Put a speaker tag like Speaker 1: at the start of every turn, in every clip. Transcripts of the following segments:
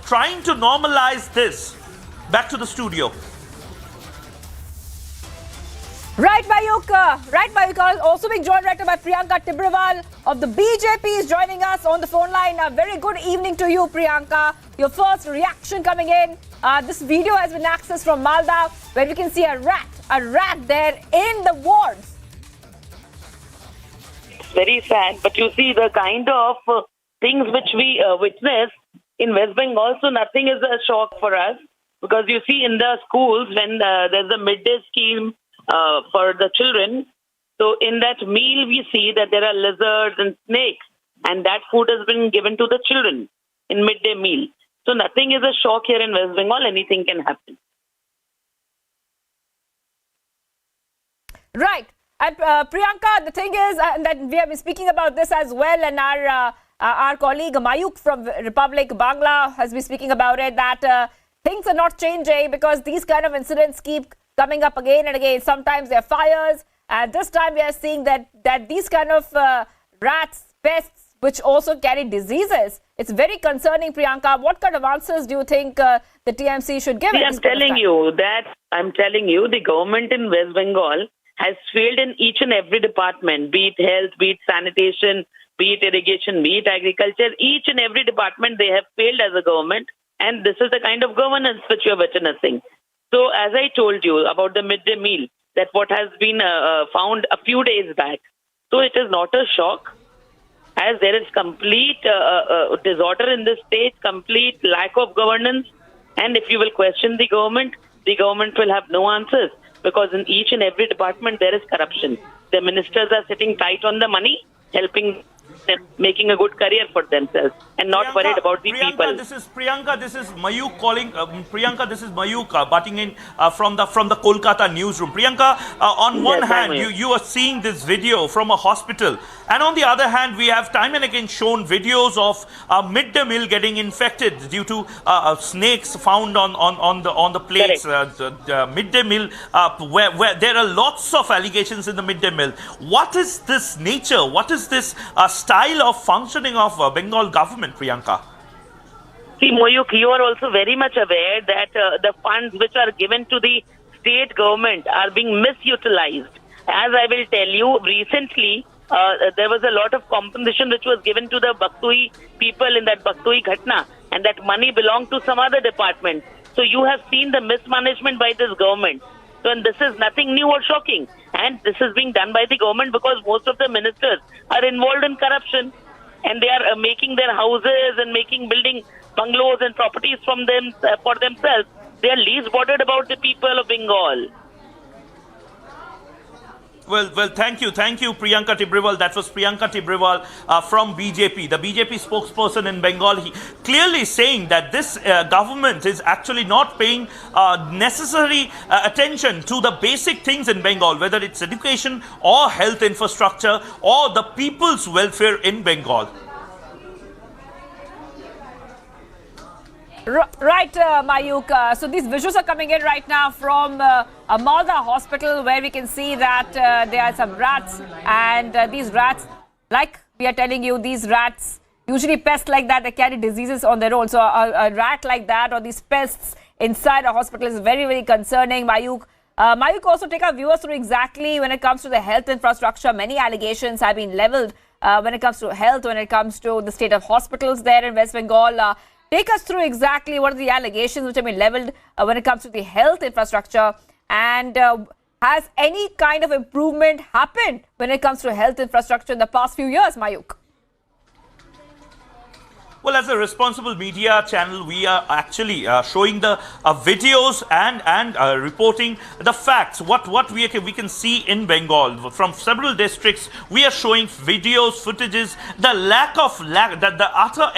Speaker 1: trying to normalize this. Back to the studio.
Speaker 2: Right, Mayuk. Also being joined right now by Priyanka Tibrewal of the BJP is joining us on the phone line. A very good evening to you, Priyanka. Your first reaction coming in. This video has been accessed from Malda, where we can see a rat there in the wards.
Speaker 3: It's very sad, but you see the kind of things which we witness in West Bengal, so nothing is a shock for us. Because you see in the schools, when there's a midday scheme for the children, so in that meal we see that there are lizards and snakes, and that food has been given to the children in midday meal. So nothing is a shock here in West Bengal, anything can happen.
Speaker 2: Right. And Priyanka, the thing is that we have been speaking about this as well, and our colleague Mayuk from Republic Bangla has been speaking about it, that things are not changing because these kind of incidents keep coming up again and again. Sometimes there are fires, and this time we are seeing that these kind of rats, pests, which also carry diseases. It's very concerning, Priyanka. What kind of answers do you think the TMC should give?
Speaker 3: I'm telling you, the government in West Bengal has failed in each and every department, be it health, be it sanitation, be it irrigation, be it agriculture. Each and every department they have failed as a government, and this is the kind of governance which you are witnessing. So as I told you about the midday meal, that what has been found a few days back. So it is not a shock, as there is complete disorder in this state, complete lack of governance. And if you will question the government will have no answers, because in each and every department there is corruption. The ministers are sitting tight on the money, helping them, making a good career for themselves, and not worried about the people.
Speaker 1: This is Mayuk calling. Priyanka, this is Mayuk butting in from the Kolkata newsroom. Priyanka, on one hand, you are seeing this video from a hospital, and on the other hand, we have time and again shown videos of midday meal getting infected due to snakes found on the plates. Midday meal, where there are lots of allegations in the midday meal. What is this nature? What is this style of functioning of Bengal government, Priyanka?
Speaker 3: See, Mayuk, you are also very much aware that the funds which are given to the state government are being misutilized. As I will tell you, recently there was a lot of compensation which was given to the Baktui people in that Baktui Ghatna, and that money belonged to some other department. So you have seen the mismanagement by this government. So, and this is nothing new or shocking. And this is being done by the government because most of the ministers are involved in corruption, and they are making their houses and building bungalows and properties from them for themselves. They are least bothered about the people of Bengal.
Speaker 1: Well, thank you, Priyanka Tibrewal. That was Priyanka Tibrewal from BJP, the BJP spokesperson in Bengal. He clearly saying that this government is actually not paying necessary attention to the basic things in Bengal, whether it's education or health infrastructure or the people's welfare in Bengal.
Speaker 2: Right, Mayuk. So these visuals are coming in right now from a Malda hospital, where we can see that there are some rats, and these rats, like we are telling you, these rats, usually pests like that, they carry diseases on their own. So a rat like that, or these pests inside a hospital, is very, very concerning, Mayuk. Mayuk, also take our viewers through exactly when it comes to the health infrastructure. Many allegations have been leveled when it comes to health, when it comes to the state of hospitals there in West Bengal. Take us through exactly what are the allegations which have been leveled when it comes to the health infrastructure, and has any kind of improvement happened when it comes to health infrastructure in the past few years, Mayuk?
Speaker 1: Well, as a responsible media channel, we are actually showing the videos and reporting the facts. What we can see in Bengal from several districts. We are showing videos, footages, the utter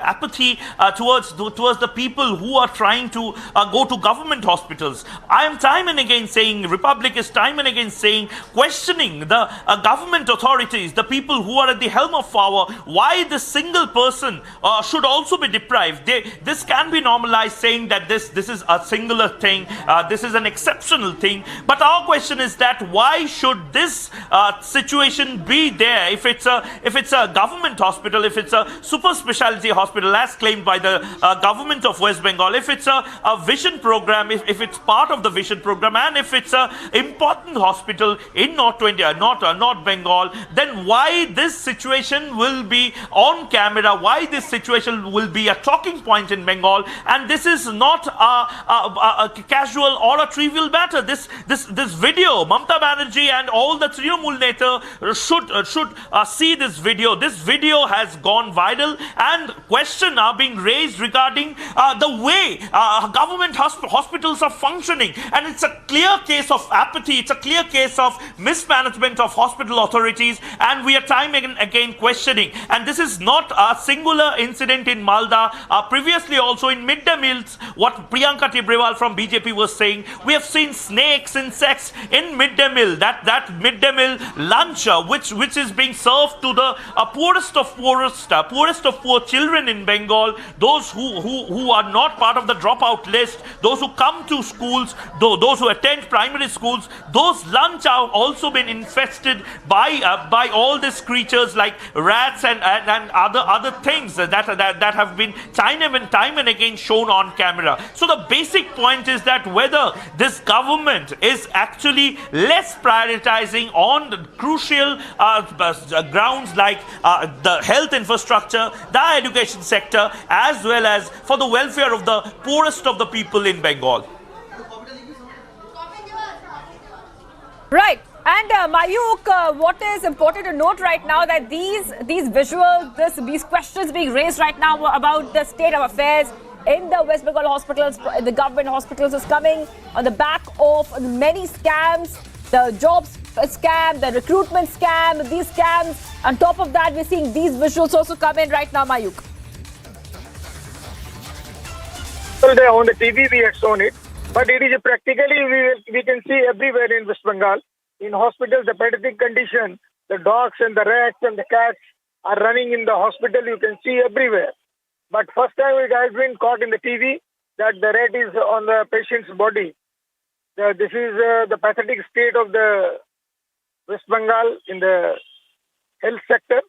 Speaker 1: apathy towards the people who are trying to go to government hospitals. I am time and again saying, Republic is time and again saying, questioning the government authorities, the people who are at the helm of power, why this single person should also be deprived. This can be normalized, saying that this is a singular thing, this is an exceptional thing. But our question is that why should this situation be there if it's a government hospital, if it's a super specialty hospital as claimed by the government of West Bengal, if it's a vision program, if it's part of the vision program, and if it's a important hospital in North India, not Bengal, then why this situation will be on camera, why this situation will be a talking point in Bengal, and this is not a casual or a trivial matter. This video, Mamata Banerjee and all the Trinamool Neta should see this video. This video has gone viral, and questions are being raised regarding the way government hospitals are functioning, and it's a clear case of apathy, it's a clear case of mismanagement of hospital authorities, and we are time and again questioning. And this is not a singular incident in Malda. Previously also in midday meals, what Priyanka Tibrewal from BJP was saying, we have seen snakes, insects in midday meal, that midday meal lunch which is being served to the poorest of poor children in Bengal, those who are not part of the dropout list, those who come to schools, those who attend primary schools. Those lunch have also been infested by all these creatures like rats and other things that have been time and again shown on camera. So the basic point is that whether this government is actually less prioritizing on the crucial grounds like the health infrastructure, the education sector, as well as for the welfare of the poorest of the people in Bengal.
Speaker 2: Right. And Mayuk, what is important to note right now that these visuals, these questions being raised right now about the state of affairs in the West Bengal hospitals, the government hospitals, is coming on the back of many scams, the jobs scam, the recruitment scam, these scams. On top of that, we're seeing these visuals also come in right now, Mayuk.
Speaker 4: Well, on the TV we had shown it, but it is practically we can see everywhere in West Bengal. In hospitals, the pathetic condition, the dogs and the rats and the cats are running in the hospital. You can see everywhere. But first time it has been caught in the TV that the rat is on the patient's body. This is the pathetic state of the West Bengal in the health sector.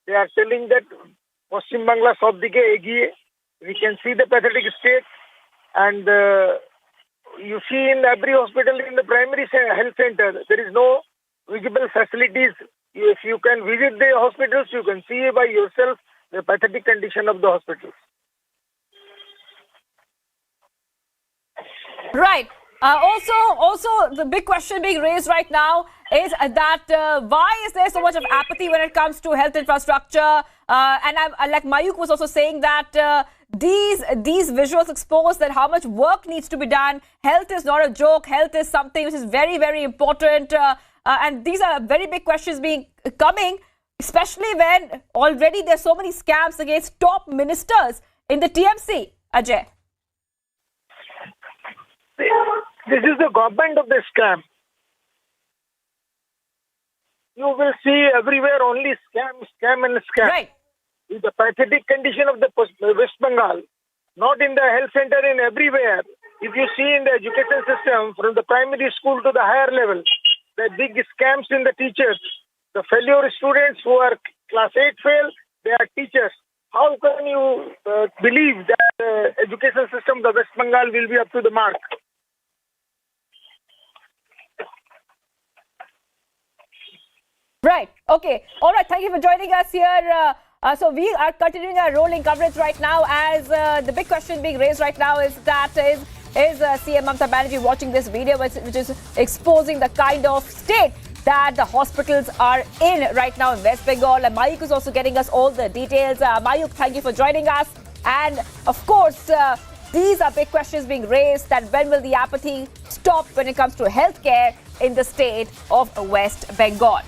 Speaker 4: They are telling that Paschim Bangla sob dike egiye. We can see the pathetic state, and you see in every hospital in the primary health center, there is no visible facilities. If you can visit the hospitals, you can see by yourself the pathetic condition of the hospitals.
Speaker 2: Right. Also, the big question being raised right now is that why is there so much of apathy when it comes to health infrastructure? And like Mayuk was also saying that these visuals expose that how much work needs to be done. Health is not a joke. Health is something which is very, very important. And these are very big questions coming, especially when already there's so many scams against top ministers in the TMC. Ajay.
Speaker 4: This is the government of the scam. You will see everywhere only scam and scam.
Speaker 2: Right.
Speaker 4: With the pathetic condition of the West Bengal, not in the health center, in everywhere. If you see in the education system, from the primary school to the higher level, the big scams in the teachers, the failure students who are class 8 fail, they are teachers. How can you believe that the education system of the West Bengal will be up to the mark?
Speaker 2: Right. Okay. All right. Thank you for joining us here. So we are continuing our rolling coverage right now, as the big question being raised right now is that is CM Mamata Banerjee watching this video which is exposing the kind of state that the hospitals are in right now in West Bengal. And Mayuk is also getting us all the details. Mayuk, thank you for joining us. And of course, these are big questions being raised, that when will the apathy stop when it comes to healthcare in the state of West Bengal.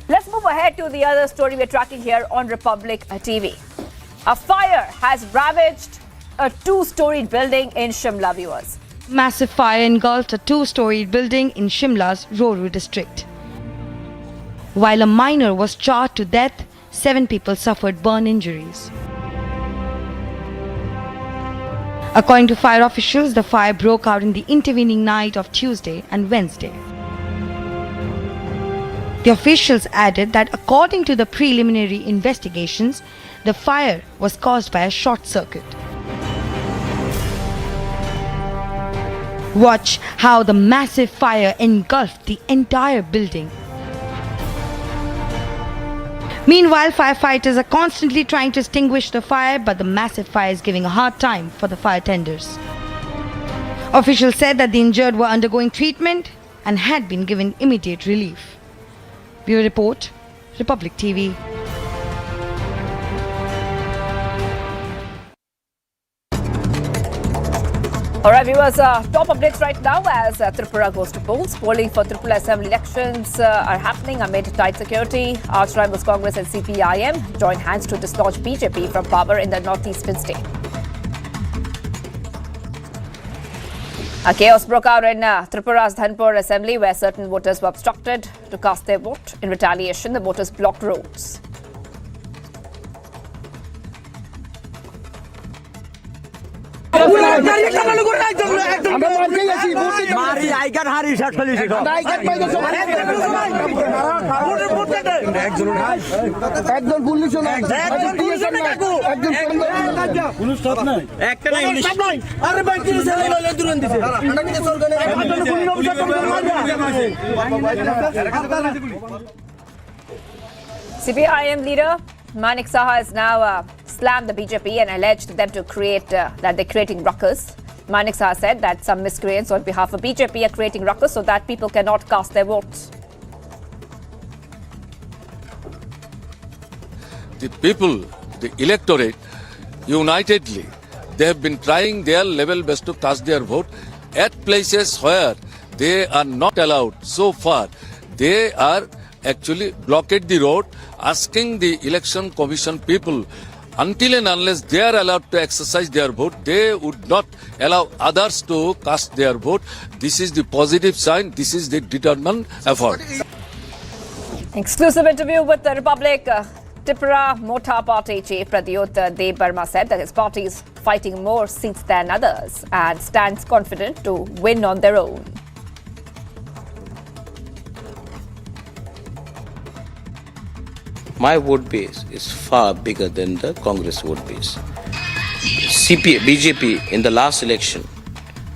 Speaker 2: Let's move ahead to the other story we're tracking here on Republic TV. A fire has ravaged a two-storied building in Shimla, viewers.
Speaker 5: Massive fire engulfed a two-storied building in Shimla's Roru district. While a minor was charred to death, 7 people suffered burn injuries. According to fire officials, the fire broke out in the intervening night of Tuesday and Wednesday. The officials added that according to the preliminary investigations, the fire was caused by a short circuit. Watch how the massive fire engulfed the entire building. Meanwhile, firefighters are constantly trying to extinguish the fire, but the massive fire is giving a hard time for the fire tenders. Officials said that the injured were undergoing treatment and had been given immediate relief. Bureau Report, Republic TV.
Speaker 2: All right, viewers, top updates right now as Tripura goes to polls. Polling for Tripura Assembly elections are happening amid tight security. Arch rivals Congress and CPIM join hands to dislodge BJP from power in the northeastern state. A chaos broke out in Tripura's Dhanpur Assembly, where certain voters were obstructed to cast their vote. In retaliation, the voters blocked roads. CPIM leader Manik Saha has now slammed the BJP and alleged them to create that they're creating ruckus. Manik Saha said that some miscreants on behalf of BJP are creating ruckus so that people cannot cast their votes.
Speaker 6: The people, the electorate, unitedly, they have been trying their level best to cast their vote at places where they are not allowed. So far, they are actually blockade the road, asking the election commission people, until and unless they are allowed to exercise their vote, they would not allow others to cast their vote. This is the positive sign. This is the determined effort.
Speaker 2: Exclusive interview with the Republic. Tripura Mota Party Chief Pradyut Dev Burma said that his party is fighting more seats than others and stands confident to win on their own.
Speaker 7: My vote base is far bigger than the Congress vote base. BJP in the last election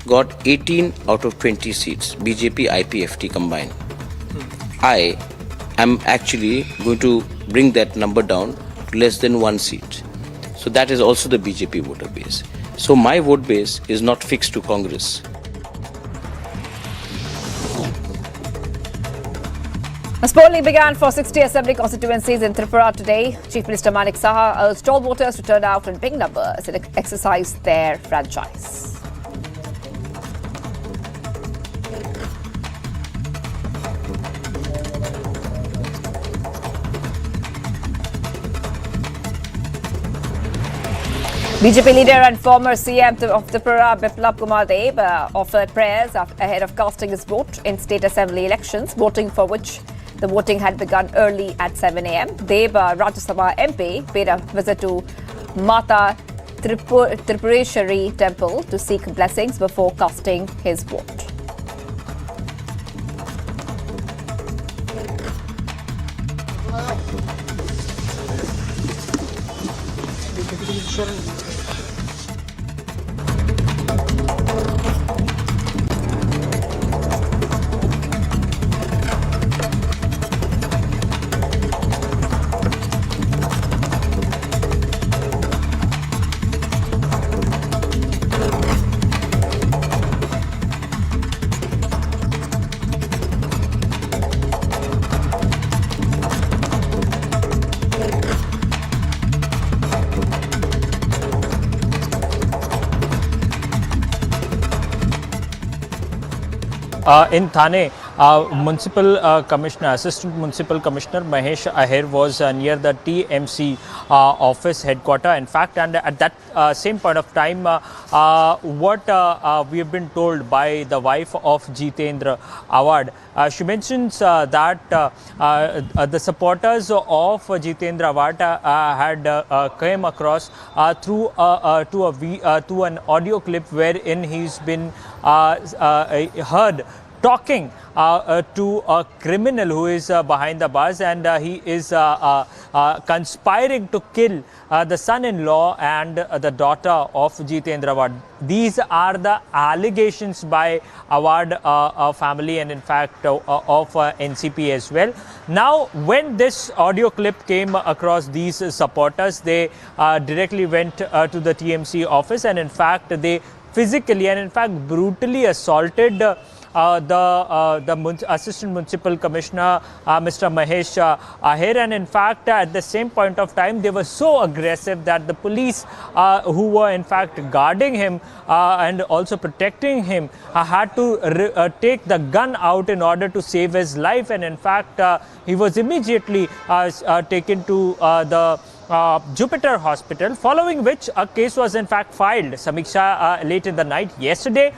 Speaker 7: got 18 out of 20 seats, BJP, IPFT combined. I am actually going to bring that number down to less than 1 seat. So that is also the BJP voter base. So my vote base is not fixed to Congress.
Speaker 2: As polling began for 60 assembly constituencies in Tripura today, Chief Minister Manik Saha urged all voters to turn out in big numbers and exercise their franchise. BJP leader and former CM of Tripura, Biplab Kumar Dev, offered prayers ahead of casting his vote in state assembly elections, voting for which the voting had begun early at 7 a.m. Dev, Rajya Sabha MP, paid a visit to Mata Tripureshwari temple to seek blessings before casting his vote.
Speaker 8: In Thane, Municipal Commissioner, Assistant Municipal Commissioner Mahesh Ahir was near the TMC office headquarter. In fact, and at that same point of time, what we have been told by the wife of Jitendra Awad, she mentions that the supporters of Jitendra Awad had came across through to an audio clip wherein he's been heard talking to a criminal who is behind the bars, and he is conspiring to kill the son-in-law and the daughter of Jitendra Awad. These are the allegations by Awad family and in fact of NCP as well. Now, when this audio clip came across these supporters, they directly went to the TMC office, and in fact they physically and in fact brutally assaulted the Assistant Municipal Commissioner, Mr. Mahesh Ahir, and in fact at the same point of time they were so aggressive that the police who were in fact guarding him and also protecting him had to take the gun out in order to save his life, and in fact he was immediately taken to the Jupiter Hospital, following which a case was in fact filed, Samiksha, late in the night yesterday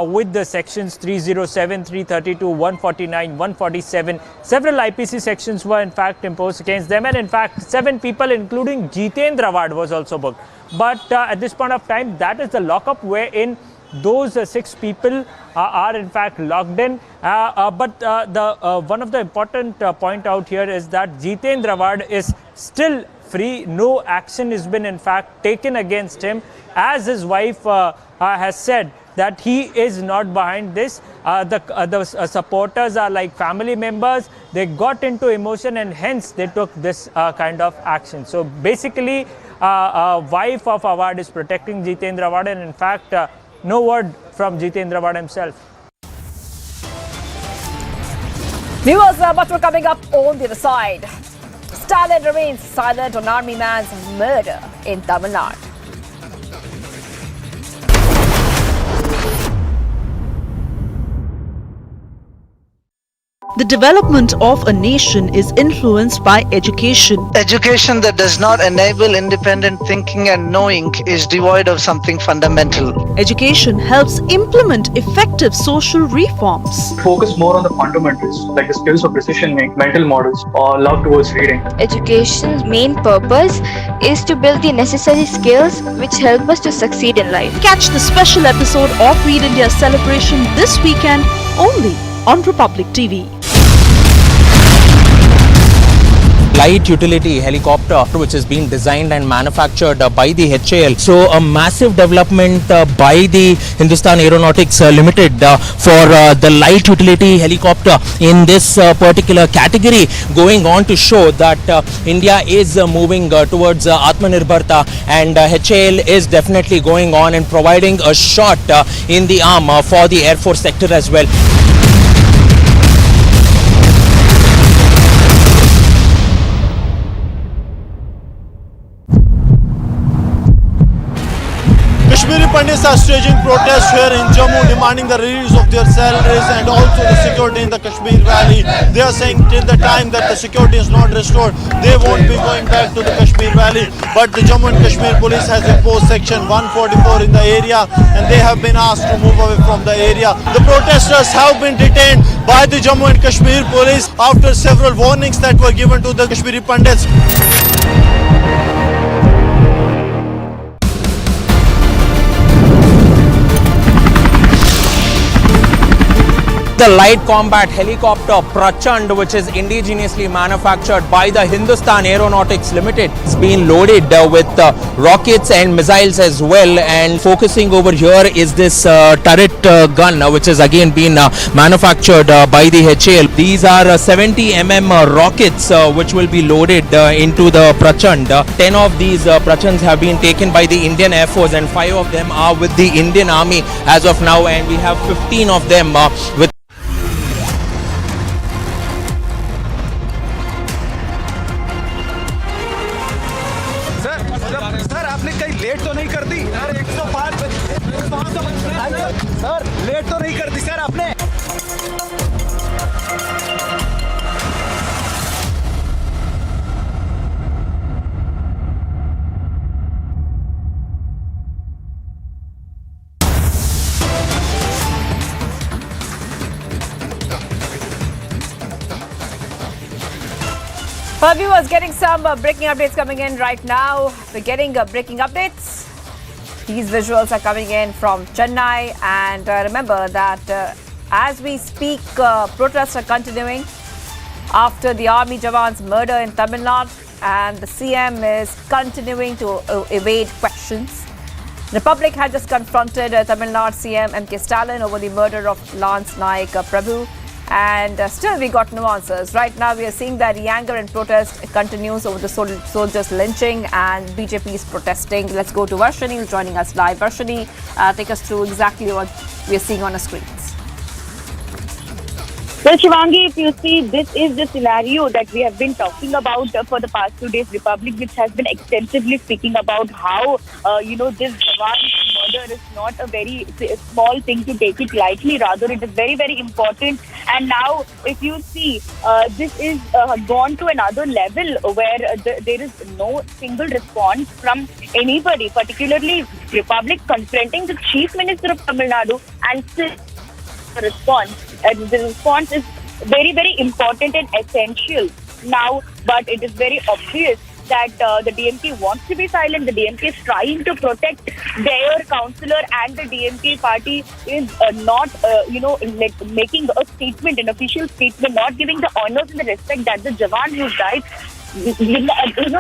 Speaker 8: with the sections 307, 332, 149, 147. Several IPC sections were in fact imposed against them, and in fact 7 people including Jitendra Awad was also booked. But at this point of time, that is the lockup wherein those 6 people are in fact locked in. But one of the important point out here is that Jitendra Awad is still free. No action has been in fact taken against him, as his wife has said that he is not behind this. The supporters are like family members. They got into emotion and hence they took this kind of action. So basically wife of Awad is protecting Jitendra Awad, and in fact no word from Jitendra Awad himself.
Speaker 2: Viewers, but we're coming up on the other side. Stalin remains silent on army man's murder in Tamil Nadu.
Speaker 9: The development of a nation is influenced by education.
Speaker 10: Education that does not enable independent thinking and knowing is devoid of something fundamental.
Speaker 9: Education helps implement effective social reforms.
Speaker 11: Focus more on the fundamentals like the skills of decision making, mental models, or love towards reading.
Speaker 12: Education's main purpose is to build the necessary skills which help us to succeed in life.
Speaker 9: Catch the special episode of Read India's celebration this weekend only on Republic TV.
Speaker 13: Light utility helicopter which is being designed and manufactured by the HAL. So a massive development by the Hindustan Aeronautics Limited for the light utility helicopter in this particular category, going on to show that India is moving towards Atmanirbhar, and HAL is definitely going on and providing a shot in the arm for the Air Force sector as well.
Speaker 14: Kashmiri Pandits are staging protests here in Jammu, demanding the release of their salaries and also the security in the Kashmir Valley. They are saying till the time that the security is not restored, they won't be going back to the Kashmir Valley. But the Jammu and Kashmir police has imposed section 144 in the area, and they have been asked to move away from the area. The protesters have been detained by the Jammu and Kashmir police after several warnings that were given to the Kashmiri Pandits.
Speaker 13: The light combat helicopter Prachand, which is indigenously manufactured by the Hindustan Aeronautics Limited, it's been loaded with rockets and missiles as well, and focusing over here is this turret gun which is again been manufactured by the HAL. These are 70 mm rockets which will be loaded into the Prachand. 10 of these Prachands have been taken by the Indian Air Force and 5 of them are with the Indian Army as of now, and we have 15 of them with
Speaker 2: Our viewers getting some breaking updates coming in right now. We're getting breaking updates. These visuals are coming in from Chennai, and remember that as we speak, protests are continuing after the army jawan's murder in Tamil Nadu, and the CM is continuing to evade questions. The Republic had just confronted Tamil Nadu CM M.K. Stalin over the murder of Lance Naik Prabhu, and still we got no answers. Right now we are seeing that the anger and protest continues over the soldiers lynching, and BJP is protesting. Let's go to Varshini, who's joining us live. Varshini, take us through exactly what we are seeing on the screens.
Speaker 15: Well, Shivangi, if you see, this is the scenario that we have been talking about for the past 2 days. Republic, which has been extensively speaking about how, this Jawan's murder is not a very small thing to take it lightly. Rather, it is very, very important. And now, if you see, this is gone to another level where there is no single response from anybody, particularly Republic confronting the Chief Minister of Tamil Nadu and still response. The response is very, very important and essential now, but it is very obvious that the DMK wants to be silent. The DMK is trying to protect their councillor, and the DMK party is not, making a statement, an official statement, not giving the honors and the respect that the Jawan who died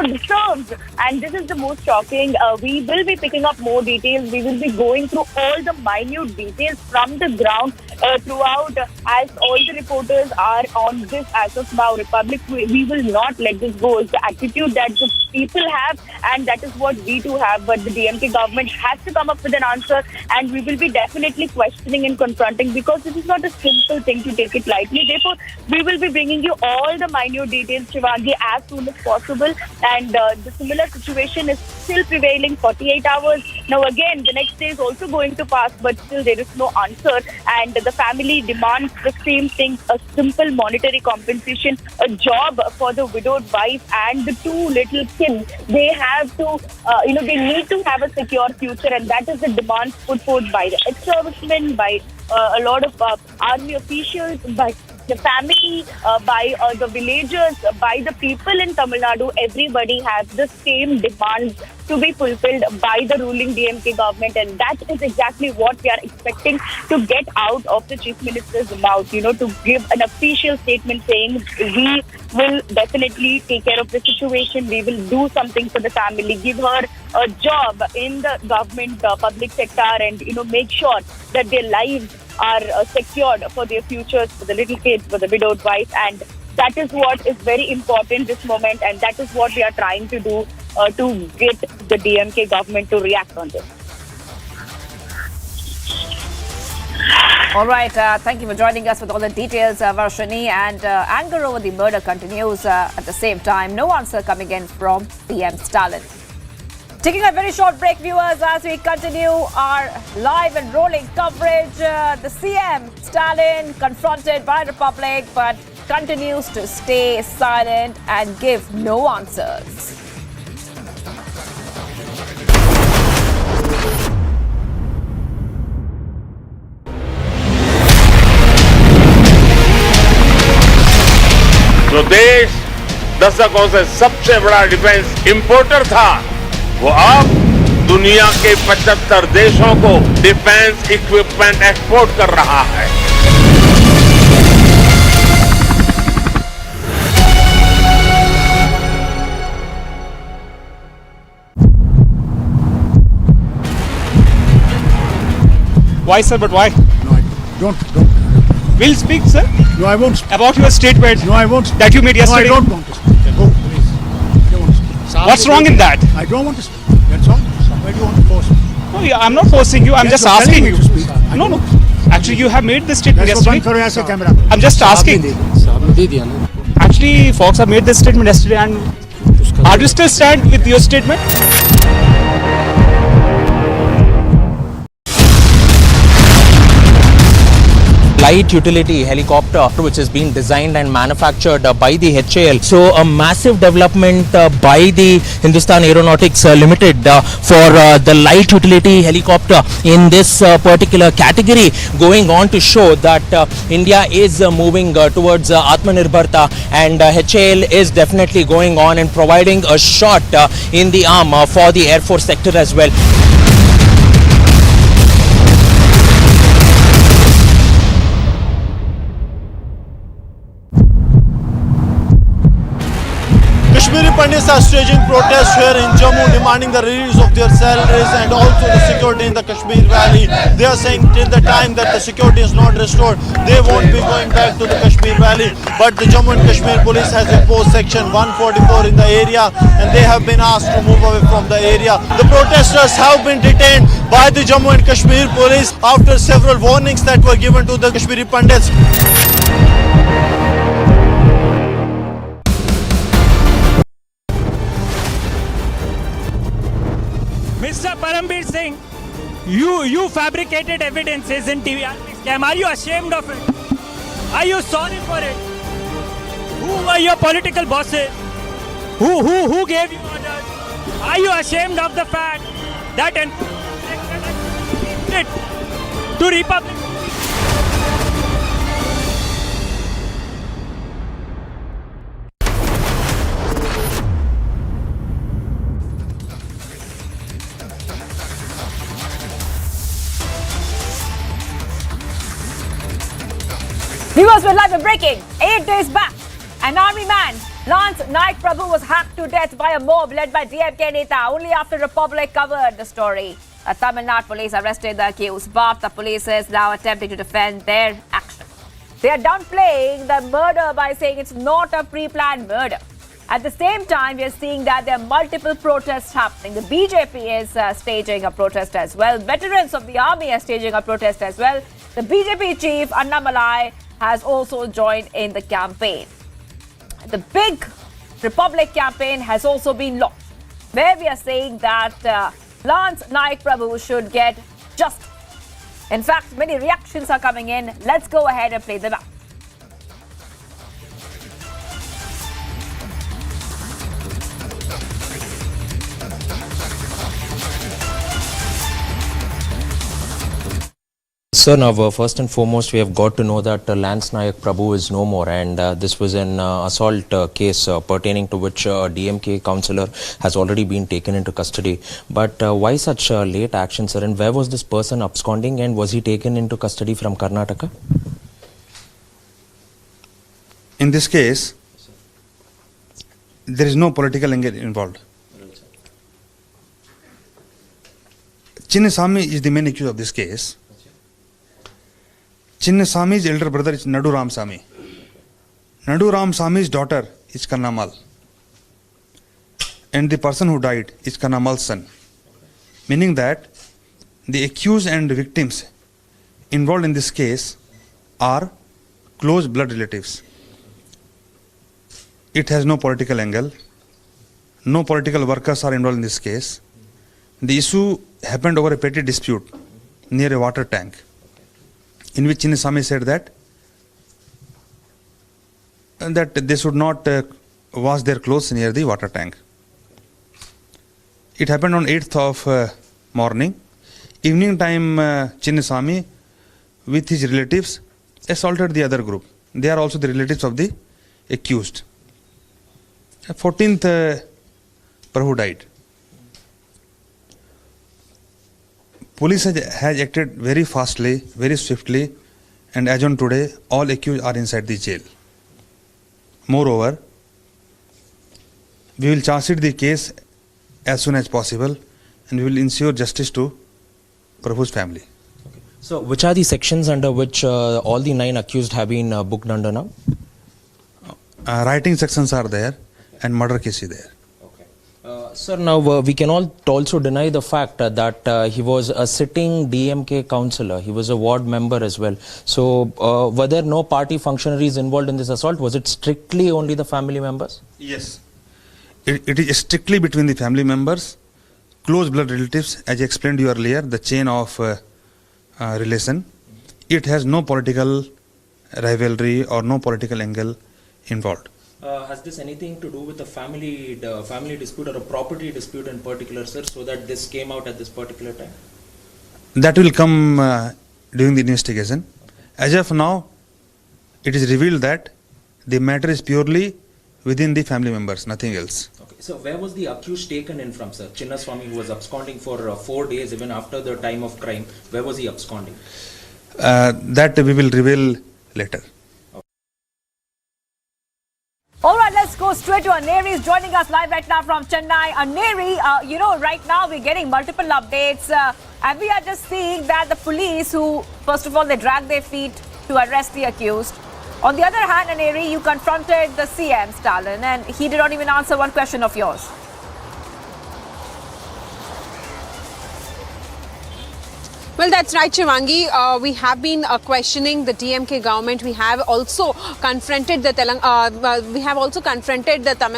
Speaker 15: deserves. And this is the most shocking. We will be picking up more details. We will be going through all the minute details from the ground throughout, as all the reporters are on this as of now. Republic, we will not let this go. It's the attitude that the people have, and that is what we do have. But the DMK government has to come up with an answer, and we will be definitely questioning and confronting, because this is not a simple thing to take it lightly. Therefore, we will be bringing you all the minute details, Shivangi, as soon as possible. And the similar situation is still prevailing 48 hours. Now again, the next day is also going to pass, but still there is no answer. And the family demands the same thing: a simple monetary compensation, a job for the widowed wife and the two little kids. They have to, they need to have a secure future, and that is the demand put forth by the ex-servicemen, by a lot of army officials, by the family, by the villagers, by the people in Tamil Nadu. Everybody has the same demands to be fulfilled by the ruling DMK government, and that is exactly what we are expecting to get out of the Chief Minister's mouth, to give an official statement saying we will definitely take care of the situation, we will do something for the family, give her a job in the government public sector, and make sure that their lives are secured for their futures, for the little kids, for the widowed wife. And that is what is very important this moment, and that is what we are trying to do to get the DMK government to react on this.
Speaker 2: All right, thank you for joining us with all the details, Varshini. And anger over the murder continues at the same time. No answer coming in from PM Stalin. Taking a very short break, viewers, as we continue our live and rolling coverage. The CM, Stalin, confronted by Republic, but continues to stay silent and give no answers.
Speaker 16: जो देश दशकों से सबसे बड़ा defence importer था, वो अब दुनिया के 75 देशों को डिफेंस इक्विपमेंट एक्सपोर्ट कर रहा है।
Speaker 17: Why, sir? But why?
Speaker 18: No, I don't.
Speaker 17: We'll speak, sir.
Speaker 18: No, I won't.
Speaker 17: About your statement.
Speaker 18: No, I won't.
Speaker 17: That you made yesterday.
Speaker 18: No, I don't want to speak. Go, please. I don't want to speak.
Speaker 17: What's wrong in that?
Speaker 18: I don't want to speak. That's all. Why do you want to force me?
Speaker 17: No, I'm not forcing you. I'm
Speaker 18: Yes,
Speaker 17: just
Speaker 18: you're
Speaker 17: asking
Speaker 18: telling
Speaker 17: you.
Speaker 18: me to speak.
Speaker 17: No. Actually, you have made this statement
Speaker 18: That's
Speaker 17: yesterday.
Speaker 18: one for camera.
Speaker 17: I'm just asking. Actually, folks have made this statement yesterday, and are you still stand with your statement?
Speaker 13: light utility helicopter which is being designed and manufactured by the HAL. So a massive development by the Hindustan Aeronautics Limited for the light utility helicopter in this particular category, going on to show that India is moving towards Atmanirbharta, and HAL is definitely going on and providing a shot in the arm for the Air Force sector as well.
Speaker 14: Kashmiri Pandits are staging protests here in Jammu, demanding the release of their salaries and also the security in the Kashmir Valley. They are saying till the time that the security is not restored, they won't be going back to the Kashmir Valley. But the Jammu and Kashmir police has imposed section 144 in the area, and they have been asked to move away from the area. The protesters have been detained by the Jammu and Kashmir police after several warnings that were given to the Kashmiri Pandits.
Speaker 17: Mr. Parambir Singh, you fabricated evidences in TVRP scam. Are you ashamed of it? Are you sorry for it? Who were your political bosses? Who gave you orders? Are you ashamed of the fact that to Republic?
Speaker 2: Viewers, we're live and breaking. 8 days back, an army man, Lance Naik Prabhu, was hacked to death by a mob led by DMK Neta. Only after Republic covered the story. Tamil Nadu police arrested the accused, but the police is now attempting to defend their action. They are downplaying the murder by saying it's not a pre-planned murder. At the same time, we are seeing that there are multiple protests happening. The BJP is staging a protest as well. Veterans of the army are staging a protest as well. The BJP chief, Annamalai, has also joined in the campaign. The big Republic campaign has also been launched, where we are saying that Lance Naik Prabhu should get justice. In fact, many reactions are coming in. Let's go ahead and play them out.
Speaker 13: Sir, now first and foremost, we have got to know that Lance Naik Prabhu is no more, and this was an assault case pertaining to which DMK councillor has already been taken into custody. But why such late action, sir? And where was this person absconding, and was he taken into custody from Karnataka?
Speaker 19: In this case, there is no political angle involved. Chinnasamy is the main accused of this case. Chinnasamy's elder brother is Nadu Ramsamy. Nadu Ramsamy's daughter is Kannamal. And the person who died is Kannamal's son. Meaning that the accused and victims involved in this case are close blood relatives. It has no political angle. No political workers are involved in this case. The issue happened over a petty dispute near a water tank, in which Chinnasamy said that they should not wash their clothes near the water tank. It happened on 8th of morning. Evening time, Chinnasamy with his relatives assaulted the other group. They are also the relatives of the accused. 14th, Prabhu died. Police has acted very fastly, very swiftly, and as on today, all accused are inside the jail. Moreover, we will charge sheet the case as soon as possible, and we will ensure justice to Prabhu's family.
Speaker 13: Okay. So, which are the sections under which all the 9 accused have been booked under now?
Speaker 19: Writing sections are there, and murder case is there.
Speaker 13: Sir, now we can also deny the fact that he was a sitting DMK councillor. He was a ward member as well. So, were there no party functionaries involved in this assault? Was it strictly only the family members?
Speaker 19: Yes. It is strictly between the family members, close blood relatives, as I explained to you earlier, the chain of relation. it has no political rivalry or no political angle involved.
Speaker 13: Has this anything to do with a family dispute or a property dispute in particular, sir, so that this came out at this particular time?
Speaker 19: That will come during the investigation. As of now, it is revealed that the matter is purely within the family members, nothing else.
Speaker 13: Okay. So where was the accused taken in from, sir? Chinnaswamy, who was absconding for 4 days even after the time of crime, where was he absconding?
Speaker 19: That we will reveal later.
Speaker 2: All right, let's go straight to Aneri. Is joining us live right now from Chennai. Aneri, right now we're getting multiple updates. And we are just seeing that the police who, first of all, they dragged their feet to arrest the accused. On the other hand, Aneri, you confronted the CM, Stalin, and he did not even answer one question of yours.
Speaker 20: Well, that's right, Shivangi. We have been questioning the DMK government. We have also confronted the Tamil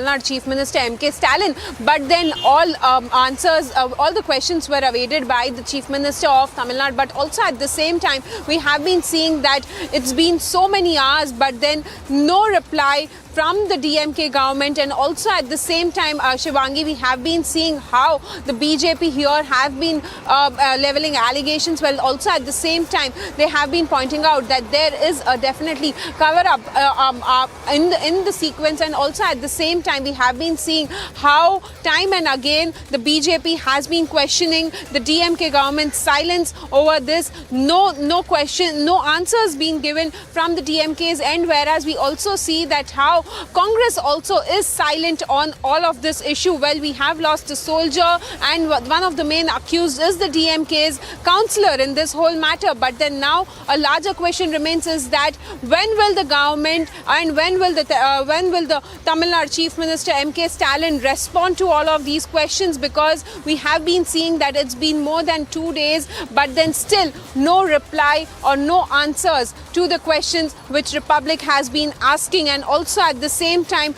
Speaker 20: Nadu Chief Minister M.K. Stalin. But then all answers, all the questions were evaded by the Chief Minister of Tamil Nadu. But also at the same time, we have been seeing that it's been so many hours, but then no reply from the DMK government. And also at the same time, Shivangi, we have been seeing how the BJP here have been levelling allegations. Well, also at the same time, they have been pointing out that there is a definitely cover-up in the sequence. And also at the same time, we have been seeing how time and again the BJP has been questioning the DMK government's silence over this. No question, no answers being given from the DMK's end. Whereas we also see that how Congress also is silent on all of this issue. Well, we have lost a soldier, and one of the main accused is the DMK's councillor in this whole matter. But then now a larger question remains is that when will the government and when will the Tamil Nadu Chief Minister M.K. Stalin respond to all of these questions? Because we have been seeing that it's been more than 2 days, but then still no reply or no answers to the questions which Republic has been asking. And also at the same time,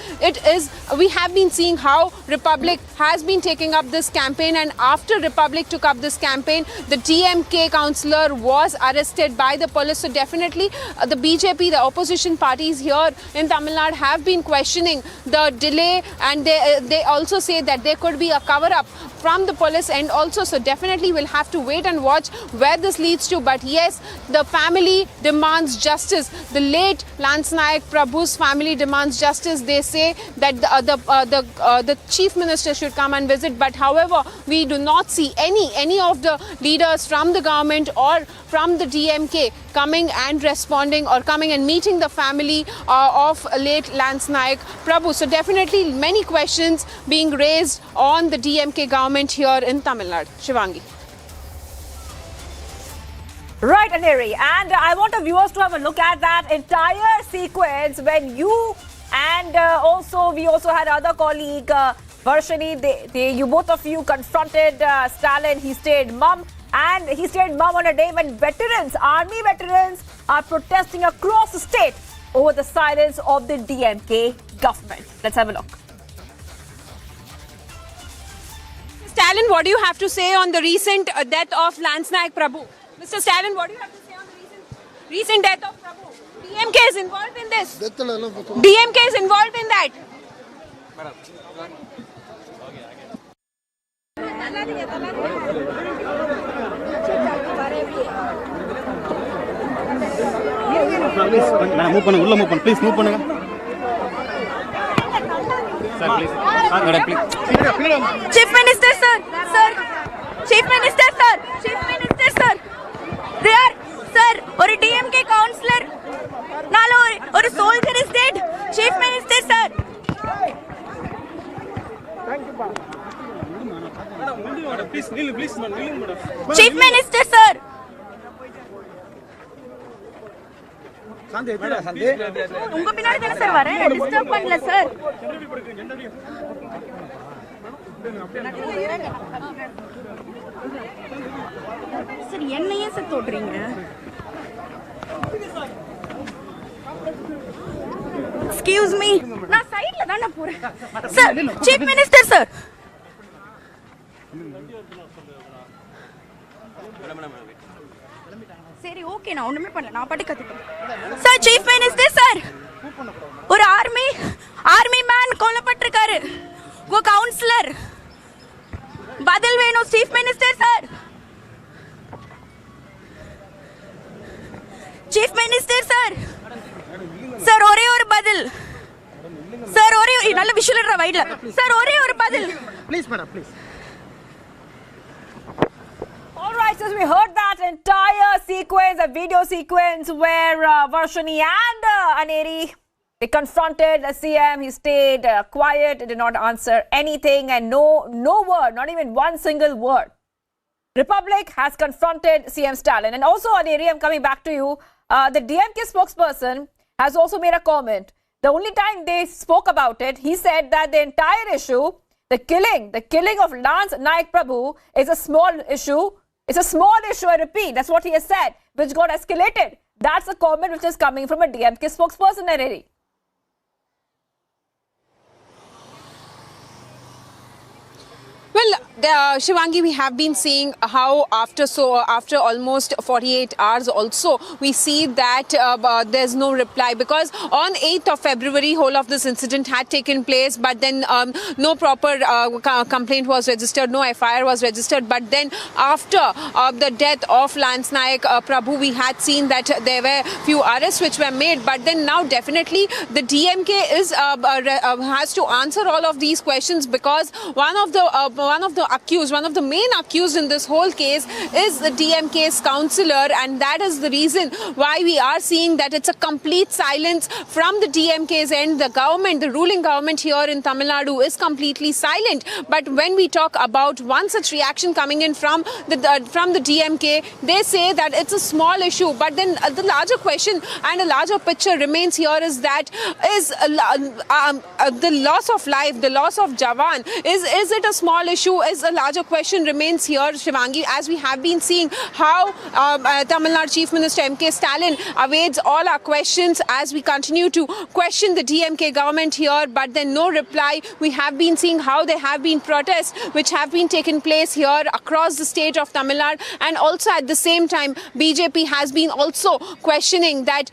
Speaker 20: we have been seeing how Republic has been taking up this campaign, and after Republic took up this campaign, the DMK councillor was arrested by the police. So definitely the BJP, the opposition parties here in Tamil Nadu have been questioning the delay, and they also say that there could be a cover-up from the police end also. So definitely we'll have to wait and watch where this leads to. But yes, the family demands justice. The late Lance Nayak Prabhu's family demands justice. They say that the Chief Minister should come and visit. But however, we do not see any of the leaders from the government or from the DMK coming and responding or coming and meeting the family of late Lance Nayak Prabhu. So definitely many questions being raised on the DMK government here in Tamil Nadu. Shivangi.
Speaker 2: Right, Aneri, and I want our viewers to have a look at that entire sequence when you and we also had other colleague Varshini, you both of you confronted Stalin. He stayed mum, and he stayed mum on a day when army veterans are protesting across the state over the silence of the DMK government. Let's have a look.
Speaker 20: Stalin, what do you have to say on the recent death of Lance Nayak Prabhu? Mr. Stalin, what do you have to say on the recent death of Prabhu? DMK is involved in this. DMK is involved in that.
Speaker 21: Please move பண்ணுங்க. Sir, please.
Speaker 12: Chief Minister, sir. Chief Minister, sir. Chief Minister, sir. They are, sir, ஒரு DMK counselor, ஒரு soldier is dead. Chief Minister, sir. Chief Minister, sir. உங்க பின்னாடி தான sir வரேன், disturb பண்ணல sir. Sir என்னையே sir தொடுறீங்க. Excuse me, நான் சைடுல தான போறேன். Sir, chief minister sir. சரி ஓகே நான் ஒண்ணுமே பண்ணல நான் பாட்டு கத்திட்டேன் சார் சீஃப் மினிஸ்டர் சார் ஒரு ஆர்மி மேன் கொல்லப்பட்டிருக்காரு உங்க கவுன்சிலர் பதில் வேணும் chief minister sir chief minister sir sir ஒரே ஒரு பதில் சார் ஒரே நல்ல விஷுவல் வைட்ல சார் ஒரே ஒரு பதில்
Speaker 18: please madam please
Speaker 2: All right, so we heard that entire sequence, a video sequence where Varshini and Aneri, they confronted the CM. He stayed quiet, did not answer anything, and no word, not even one single word. Republic has confronted CM Stalin. And also, Aneri, I'm coming back to you. The DMK spokesperson has also made a comment. The only time they spoke about it, he said that the entire issue, the killing of Lance Naik Prabhu is a small issue. It's a small issue, I repeat. That's what he has said, which got escalated. That's a comment which is coming from a DMK spokesperson, Aneri.
Speaker 20: Well, Shivangi, we have been seeing how after almost 48 hours also, we see that there's no reply, because on 8th of February, whole of this incident had taken place, but then no proper complaint was registered, no FIR was registered. But then after the death of Lance Naik Prabhu, we had seen that there were few arrests which were made. But then now definitely the DMK has to answer all of these questions, because one of the main accused in this whole case is the DMK's councillor, and that is the reason why we are seeing that it's a complete silence from the DMK's end. The government, the ruling government here in Tamil Nadu, is completely silent. But when we talk about one such reaction coming in from the DMK, they say that it's a small issue. But then the larger question and a larger picture remains here is that the loss of life, the loss of Jawan, is it a small issue? Is a larger question remains here, Shivangi, as we have been seeing how Tamil Nadu Chief Minister M.K. Stalin evades all our questions as we continue to question the DMK government here, but then no reply. We have been seeing how there have been protests which have been taken place here across the state of Tamil Nadu, and also at the same time BJP has been also questioning that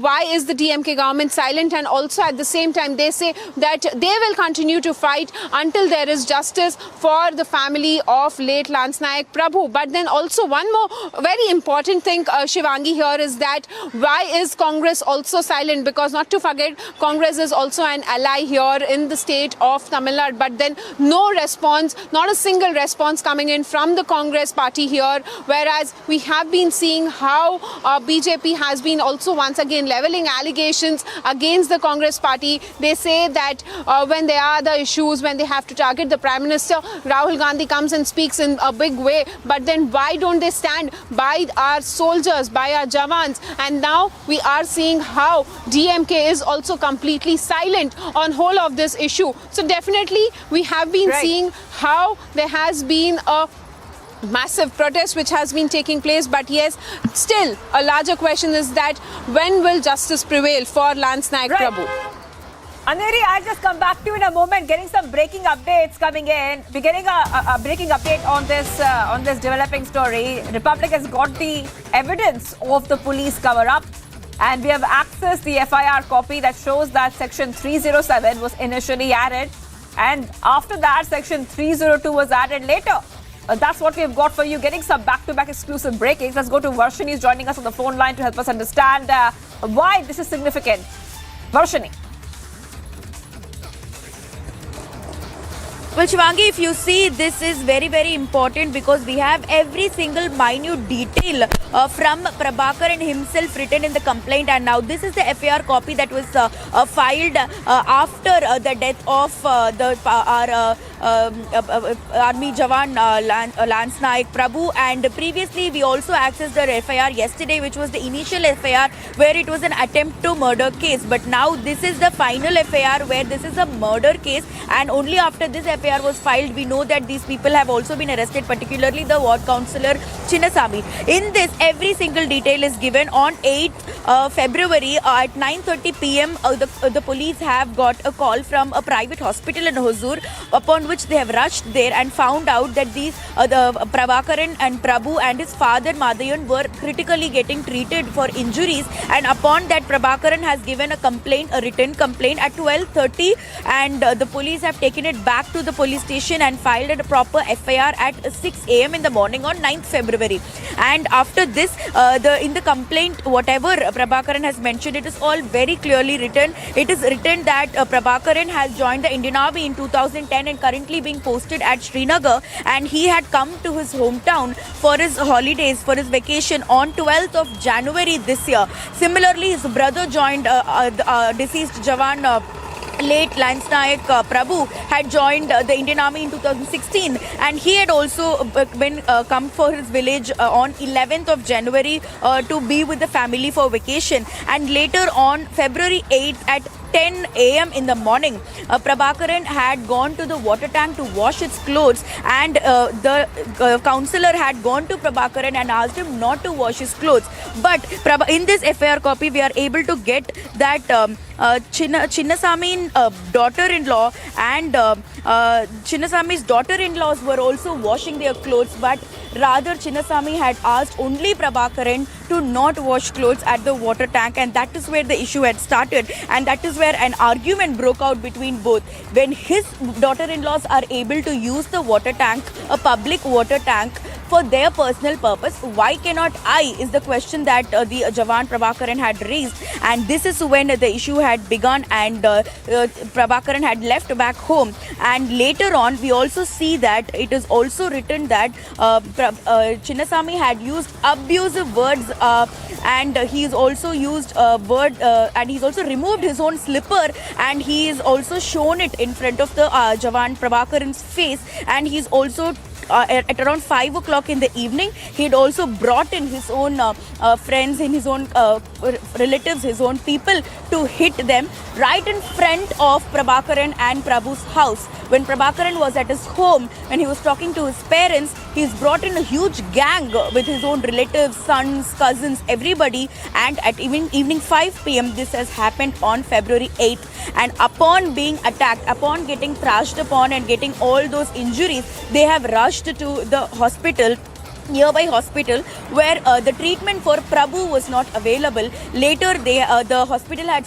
Speaker 20: why is the DMK government silent, and also at the same time they say that they will continue to fight until there is justice for the family of late Lance Naik Prabhu. But then also one more very important thing, Shivangi, here is that why is Congress also silent? Because not to forget, Congress is also an ally here in the state of Tamil Nadu. But then no response, not a single response coming in from the Congress party here. Whereas we have been seeing how BJP has been also once again leveling allegations against the Congress party. They say that when there are the issues, when they have to target the Prime Minister, Rahul Gandhi comes and speaks in a big way. But then why don't they stand by our soldiers, by our Jawans? And now we are seeing how DMK is also completely silent on whole of this issue. So definitely we have been seeing how there has been a massive protest which has been taking place. But yes, still a larger question is that when will justice prevail for Lance Naik Prabhu?
Speaker 2: Aneri, I'll just come back to you in a moment, getting some breaking updates coming in. We're getting a breaking update on this developing story. Republic has got the evidence of the police cover-up, and we have accessed the FIR copy that shows that Section 307 was initially added, and after that, Section 302 was added later. That's what we've got for you, getting some back-to-back exclusive breakings. Let's go to Varshini, who's joining us on the phone line to help us understand why this is significant. Varshini.
Speaker 12: Well, Shivangi, if you see, this is very, very important because we have every single minute detail from Prabhakaran himself written in the complaint, and now this is the FIR copy that was filed after the death of our Army Jawan Lance Naik Prabhu, and previously we also accessed the FIR yesterday, which was the initial FIR where it was an attempt to murder case, but now this is the final FIR where this is a murder case, and only after this FIR was filed we know that these people have also been arrested, particularly the ward councillor Chinnasamy. In this, every single detail is given. On 8th February at 9:30 p.m. The police have got a call from a private hospital in Hosur, upon which they have rushed there and found out that these the Prabhakaran and Prabhu and his father Madayan were critically getting treated for injuries, and upon that Prabhakaran has given a complaint, a written complaint at 12:30, and the police have taken it back to the police station and filed a proper FIR at 6 a.m. in the morning on 9th February. And after this, in the complaint, whatever Prabhakaran has mentioned, it is all very clearly written. It is written that Prabhakaran has joined the Indian Army in 2010 and currently being posted at Srinagar, and he had come to his hometown for his holidays, for his vacation on 12th of January this year. Similarly, his brother joined deceased Jawan late Lance Nayak Prabhu had joined the Indian Army in 2016, and he had also been come for his village on 11th of January to be with the family for vacation. And later on February 8th at 10 a.m. in the morning, Prabhakaran had gone to the water tank to wash his clothes, and the councillor had gone to Prabhakaran and asked him not to wash his clothes. But in this FIR copy, we are able to get that Chinnasamy's daughter-in-law and Chinnasamy's daughter-in-laws were also washing their clothes, but rather Chinnasamy had asked only Prabhakaran to not wash clothes at the water tank, and that is where the issue had started, and that is where an argument broke out between both. When his daughter-in-laws are able to use the water tank, a public water tank, for their personal purpose, why cannot I, is the question that the Jawan Prabhakaran had raised. And this is when the issue had begun, and Prabhakaran had left back home. And later on, we also see that it is also written that Chinnasamy had used abusive words, and he's also used and he's also removed his own slipper, and he is also shown it in front of the Jawan Prabhakaran's face, and he's also at around 5 o'clock in the evening, he had also brought in his own friends, in his own relatives, his own people, to hit them right in front of Prabhakaran and Prabhu's house. When Prabhakaran was at his home, when he was talking to his parents, he's brought in a huge gang with his own relatives, sons, cousins, everybody, and at evening 5 p.m. this has happened on February 8th. And upon being attacked, upon getting thrashed upon and getting all those injuries, they have rushed to the hospital, nearby hospital, where the treatment for Prabhu was not available. Later, the hospital had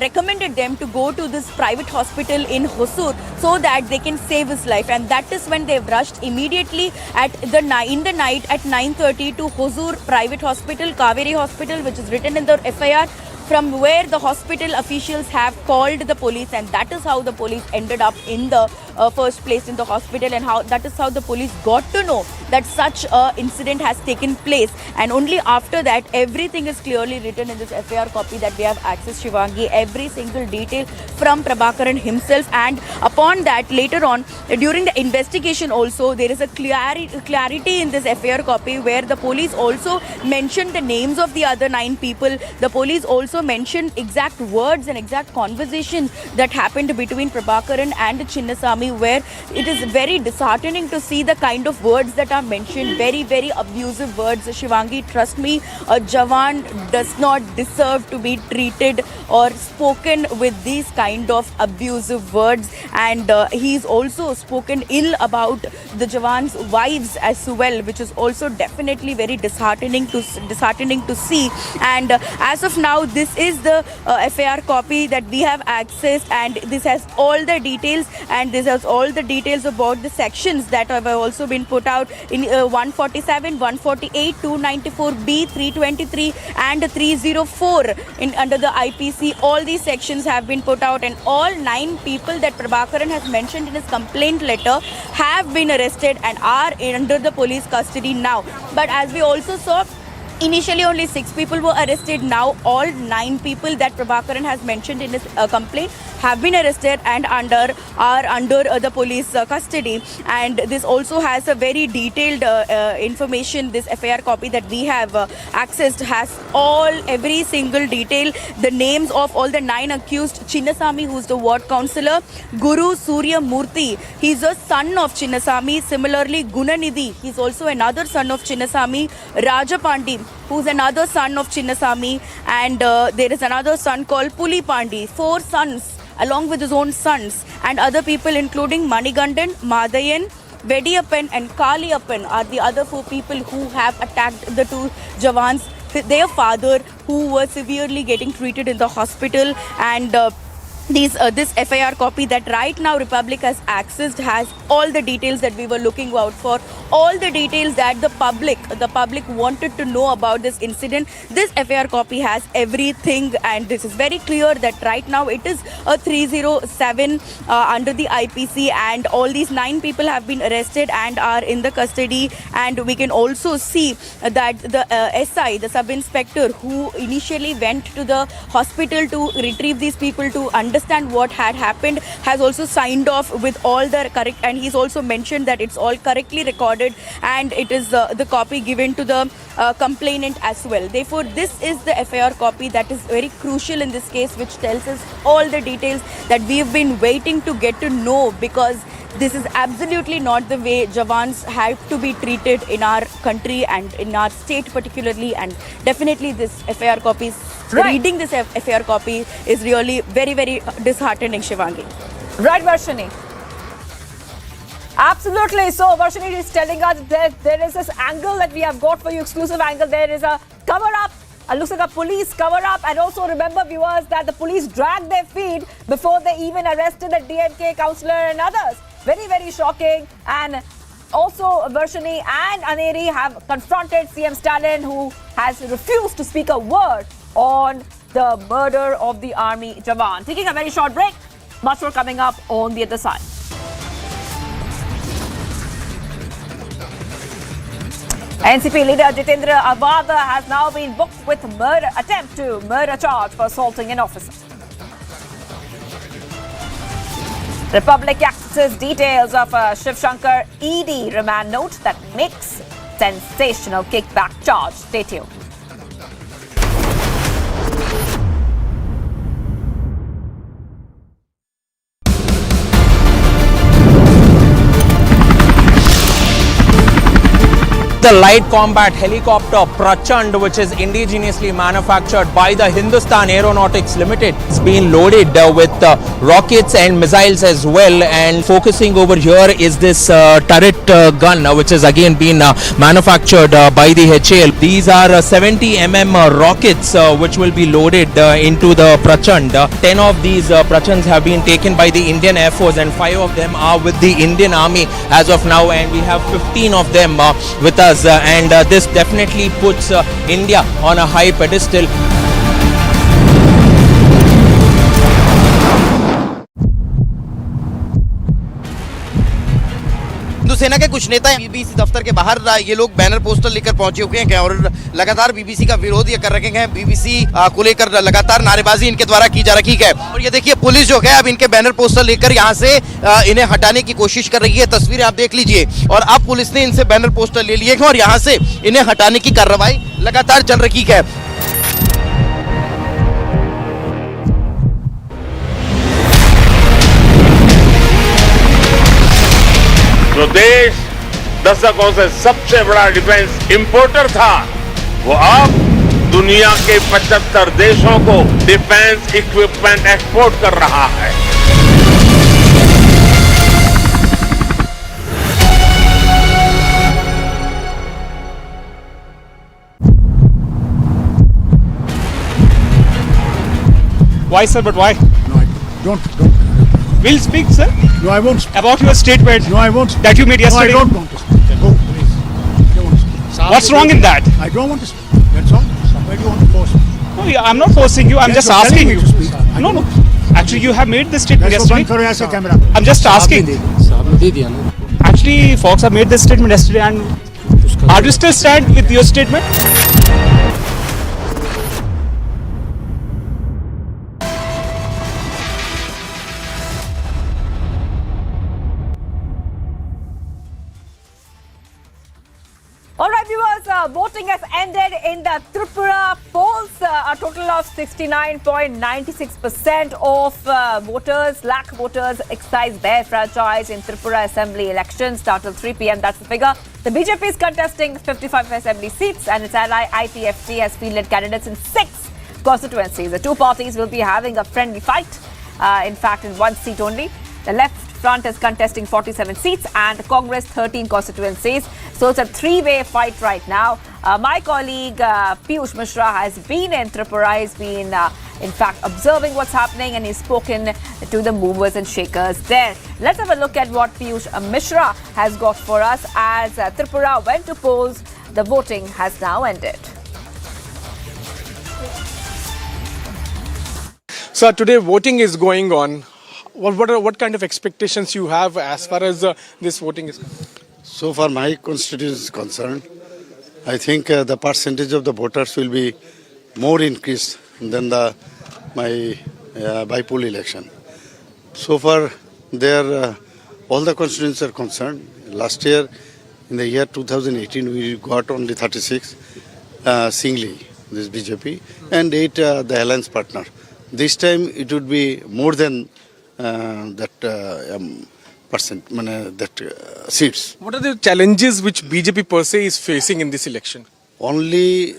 Speaker 12: recommended them to go to this private hospital in Hosur so that they can save his life, and that is when they rushed immediately in the night at 9:30 to Hosur private hospital, Kaveri hospital, which is written in the FIR, from where the hospital officials have called the police, and that is how the police ended up in the first place in the hospital, and that is how the police got to know that such a incident has taken place. And only after that, everything is clearly written in this FIR copy that we have access, Shivangi, every single detail from Prabhakaran himself. And upon that, later on during the investigation also, there is a clarity in this FIR copy where the police also mentioned the names of the other 9 people. The police also mentioned exact words and exact conversations that happened between Prabhakaran and Chinnasamy, where it is very disheartening to see the kind of words that are mentioned, very, very abusive words. Shivangi, trust me, a Jawan does not deserve to be treated or spoken with these kind of abusive words, and he's also spoken ill about the Jawan's wives as well, which is also definitely very disheartening to see. And as of now, this is the FIR copy that we have accessed, and this has all the details, and this has all the details about the sections that have also been put out in 147, 148, 294B, 323 and 304 under the IPC. All these sections have been put out, and all 9 people that Prabhakaran has mentioned in his complaint letter have been arrested and are under the police custody now. But as we also saw, Initially, only 6 people were arrested. Now, all 9 people that Prabhakaran has mentioned in his complaint have been arrested and are under the police custody. And this also has a very detailed information. This FIR copy that we have accessed has every single detail. The names of all the 9 accused: Chinnasamy, who's the ward councillor; Guru Surya Murthy, he's a son of Chinnasamy. Similarly, Gunanidhi, he's also another son of Chinnasamy; Rajapandi, who's another son of Chinnasamy, and there is another son called Puli Pandi. 4 sons along with his own sons, and other people including Manigandan, Madayan, Vediyappan and Kaliyappan are the other 4 people who have attacked the 2 Jawans. Their father, who was severely getting treated in the hospital, and this FIR copy that right now Republic has accessed has all the details that we were looking out for, all the details that the public wanted to know about this incident. This FIR copy has everything, and this is very clear that right now it is a 307 under the IPC, and all these 9 people have been arrested and are in the custody. And we can also see that the SI, the sub-inspector who initially went to the hospital to retrieve these people to understand what had happened, has also signed off with all the correct, and he's also mentioned that it's all correctly recorded and it is the copy given to the complainant as well. Therefore, this is the FIR copy that is very crucial in this case, which tells us all the details that we've been waiting to get to know, because this is absolutely not the way Jawans have to be treated in our country and in our state particularly. And definitely this FIR copy, reading this FIR copy is really very, very disheartening, Shivangi.
Speaker 2: Right, Varshini? Absolutely. So Varshini is telling us that there is this angle that we have got for you, exclusive angle. There is a cover-up. It looks like a police cover-up. And also remember, viewers, that the police dragged their feet before they even arrested the DMK councillor and others. Very, very shocking. And also Varshini and Aneri have confronted CM Stalin, who has refused to speak a word on the murder of the army Jawan. Taking a very short break. Much more coming up on the other side. NCP leader Jitendra Avada has now been booked with attempt to murder charge for assaulting an officer. Republic accesses details of a Shiv Shankar ED remand note that makes sensational kickback charge. Stay tuned.
Speaker 13: The light combat helicopter Prachand, which is indigenously manufactured by the Hindustan Aeronautics Limited, it's been loaded with rockets and missiles as well. And focusing over here is this turret gun, which has again been manufactured by the HAL. These are 70 mm rockets which will be loaded into the Prachand. 10 of these Prachands have been taken by the Indian Air Force, and 5 of them are with the Indian Army as of now, and we have 15 of them with us. And this definitely puts India on a high pedestal.
Speaker 3: सेना के कुछ नेता BBC दफ्तर के बाहर ये लोग banner poster लेकर पहुंचे हुए हैं और लगातार बीबीसी का विरोध ये कर रखे हैं। बीबीसी को लेकर लगातार नारेबाजी इनके द्वारा की जा रही है। और ये देखिए, पुलिस जो है अब इनके बैनर पोस्टर लेकर यहाँ से इन्हें हटाने की कोशिश कर रही है। तस्वीरें आप देख लीजिए। और अब पुलिस ने इनसे बैनर पोस्टर ले लिए हैं और यहाँ से इन्हें हटाने की कार्रवाई लगातार चल रही है।
Speaker 16: जो देश दशकों से सबसे बड़ा डिफेंस इंपोर्टर था, वो अब दुनिया के 75 देशों को डिफेंस इक्विपमेंट एक्सपोर्ट कर रहा है।
Speaker 17: Why, sir? But why?
Speaker 18: No, I don't.
Speaker 17: We'll speak, sir.
Speaker 18: No, I won't speak.
Speaker 17: About your statement.
Speaker 18: No, I won't speak.
Speaker 17: That you made yesterday.
Speaker 18: No, I don't want to speak. Go, please. I don't want to speak.
Speaker 17: What's wrong in that?
Speaker 18: I don't want to speak. That's all. Somebody want to force me.
Speaker 17: No, I'm not forcing you. I'm
Speaker 18: Yes,
Speaker 17: just
Speaker 18: you're
Speaker 17: asking
Speaker 18: telling
Speaker 17: you.
Speaker 18: me to speak. I
Speaker 17: No,
Speaker 18: don't
Speaker 17: no.
Speaker 18: want to speak.
Speaker 17: Actually, you have made this statement
Speaker 18: Let's go
Speaker 17: yesterday.
Speaker 18: band karo camera.
Speaker 17: I'm just asking. Actually, folks have made this statement yesterday, and are you still stand with your statement?
Speaker 2: viewers, voting has ended in the Tripura polls. A total of 69.96% of lakh voters exercised their franchise in Tripura Assembly elections. Start till 3 p.m. That's the figure. The BJP is contesting 55 Assembly seats, and its ally IPFT has fielded candidates in 6 constituencies. The two parties will be having a friendly fight. In fact, in one seat only. The left front is contesting 47 seats and Congress 13 constituencies. So it's a three-way fight right now. My colleague Piyush Mishra has been in Tripura. He's been, in fact, observing what's happening, and he's spoken to the movers and shakers there. Let's have a look at what Piyush Mishra has got for us. As Tripura went to polls, the voting has now ended.
Speaker 1: So today voting is going on. What kind of expectations you have as far as this voting is concerned?
Speaker 22: So far my constituency is concerned, I think the percentage of the voters will be more increased than my by-poll election. So far there all the constituencies are concerned. Last year, in the year 2018, we got only 36 singly, this BJP, and 8 the alliance partner. This time it would be more than seats.
Speaker 1: What are the challenges which BJP per se is facing in this election?
Speaker 22: Only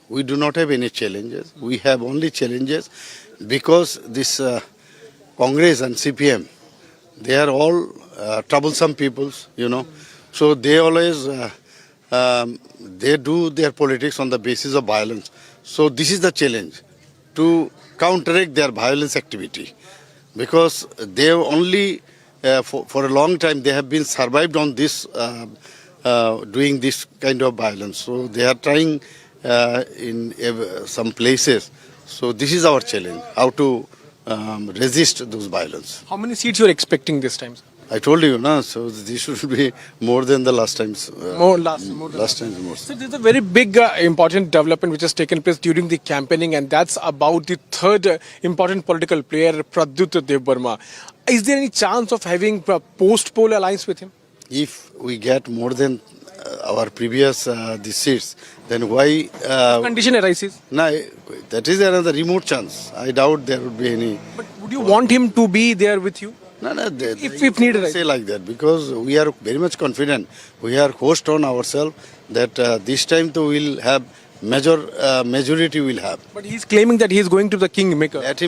Speaker 22: we do not have any challenges. We have only challenges because this Congress and CPM, they are all troublesome peoples, you know. So they always they do their politics on the basis of violence. So this is the challenge, to counteract their violence activity. Because they have only, for a long time, they have been survived on this, doing this kind of violence. So they are trying in some places. So this is our challenge, how to resist those violence.
Speaker 1: How many seats you are expecting this time, sir?
Speaker 22: I told you, no? So this should be more than the last times. Last times more.
Speaker 1: So there's a very big important development which has taken place during the campaigning, and that's about the third important political player, Pradyut Devbarma. Is there any chance of having a post-poll alliance with him?
Speaker 22: If we get more than our previous these seats, then why...
Speaker 1: condition arises?
Speaker 22: No, that is another remote chance. I doubt there would be any...
Speaker 1: But would you want him to be there with you?
Speaker 22: No,
Speaker 1: if needed,
Speaker 22: say like that, because we are very much confident. We are host on ourselves that this time too we'll have majority will have.
Speaker 1: But he's claiming that he is going to the kingmaker.
Speaker 22: Let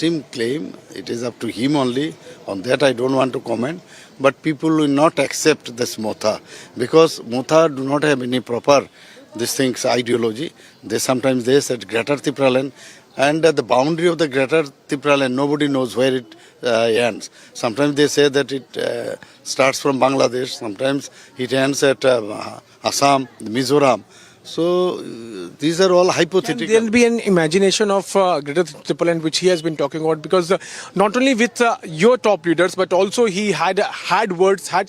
Speaker 22: him claim. It is up to him only. On that I don't want to comment. But people will not accept this Motha, because Motha do not have any proper these things ideology. They sometimes they said Greater Tripura land, and the boundary of the Greater Tripura land, nobody knows where it ends. Sometimes they say that it starts from Bangladesh, sometimes it ends at Assam, Mizoram. So these are all hypothetical.
Speaker 1: Can there be an imagination of Greater Tripura land which he has been talking about? Because not only with your top leaders, but also he had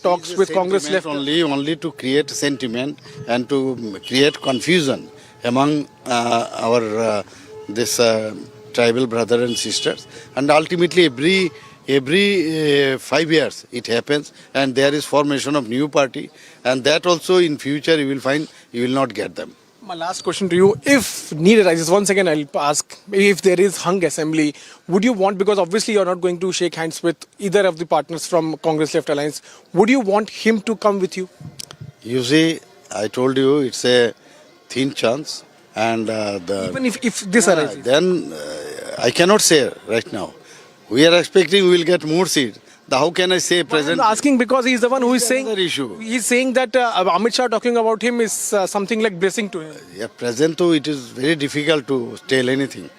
Speaker 1: talks with Congress left.
Speaker 22: Only to create sentiment and to create confusion among our this tribal brother and sisters, and ultimately every 5 years it happens, and there is formation of new party, and that also in future you will find you will not get them.
Speaker 1: My last question to you, if need arises, once again I'll ask, if there is hung assembly, would you want, because obviously you're not going to shake hands with either of the partners from Congress Left Alliance, would you want him to come with you?
Speaker 22: You see, I told you it's a thin chance. And
Speaker 1: even if this arises,
Speaker 22: then I cannot say right now. We are expecting we will get more seats. How can I say present?
Speaker 1: I'm asking because he's the one who is saying.
Speaker 22: Issue.
Speaker 1: He's saying that Amit Shah talking about him is something like blessing to him.
Speaker 22: Yeah, present though it is very difficult to tell anything.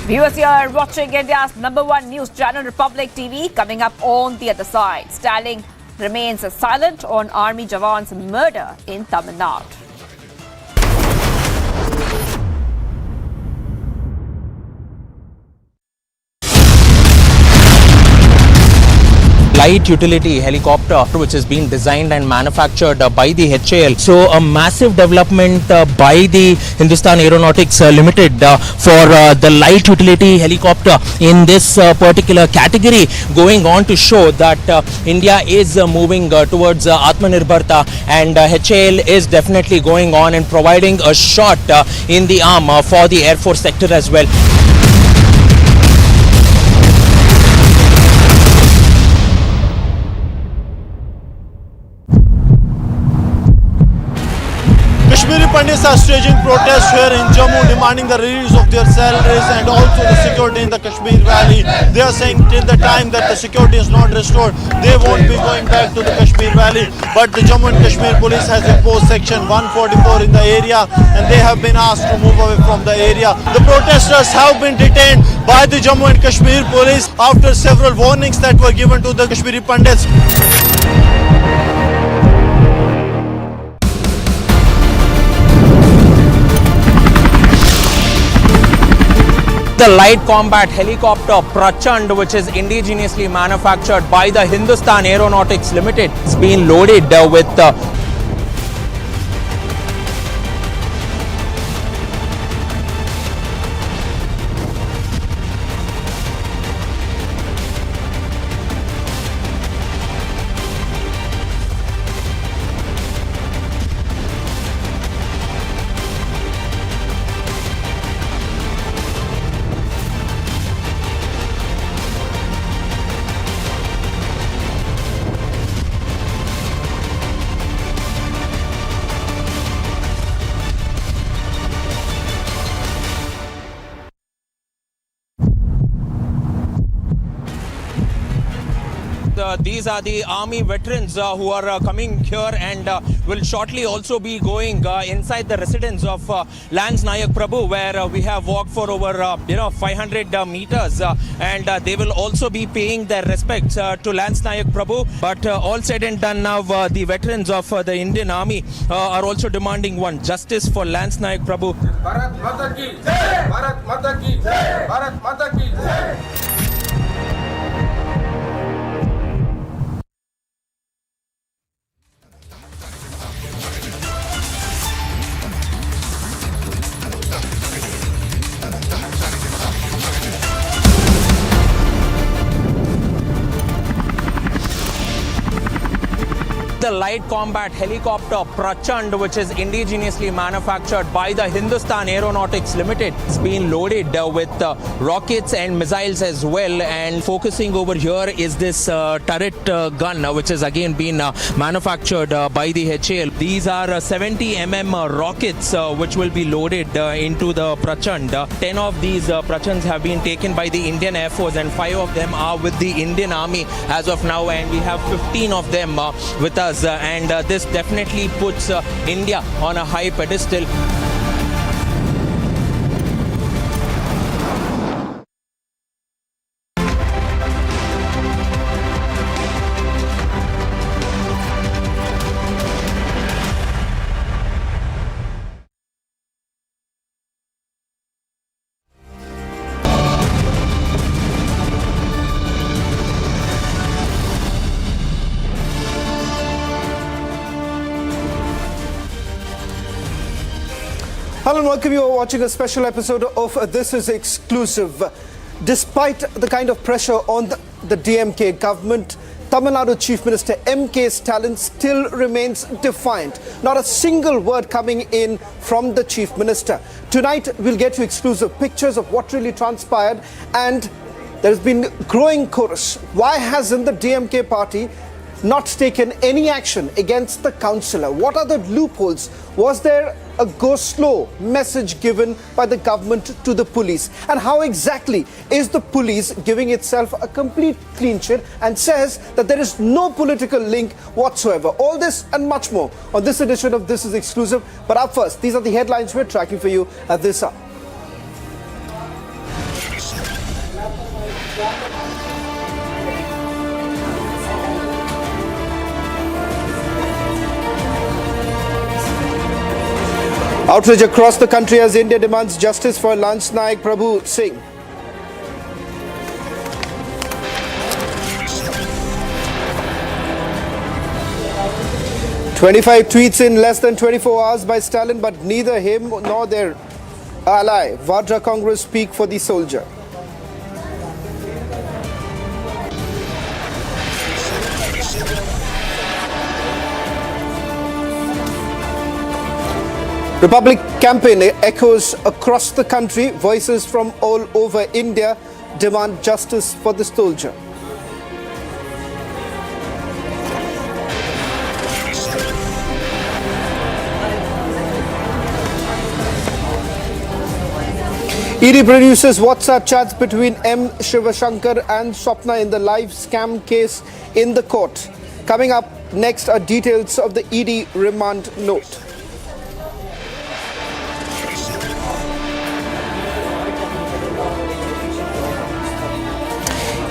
Speaker 2: Viewers, you are watching India's #1 news channel, Republic TV. Coming up on the other side, Stalin remains silent on army jawan's murder in Tamil Nadu.
Speaker 13: light utility helicopter which is being designed and manufactured by the HAL. So a massive development by the Hindustan Aeronautics Limited for the light utility helicopter in this particular category, going on to show that India is moving towards Atmanirbhar, and HAL is definitely going on and providing a shot in the arm for the Air Force sector as well.
Speaker 14: Kashmiri Pandits are staging protests here in Jammu, demanding the release of their salaries and also the security in the Kashmir Valley. They are saying till the time that the security is not restored, they won't be going back to the Kashmir Valley. But the Jammu and Kashmir police has imposed section 144 in the area, and they have been asked to move away from the area. The protesters have been detained by the Jammu and Kashmir police after several warnings that were given to the Kashmiri Pandits.
Speaker 13: The light combat helicopter Prachand, which is indigenously manufactured by the Hindustan Aeronautics Limited, it's been loaded with these are the army veterans who are coming here and will shortly also be going inside the residence of Lance Nayak Prabhu, where we have walked for over 500 meters, and they will also be paying their respects to Lance Nayak Prabhu. But all said and done now, the veterans of the Indian Army are also demanding one justice for Lance Nayak Prabhu.
Speaker 4: Bharat Mata ki Jai! Bharat Mata ki Jai! Bharat Mata ki Jai!
Speaker 13: The light combat helicopter Prachand, which is indigenously manufactured by the Hindustan Aeronautics Limited, it's been loaded with rockets and missiles as well. And focusing over here is this turret gun, which has again been manufactured by the HAL. These are 70 mm rockets which will be loaded into the Prachand. 10 of these Prachands have been taken by the Indian Air Force, and 5 of them are with the Indian Army as of now, and we have 15 of them with us. And this definitely puts India on a high pedestal.
Speaker 5: Hello and welcome. You are watching a special episode of This Is Exclusive. Despite the kind of pressure on the DMK government, Tamil Nadu Chief Minister M.K. Stalin still remains defiant. Not a single word coming in from the Chief Minister. Tonight we'll get you exclusive pictures of what really transpired, and there's been growing chorus. Why hasn't the DMK party not taken any action against the councillor? What are the loopholes? Was there a go slow message given by the government to the police? And how exactly is the police giving itself a complete clean sheet and says that there is no political link whatsoever? All this and much more on this edition of This Is Exclusive. But up first, these are the headlines we're tracking for you at this hour. Outrage across the country as India demands justice for Lance Nayak Prabhu Singh. 25 tweets in less than 24 hours by Stalin, but neither him nor their ally Vadra Congress speak for the soldier. Republic campaign echoes across the country. Voices from all over India demand justice for the soldier. ED produces WhatsApp chats between M. Shivashankar and Swapna in the live scam case in the court. Coming up next are details of the ED remand note.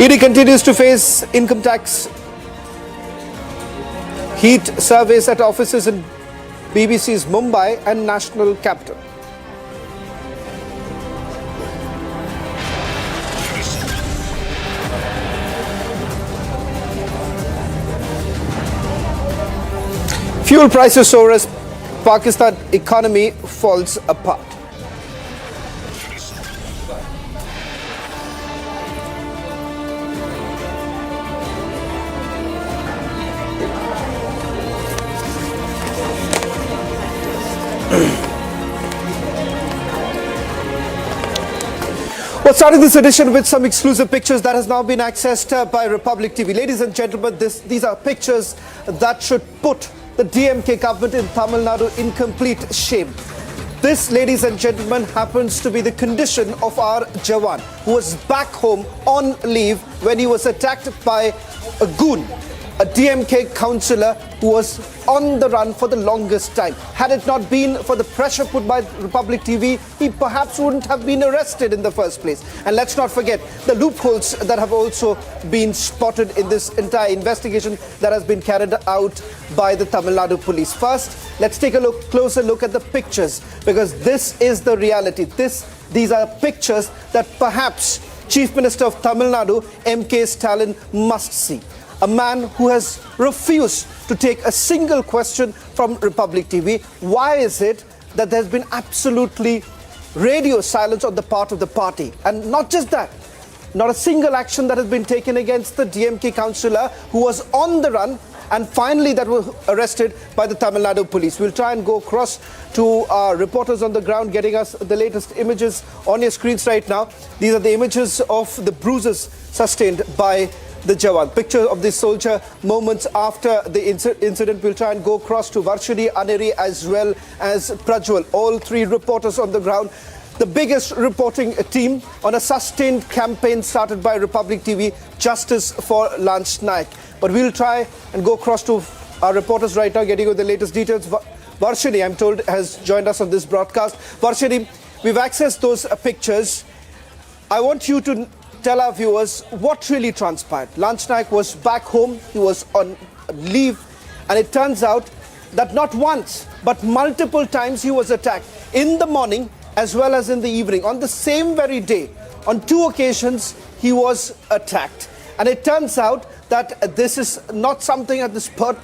Speaker 5: ED continues to face income tax heat surveys at offices in BBC's Mumbai and national capital. Fuel prices soar as Pakistan economy falls apart. Well, starting this edition with some exclusive pictures that has now been accessed by Republic TV. Ladies and gentlemen, these are pictures that should put the DMK government in Tamil Nadu in complete shame. This, ladies and gentlemen, happens to be the condition of our Jawan, who was back home on leave when he was attacked by a goon, a DMK councillor who was on the run for the longest time. Had it not been for the pressure put by Republic TV, he perhaps wouldn't have been arrested in the first place. And let's not forget the loopholes that have also been spotted in this entire investigation that has been carried out by the Tamil Nadu police. First, let's take a closer look at the pictures, because this is the reality. These are pictures that perhaps Chief Minister of Tamil Nadu, M.K. Stalin, must see. A man who has refused to take a single question from Republic TV. Why is it that there's been absolutely radio silence on the part of the party? And not just that, not a single action that has been taken against the DMK councillor who was on the run and finally that was arrested by the Tamil Nadu police. We'll try and go across to our reporters on the ground getting us the latest images on your screens right now. These are the images of the bruises sustained by the Jawan. Picture of the soldier moments after the incident. We'll try and go across to Varshini, Aneri as well as Prajwal. All three reporters on the ground. The biggest reporting team on a sustained campaign started by Republic TV, Justice for Lance Naik. But we'll try and go across to our reporters right now, getting you the latest details. Varshini, I'm told, has joined us on this broadcast. Varshini, we've accessed those pictures. I want you to tell our viewers what really transpired. Lance Naik was back home, he was on leave, and it turns out that not once, but multiple times he was attacked in the morning as well as in the evening. On the same very day, on 2 occasions, he was attacked. And it turns out that this is not something at the spur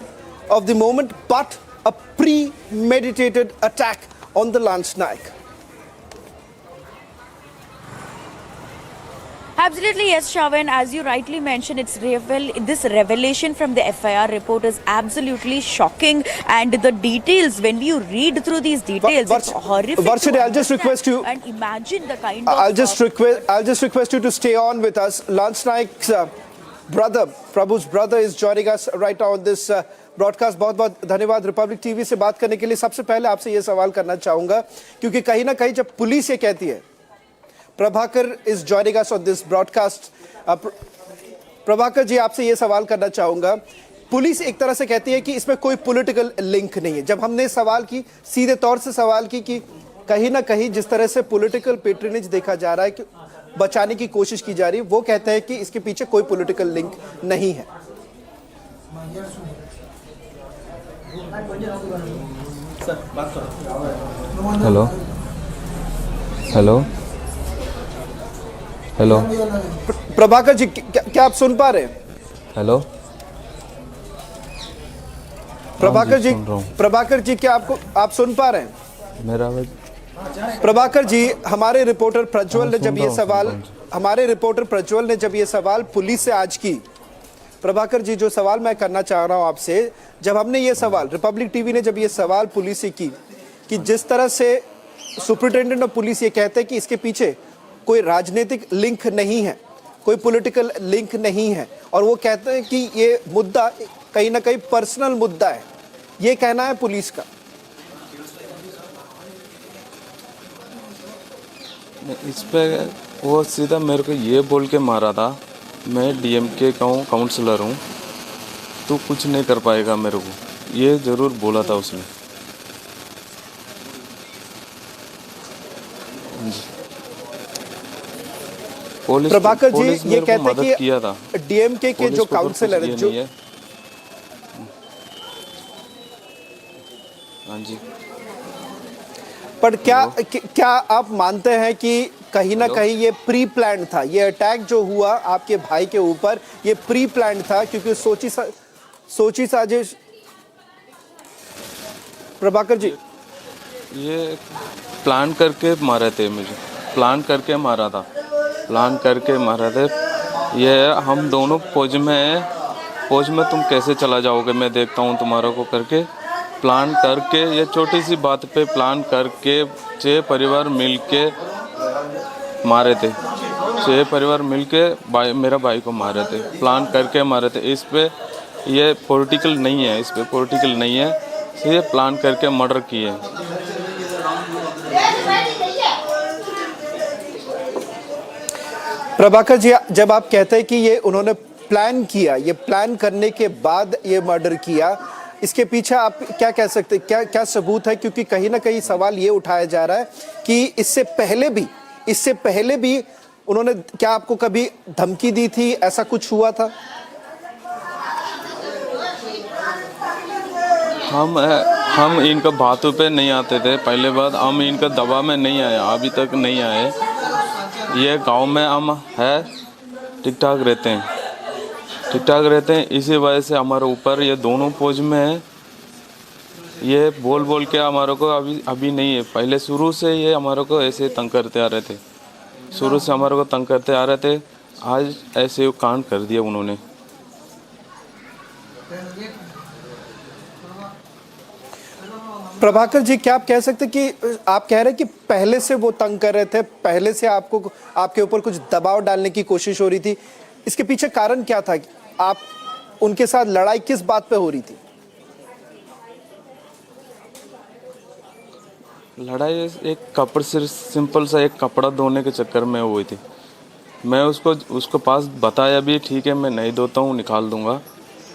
Speaker 5: of the moment, but a premeditated attack on the Lance Naik.
Speaker 12: Absolutely, yes, Shravan. As you rightly mentioned, this revelation from the FIR report is absolutely shocking, and the details, when you read through these details, it's horrific.
Speaker 5: Varshini, I'll just request you.
Speaker 12: And imagine the kind of.
Speaker 5: I'll just request you to stay on with us. Lance Naik's brother, Prabhu's brother, is joining us right now on this broadcast. बहुत बहुत धन्यवाद. Republic TV से बात करने के लिए. सबसे पहले आपसे ये सवाल करना चाहूंगा, क्योंकि कहीं ना कहीं जब पुलिस ये कहती है, Prabhakar is joining us on this broadcast. Prabhakar ji, आपसे ये सवाल करना चाहूंगा. पुलिस एक तरह से कहती है कि इसमें कोई पॉलिटिकल लिंक नहीं है. जब हमने सवाल की, सीधे तौर से सवाल की कि कहीं ना कहीं जिस तरह से पॉलिटिकल पेट्रोनेज देखा जा रहा है, कि बचाने की कोशिश की जा रही है, वो कहते हैं कि इसके पीछे कोई पॉलिटिकल लिंक नहीं है.
Speaker 6: Hello hello hello
Speaker 5: Prabhakar ji, क्या आप सुन पा रहे हैं?
Speaker 6: हेलो
Speaker 5: प्रभाकर जी,
Speaker 6: सुन रहा हूँ।
Speaker 5: प्रभाकर जी, क्या आप सुन पा रहे हैं?
Speaker 6: मेरा आवाज
Speaker 5: प्रभाकर जी, हमारे रिपोर्टर प्रज्वल ने
Speaker 6: सुन
Speaker 5: जब
Speaker 6: रहा
Speaker 5: ये
Speaker 6: हूँ,
Speaker 5: सवाल
Speaker 6: सुन रहा
Speaker 5: हमारे रिपोर्टर प्रज्वल ने जब ये सवाल पुलिस से आज की, प्रभाकर जी, जो सवाल मैं करना चाह रहा हूं आपसे, जब हमने ये सवाल, रिपब्लिक टीवी ने जब ये सवाल पुलिस से की कि जिस तरह से सुपरिटेंडेंट ऑफ पुलिस ये कहते हैं कि इसके पीछे कोई राजनीतिक लिंक नहीं है, कोई पॉलिटिकल लिंक नहीं है, और वो कहते हैं कि ये मुद्दा कहीं ना कहीं पर्सनल मुद्दा है, ये कहना है पुलिस का।
Speaker 6: इस पे वो सीधा मेरे को ये बोल के मारा था, मैं डीएमके का काउंसलर हूँ, तू कुछ नहीं कर पाएगा मेरे को, ये ज़रूर बोला था उसने। पुलिस
Speaker 5: प्रभाकर जी,
Speaker 6: पुलिस
Speaker 5: ये
Speaker 6: मेरे को
Speaker 5: कहते
Speaker 6: मदद
Speaker 5: हैं
Speaker 6: किया था।
Speaker 5: कि डीएमके के जो काउंसलर है, जो
Speaker 6: हाँ जी,
Speaker 5: पर क्या आप मानते हैं कि कहीं ना कहीं ये प्री प्लान था, ये अटैक जो हुआ आपके भाई के ऊपर, ये प्री प्लान था, क्योंकि सोची साजिश? प्रभाकर जी,
Speaker 6: ये प्लान करके मारे थे मुझे, प्लान करके मारा था, प्लान करके मारा थे। ये हम दोनों फौज में तुम कैसे चला जाओगे, मैं देखता हूँ तुम्हारा को करके प्लान करके, ये छोटी सी बात पे प्लान करके 6 परिवार मिलके मारे थे, 6 परिवार मिलके मेरा भाई को मारे थे, प्लान करके मारे थे। इस पे ये पॉलिटिकल नहीं है, इस पे पॉलिटिकल नहीं है, ये प्लान करके मर्डर किए।
Speaker 5: प्रभाकर जी, जब आप कहते हैं कि ये उन्होंने प्लान किया, ये प्लान करने के बाद ये मर्डर किया, इसके पीछे आप क्या कह सकते हैं, क्या सबूत है? क्योंकि कहीं ना कहीं सवाल ये उठाया जा रहा है कि इससे पहले भी उन्होंने क्या आपको कभी धमकी दी थी, ऐसा कुछ हुआ था?
Speaker 6: हम इनका बातों पे नहीं आते थे, पहले बात हम इनका दबाव में नहीं आए, अभी तक नहीं आए। ये गांव में हम है ठीक ठाक रहते हैं, इसी वजह से हमारे ऊपर ये दोनों फौज में है, ये बोल के हमारे को अभी नहीं है, पहले शुरू से ये हमारे को ऐसे तंग करते आ रहे थे, शुरू से हमारे को तंग करते आ रहे थे, आज ऐसे कांड कर दिया उन्होंने।
Speaker 5: प्रभाकर जी, क्या आप कह सकते कि आप कह रहे हैं कि पहले से वो तंग कर रहे थे, पहले से आपके ऊपर कुछ दबाव डालने की कोशिश हो रही थी, इसके पीछे कारण क्या था? आप उनके साथ लड़ाई किस बात पे हो रही थी?
Speaker 6: लड़ाई एक कपड़े से, सिंपल सा एक कपड़ा धोने के चक्कर में हुई थी। मैं उसको पास बताया भी, ठीक है मैं नहीं धोता हूँ, निकाल दूंगा।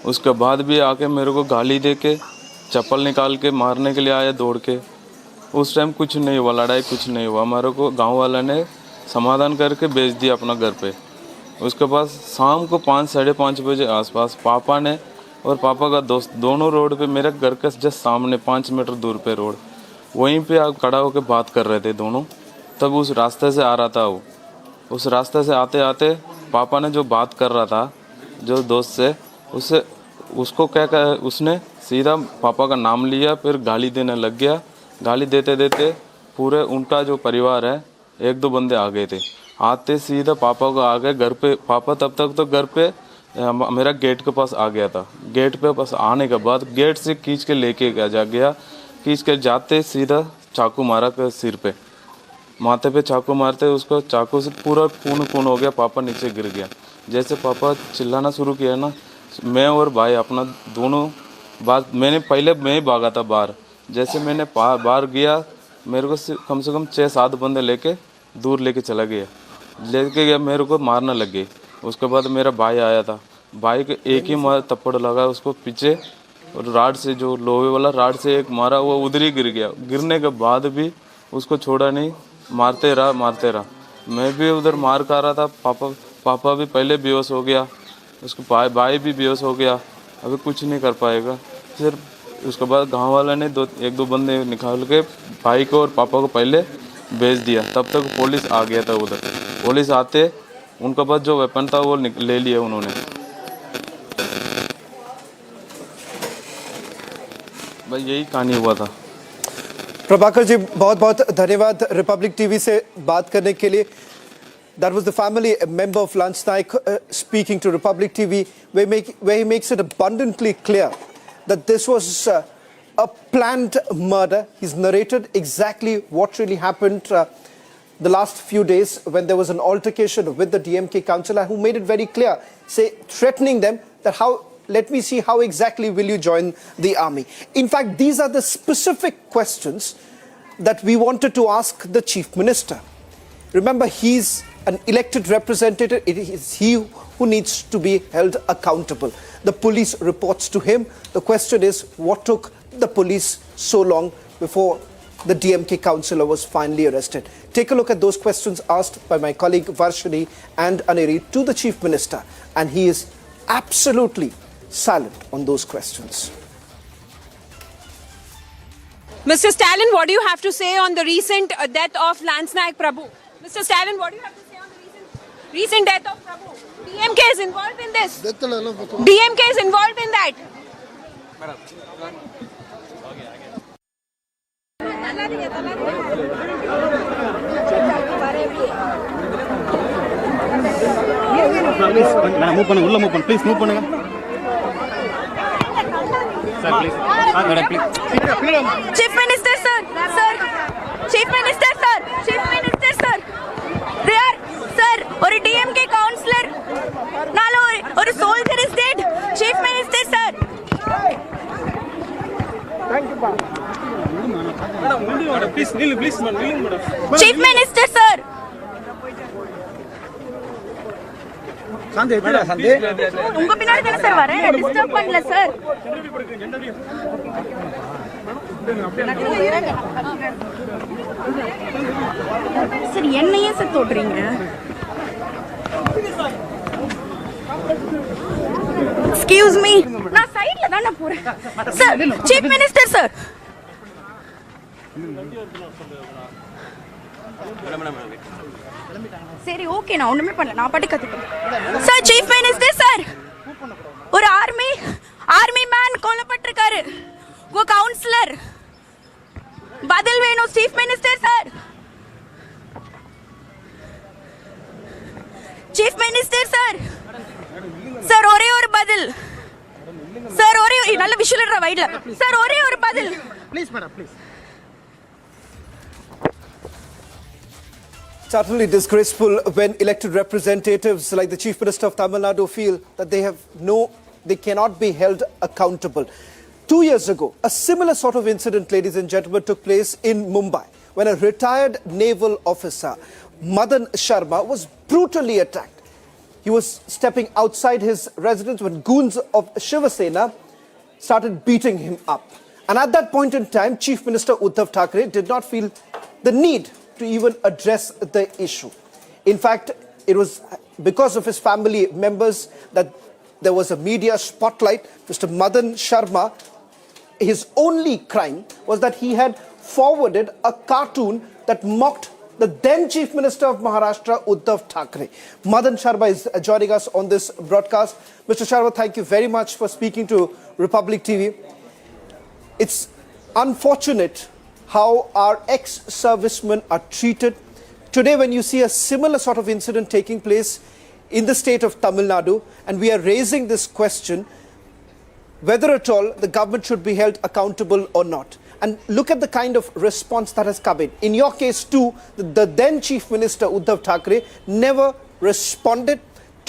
Speaker 6: उसके बाद भी आके मेरे को गाली दे के चप्पल निकाल के मारने के लिए आया दौड़ के। उस टाइम कुछ नहीं हुआ, लड़ाई कुछ नहीं हुआ, हमारे को गांव वाला ने समाधान करके भेज दिया अपना घर पे। उसके बाद शाम को 5 साढ़े 5 बजे आसपास पापा ने और पापा का दोस्त दोनों रोड पे, मेरे घर के जस्ट सामने 5 मीटर दूर पे रोड, वहीं पे आप खड़ा होकर बात कर रहे थे दोनों। तब उस रास्ते से आ रहा था वो, उस रास्ते से आते आते पापा ने जो बात कर रहा था जो दोस्त से, उसको क्या कहा, उसने सीधा पापा का नाम लिया, फिर गाली देने लग गया। गाली देते देते पूरे उनका जो परिवार है 1-2 बंदे आ गए थे, आते सीधा पापा को आ गए घर पे। पापा तब तक तो घर पे मेरा गेट के पास आ गया था। गेट पे पास आने के बाद गेट से खींच के लेके गया, खींच के जाते सीधा चाकू मारा कर सिर पे, माथे पे चाकू मारते उसको चाकू से पूरा खून हो गया। पापा नीचे गिर गया। जैसे पापा चिल्लाना शुरू किया ना, मैं और भाई अपना दोनों बात, मैं ही भागा था बाहर। जैसे मैंने बाहर गया, मेरे को कम से कम 6-7 बंदे लेके दूर लेके चला गया, मेरे को मारने लग गए। उसके बाद मेरा भाई आया था, भाई के एक ही थप्पड़ लगा उसको पीछे, और राड से, जो लोहे वाला राड से एक मारा, वो उधर ही गिर गया। गिरने के बाद भी उसको छोड़ा नहीं, मारते रहा। मैं भी उधर मार खा रहा था। पापा भी पहले बेहोश हो गया, उसको भाई भी बेहोश हो गया, अभी कुछ नहीं कर पाएगा। फिर उसके बाद गांव वाला ने 1-2 बंदे निकाल के भाई को और पापा को पहले भेज दिया। तब तक पुलिस आ गया था उधर। पुलिस आते उनके पास जो वेपन था वो ले लिया उन्होंने। भाई यही कहानी हुआ था।
Speaker 5: प्रभाकर जी बहुत बहुत धन्यवाद रिपब्लिक टीवी से बात करने के लिए। That was the family member of Lance Naik speaking to Republic TV, where he makes it abundantly clear that this was a planned murder. He's narrated exactly what really happened the last few days when there was an altercation with the DMK councillor who made it very clear, threatening them that let me see how exactly will you join the army. In fact, these are the specific questions that we wanted to ask the Chief Minister. Remember, he's an elected representative. It is he who needs to be held accountable. The police reports to him. The question is, what took the police so long before the DMK councillor was finally arrested? Take a look at those questions asked by my colleague Varshini and Aneri to the Chief Minister, and he is absolutely silent on those questions.
Speaker 20: Mr. Stalin, what do you have to say on the recent death of Lance Naik Prabhu? Mr. Stalin, what do you have to say on the recent death of Prabhu? DMK is involved in this. DMK is involved in that.
Speaker 21: Please move பண்ணுங்க. Sir, please.
Speaker 12: Chief Minister, sir. Chief Minister, sir. Chief Minister, sir. They are, sir, ஒரு DMK counselor. நாளை ஒரு soldier is dead. Chief Minister, sir.
Speaker 21: Thank you, madam. Please, please, madam.
Speaker 12: Chief Minister, sir. உங்க பின்னாடி தானே sir வரேன், disturb பண்ணல sir. Sir என்னையே sir தொடுறீங்க? Excuse me, நான் சைடுல தானே போறேன் சார். Chief minister sir. சரி ஓகே, நான் ஒண்ணுமே பண்ணல, நான் பாட்டு கத்துக்கிறேன் சார். சீஃப் மினிஸ்டர் சார், ஒரு ஆர்மி மேன் கொல்லப்பட்டிருக்காரு, உங்க கவுன்சிலர், பதில் வேணும் chief minister sir. Chief minister sir, sir ஒரே ஒரு பதில் சார், ஒரே நல்ல விஷுவல் வைட்ல சார், ஒரே ஒரு பதில்
Speaker 21: please madam, please.
Speaker 5: It's utterly disgraceful when elected representatives like the Chief Minister of Tamil Nadu feel that they cannot be held accountable. 2 years ago, a similar sort of incident, ladies and gentlemen, took place in Mumbai when a retired naval officer, Madan Sharma, was brutally attacked. He was stepping outside his residence when goons of Shiva Sena started beating him up. And at that point in time, Chief Minister Uddhav Thackeray did not feel the need to even address the issue. In fact, it was because of his family members that there was a media spotlight. Mr. Madan Sharma, his only crime was that he had forwarded a cartoon that mocked the then Chief Minister of Maharashtra, Uddhav Thackeray. Madan Sharma is joining us on this broadcast. Mr. Sharma, thank you very much for speaking to Republic TV. It's unfortunate how our ex-servicemen are treated. Today, when you see a similar sort of incident taking place in the state of Tamil Nadu, and we are raising this question, whether at all the government should be held accountable or not. And look at the kind of response that has come in. In your case too, the then Chief Minister Uddhav Thackeray never responded.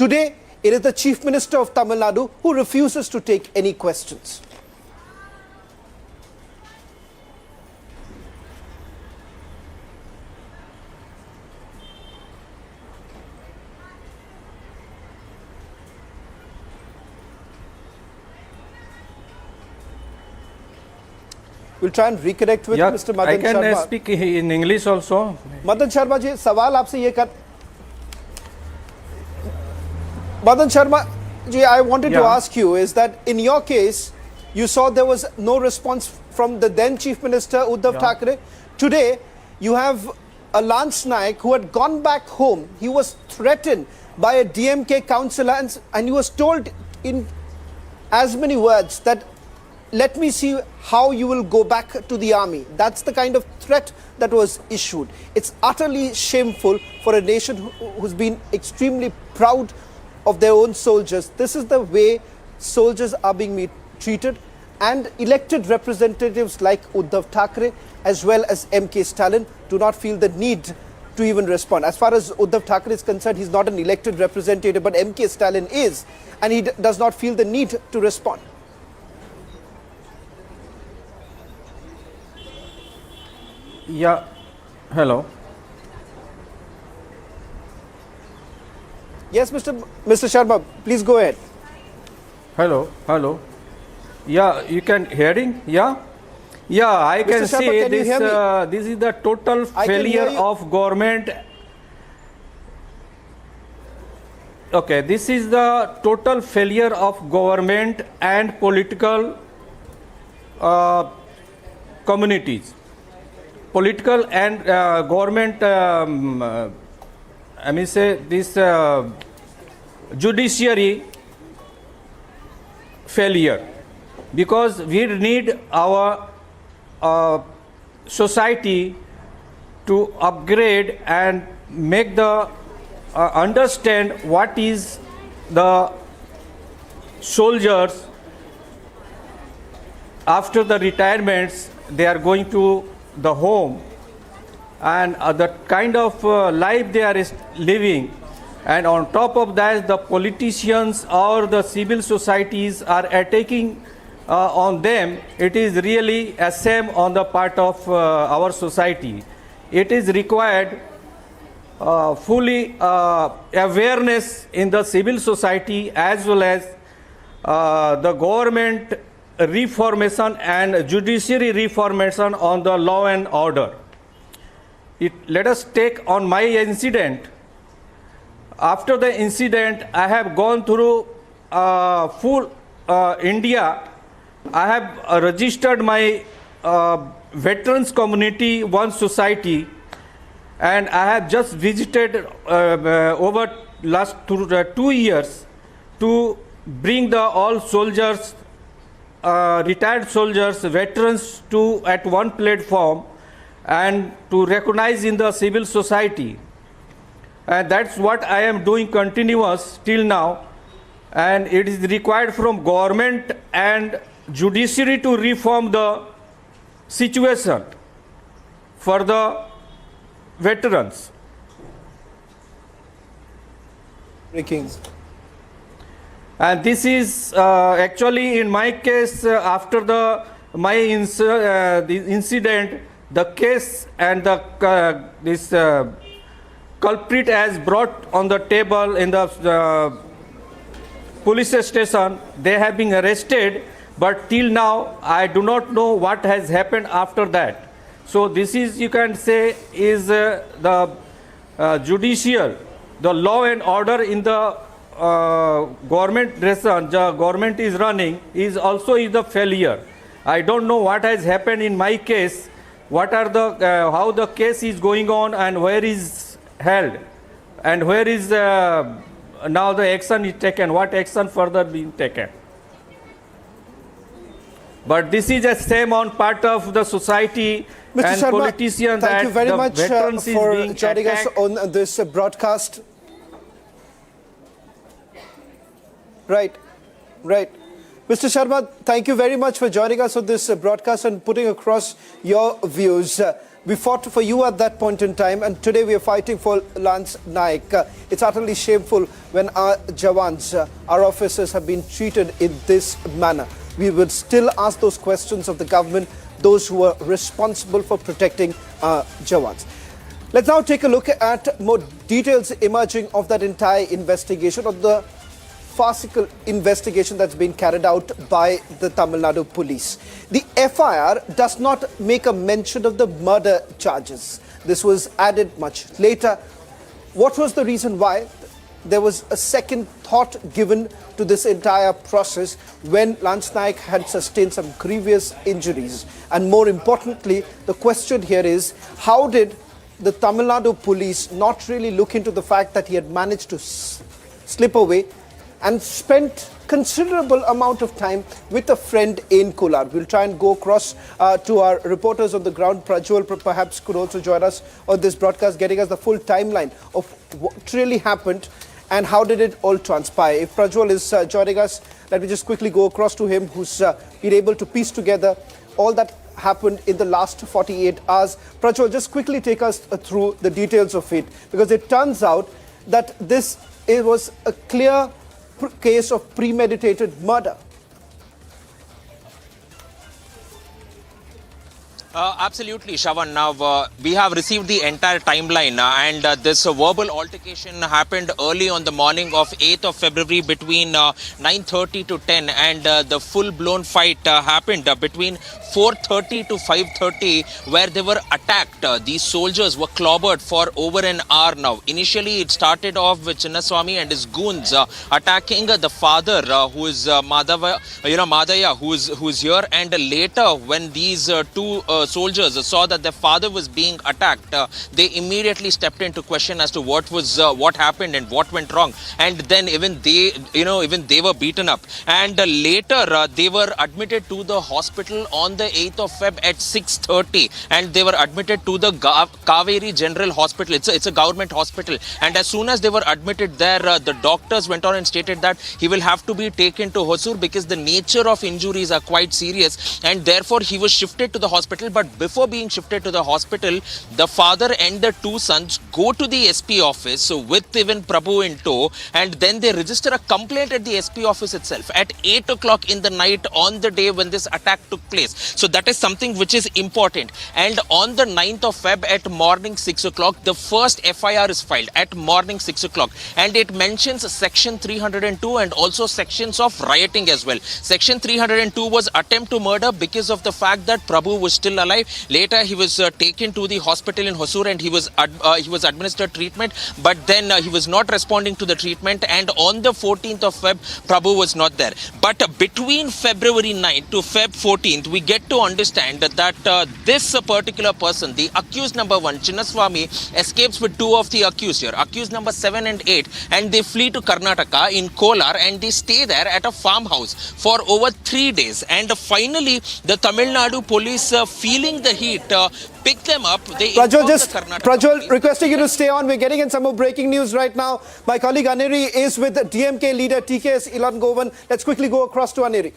Speaker 5: Today, it is the Chief Minister of Tamil Nadu who refuses to take any questions. We'll try and reconnect with Mr. Madan Sharma.
Speaker 7: I can speak in English also.
Speaker 5: Madan Sharma ji, सवाल आपसे ये कर. Madan Sharma ji, I wanted to ask you is that in your case, you saw there was no response from the then Chief Minister Uddhav Thackeray. Today, you have a Lance Naik who had gone back home. He was threatened by a DMK councillor and he was told in as many words that let me see how you will go back to the army. That's the kind of threat that was issued. It's utterly shameful for a nation who's been extremely proud of their own soldiers. This is the way soldiers are being treated, and elected representatives like Uddhav Thackeray as well as MK Stalin do not feel the need to even respond. As far as Uddhav Thackeray is concerned, he's not an elected representative, but MK Stalin is, and he does not feel the need to respond.
Speaker 7: Yeah, hello.
Speaker 5: Yes, Mr. Sharma, please go ahead.
Speaker 7: Hello, hello. Yeah, you can hearing? Yeah, yeah. I can
Speaker 5: Mr. Sharma,
Speaker 7: see
Speaker 5: can you
Speaker 7: this.
Speaker 5: hear me?
Speaker 7: This is the total
Speaker 5: I can hear
Speaker 7: failure
Speaker 5: you.
Speaker 7: of government. Okay, this is the total failure of government and political communities. Political and government, I mean say this judiciary failure, because we need our society to upgrade and make the understand what is the soldiers after the retirements. They are going to the home, and the kind of life they are living, and on top of that the politicians or the civil societies are attacking on them. It is really a shame on the part of our society. It is required fully awareness in the civil society as well as the government reformation and judiciary reformation on the law and order. Let us take on my incident. After the incident, I have gone through full India. I have registered my veterans community one society, and I have just visited over last 2 years to bring the all soldiers, retired soldiers, veterans to at one platform and to recognize in the civil society. And that's what I am doing continuous till now. And it is required from government and judiciary to reform the situation for the veterans.
Speaker 5: Breaking.
Speaker 7: And this is actually in my case after the incident, the case and the this culprit has brought on the table in the police station. They have been arrested, but till now I do not know what has happened after that. So this is, you can say, is the judicial, the law and order in the government government is running is also is the failure. I don't know what has happened in my case, what are the how the case is going on and where is held and where is now the action is taken, what action further being taken. But this is a shame on part of the society
Speaker 5: Mr.
Speaker 7: and
Speaker 5: Sharma,
Speaker 7: politicians
Speaker 5: thank
Speaker 7: that
Speaker 5: you very
Speaker 7: the
Speaker 5: much
Speaker 7: veterans is
Speaker 5: for
Speaker 7: being
Speaker 5: joining us
Speaker 7: attacked.
Speaker 5: on this broadcast. Right. Mr. Sharma, thank you very much for joining us on this broadcast and putting across your views. We fought for you at that point in time, and today we are fighting for Lance Naik. It's utterly shameful when our Jawans, our officers have been treated in this manner. We will still ask those questions of the government, those who are responsible for protecting our Jawans. Let's now take a look at more details emerging of that entire investigation, of the farcical investigation that's been carried out by the Tamil Nadu police. The FIR does not make a mention of the murder charges. This was added much later. What was the reason why? There was a second thought given to this entire process when Lance Naik had sustained some grievous injuries. And more importantly, the question here is, how did the Tamil Nadu police not really look into the fact that he had managed to slip away and spent considerable amount of time with a friend in Kolar. We'll try and go across to our reporters on the ground. Prajwal perhaps could also join us on this broadcast, getting us the full timeline of what really happened and how did it all transpire. If Prajwal is joining us, let me just quickly go across to him, who's been able to piece together all that happened in the last 48 hours. Prajwal, just quickly take us through the details of it, because it turns out that it was a clear case of premeditated murder.
Speaker 13: Absolutely, Shravan. Now, we have received the entire timeline and this verbal altercation happened early on the morning of 8th of February between 9:30 to 10, and the full-blown fight happened between 4:30 to 5:30, where they were attacked. These soldiers were clobbered for over an hour now. Initially, it started off with Chinnaswamy and his goons attacking the father, who is Madaya, who is here, and later when these two soldiers saw that their father was being attacked, they immediately stepped into question as to what happened and what went wrong, and then even they were beaten up, and later they were admitted to the hospital on the 8th of Feb at 6:30, and they were admitted to the Kaveri General Hospital. It's a government hospital, and as soon as they were admitted there, the doctors went on and stated that he will have to be taken to Hosur because the nature of injuries are quite serious, and therefore he was shifted to the hospital. But before being shifted to the hospital, the father and the two sons go to the SP office with even Prabhu in tow, and then they register a complaint at the SP office itself at 8 o'clock in the night on the day when this attack took place. So that is something which is important. And on the 9th of Feb at morning 6 o'clock, the first FIR is filed at morning 6 o'clock, and it mentions section 302 and also sections of rioting as well. Section 302 was attempt to murder because of the fact that Prabhu was still alive. Later he was taken to the hospital in Hosur and he was administered treatment, but then he was not responding to the treatment, and on the 14th of Feb Prabhu was not there. But between February 9th to Feb 14th, we get to understand that this particular person, the accused number 1, Chinnaswamy, escapes with 2 of the accused here, accused number 7 and 8, and they flee to Karnataka in Kolar, and they stay there at a farmhouse for over 3 days, and finally the Tamil Nadu police, feeling the heat, pick them up.
Speaker 5: Prajwal, requesting you to stay on. We're getting in some more breaking news right now. My colleague Aneri is with DMK leader TKS Ilangovan. Let's quickly go across to Aneri.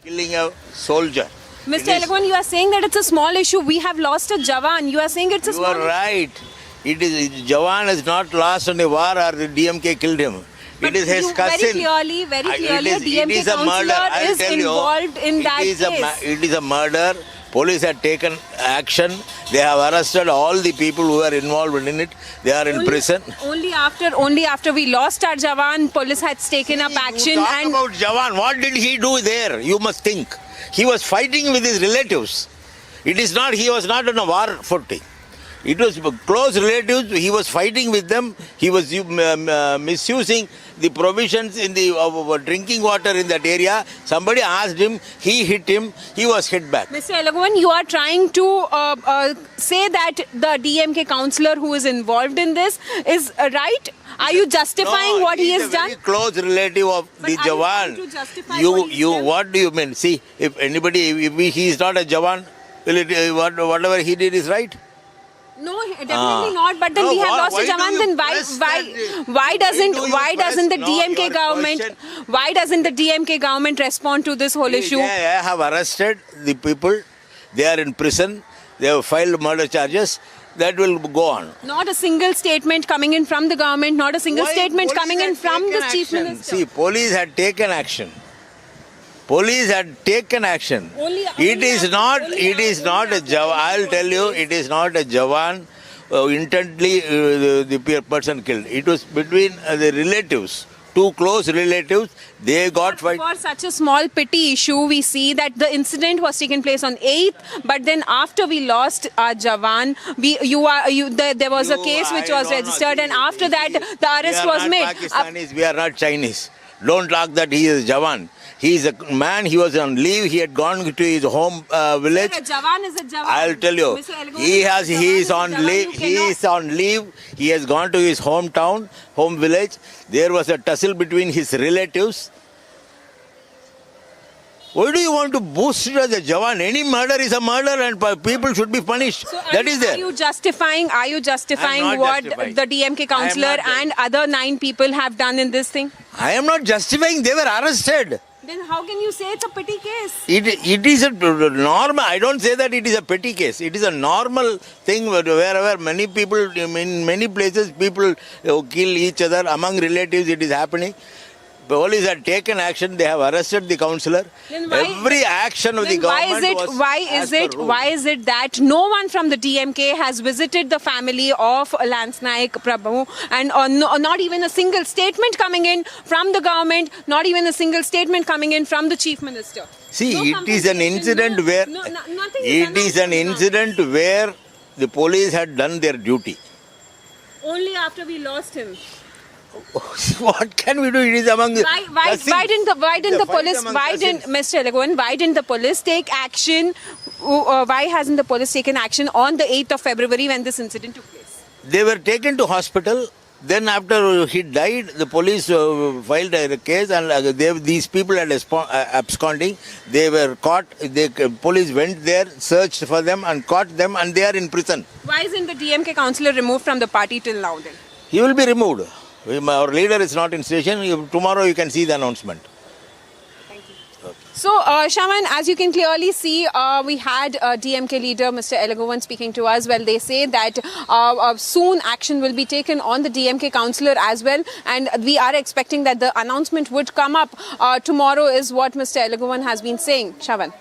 Speaker 8: Killing a soldier.
Speaker 20: Mr. Elagwan, you are saying that it's a small issue. We have lost a Jawan. You are saying it's a small issue.
Speaker 8: You are right. Jawan has not lost in a war, or the DMK killed him.
Speaker 20: But
Speaker 8: it is his cousin.
Speaker 20: Very clearly, a DMK councillor is involved in that case.
Speaker 8: It is a murder. Police have taken action. They have arrested all the people who are involved in it. They are in prison.
Speaker 20: Only after we lost our Jawan, police has taken up action.
Speaker 8: Talk about Jawan. What did he do there? You must think. He was fighting with his relatives. He was not on a war footing. It was close relatives. He was fighting with them. He was misusing the provisions in the drinking water in that area. Somebody asked him. He hit him. He was hit back.
Speaker 20: Mr. Elagwan, you are trying to say that the DMK councillor who is involved in this is right? Are you justifying what he has done?
Speaker 8: He is a very close relative of the Jawan. What do you mean? See, if he is not a Jawan, whatever he did is right?
Speaker 20: No, definitely not. But then we have lost a Jawan. Then why doesn't the DMK government respond to this whole issue?
Speaker 8: They have arrested the people. They are in prison. They have filed murder charges. That will go on.
Speaker 20: Not a single statement coming in from the government. Not a single statement coming in from the chief minister.
Speaker 8: See, police had taken action. Police had taken action. It is not a Jawan. I'll tell you, it is not a Jawan intently the person killed. It was between the relatives. Two close relatives, they got fight.
Speaker 20: For such a small petty issue, we see that the incident was taken place on 8th, but then after we lost our Jawan, there was a case which was registered, and after that the arrest was made.
Speaker 8: Pakistanis, we are not Chinese. Don't talk that he is Jawan. He is a man, he was on leave, he had gone to his home village.
Speaker 20: Sir, a Jawan is a Jawan.
Speaker 8: I'll tell you, he is on leave, he has gone to his hometown, home village. There was a tussle between his relatives. Why do you want to boost it as a Jawan? Any murder is a murder and people should be punished.
Speaker 20: So
Speaker 8: that is there.
Speaker 20: Are you justifying
Speaker 8: I'm not
Speaker 20: what
Speaker 8: justifying.
Speaker 20: the DMK councillor and other 9 people have done in this thing?
Speaker 8: I am not justifying. They were arrested.
Speaker 20: Then how can you say it's a petty case?
Speaker 8: It is a normal. I don't say that it is a petty case. It is a normal thing wherever many people, in many places, people kill each other. Among relatives, it is happening. Police have taken action. They have arrested the councillor. Every action of the government was
Speaker 20: why is it that no one from the DMK has visited the family of Lance Naik Prabhu, and not even a single statement coming in from the government, not even a single statement coming in from the chief minister?
Speaker 8: See, it is an incident where the police had done their duty.
Speaker 20: Only after we lost him.
Speaker 8: What can we do? It is among
Speaker 20: Why didn't the police take action? Why hasn't the police taken action on the 8th of February when this incident took place?
Speaker 8: They were taken to hospital. Then after he died, the police filed a case, and these people had absconding. They were caught. Police went there, searched for them and caught them, and they are in prison.
Speaker 20: Why isn't the DMK councillor removed from the party till now then?
Speaker 8: He will be removed. Our leader is not in station. Tomorrow you can see the announcement.
Speaker 20: So, Shaman, as you can clearly see, we had DMK leader Mr. Elegovan speaking to us. Well, they say that soon action will be taken on the DMK councillor as well, and we are expecting that the announcement would come up tomorrow is what Mr. Elegovan has been saying. Shaman.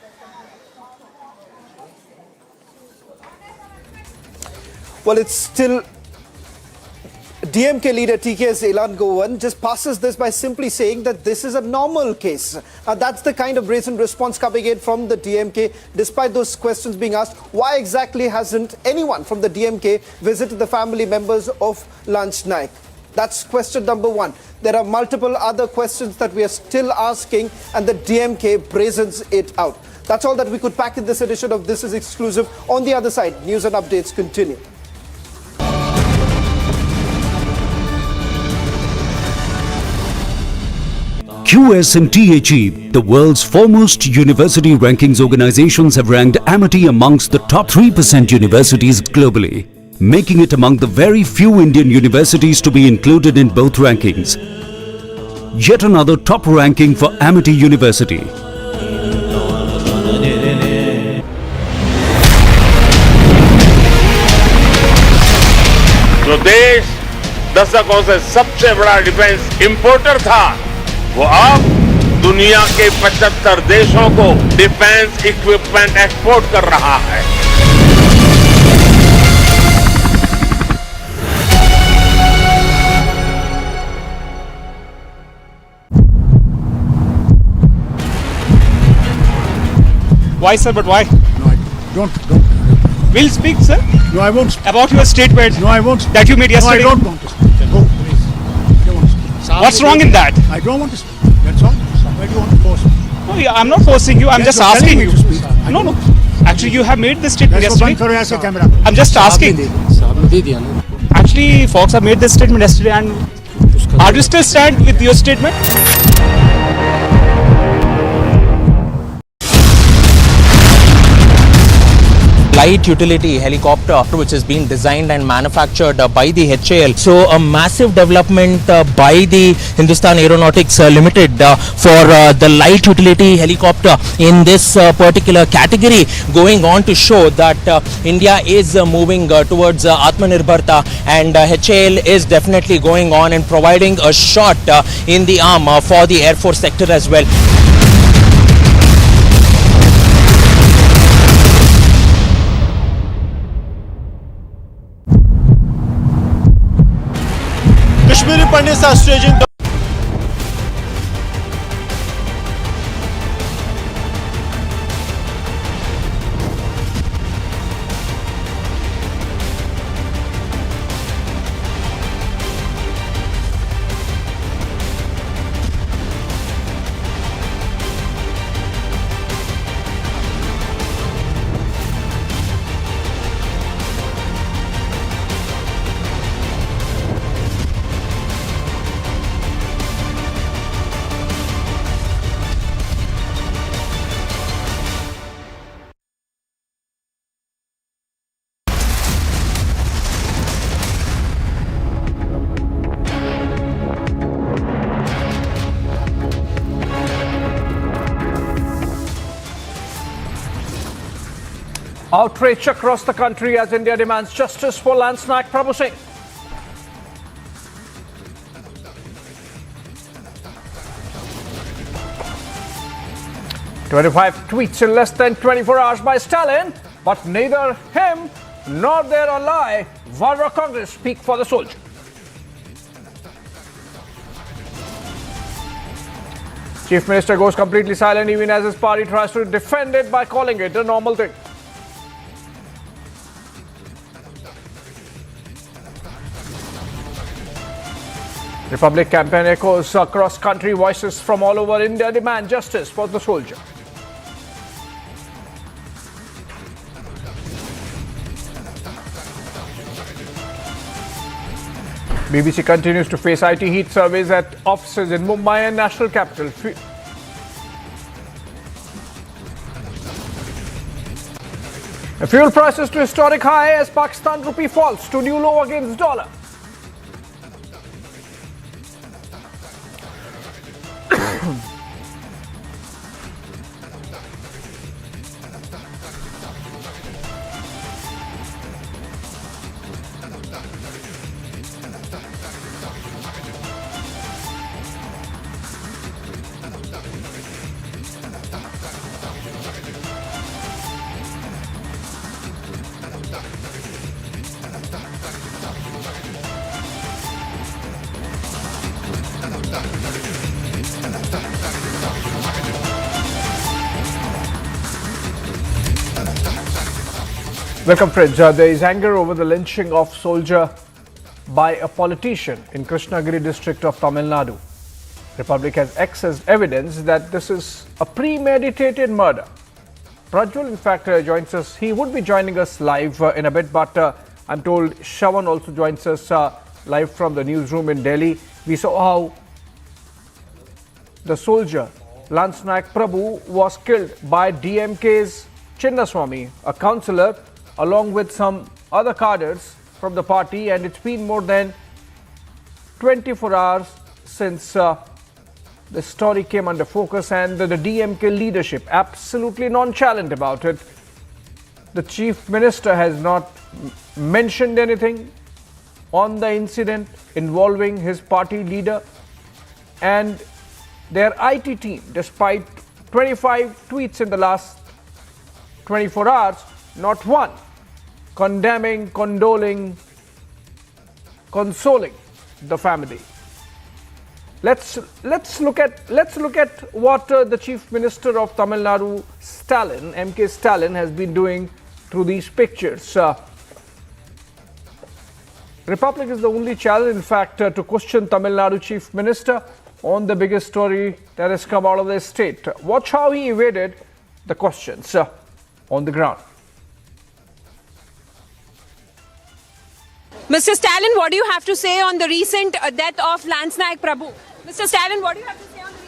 Speaker 5: Well, it's still DMK leader TK's Elangovan just passes this by simply saying that this is a normal case. That's the kind of brazen response coming in from the DMK, despite those questions being asked. Why exactly hasn't anyone from the DMK visited the family members of Lance Naik? That's question number one. There are multiple other questions that we are still asking, and the DMK brazens it out. That's all that we could pack in this edition of This Is Exclusive. On the other side, news and updates continue.
Speaker 10: QS&THE, the world's foremost university rankings organizations, have ranked Amity amongst the top 3% universities globally, making it among the very few Indian universities to be included in both rankings. Yet another top ranking for Amity University.
Speaker 16: जो देश दशकों से सबसे बड़ा defence importer था, वो अब दुनिया के 75 देशों को डिफेंस इक्विपमेंट एक्सपोर्ट कर रहा है।
Speaker 21: Why, sir? But why?
Speaker 18: No, don't.
Speaker 21: We'll speak, sir.
Speaker 18: No, I won't.
Speaker 21: About your statement.
Speaker 18: No, I won't.
Speaker 21: That you made yesterday.
Speaker 18: No, I don't want to speak. Go, please. I don't want to speak.
Speaker 21: What's wrong in that?
Speaker 18: I don't want to speak. That's all. Why do you want to force me?
Speaker 21: No, yeah, I'm not forcing you. I'm
Speaker 18: Yes,
Speaker 21: just
Speaker 18: you're telling
Speaker 21: asking
Speaker 18: me
Speaker 21: you.
Speaker 18: to speak.
Speaker 21: No. Actually, you have made this statement
Speaker 18: Let's go
Speaker 21: yesterday.
Speaker 18: back to camera.
Speaker 21: I'm just asking. Actually, folks have made this statement yesterday, and are you still stand with your statement?
Speaker 13: Light utility helicopter which has been designed and manufactured by the HAL. So a massive development by the Hindustan Aeronautics Limited for the light utility helicopter in this particular category, going on to show that India is moving towards Atmanirbhar, and HAL is definitely going on and providing a shot in the arm for the Air Force sector as well.
Speaker 14: Kashmiri Pandits are staging
Speaker 9: Outrage across the country as India demands justice for Landsnack Prabhu Singh. "25 tweets in less than 24 hours by Stalin, but neither him nor their ally, Vara Congress, speak for the soldier." Chief Minister goes completely silent even as his party tries to defend it by calling it a normal thing. Republic campaign echoes across country. Voices from all over India demand justice for the soldier. BBC continues to face IT heat surveys at offices in Mumbai and national capital. Fuel prices to historic high as Pakistan rupee falls to new low against dollar. Welcome friends. There is anger over the lynching of soldier by a politician in Krishnagiri district of Tamil Nadu. Republic has accessed evidence that this is a premeditated murder. Prajwal in fact joins us. He would be joining us live in a bit, but I'm told Shawan also joins us live from the newsroom in Delhi. We saw how the soldier Landsnack Prabhu was killed by DMK's Chinnaswamy, a councillor, along with some other cadres from the party, and it's been more than 24 hours since the story came under focus, and the DMK leadership absolutely nonchalant about it. The chief minister has not mentioned anything on the incident involving his party leader, and their IT team, despite 25 tweets in the last 24 hours, not one condemning, condoling, consoling the family. Let's look at what the Chief Minister of Tamil Nadu, Stalin, MK Stalin, has been doing through these pictures. Republic is the only channel, in fact, to question Tamil Nadu Chief Minister on the biggest story that has come out of the state. Watch how he evaded the questions on the ground.
Speaker 20: Mr. Stalin, what do you have to say on the recent death of Landsnack Prabhu? Mr. Stalin, what do you have to say on the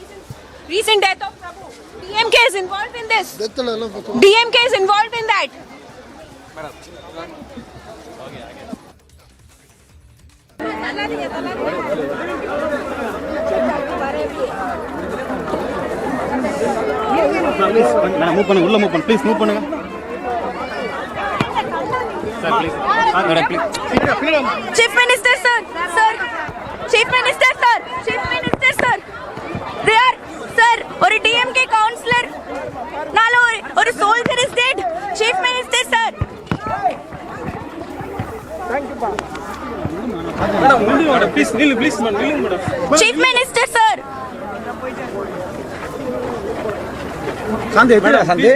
Speaker 20: recent death of Prabhu? DMK is involved in this. DMK is involved in that.
Speaker 11: Please move பண்ணுங்க.
Speaker 12: Chief Minister sir, Chief Minister sir, Chief Minister sir, they are sir, ஒரு DMK counselor, நாலு ஒரு soldier is dead. Chief Minister sir.
Speaker 11: Thank you, madam. Please, please, madam.
Speaker 12: Chief Minister sir.
Speaker 11: சந்தே எதுடா சந்தே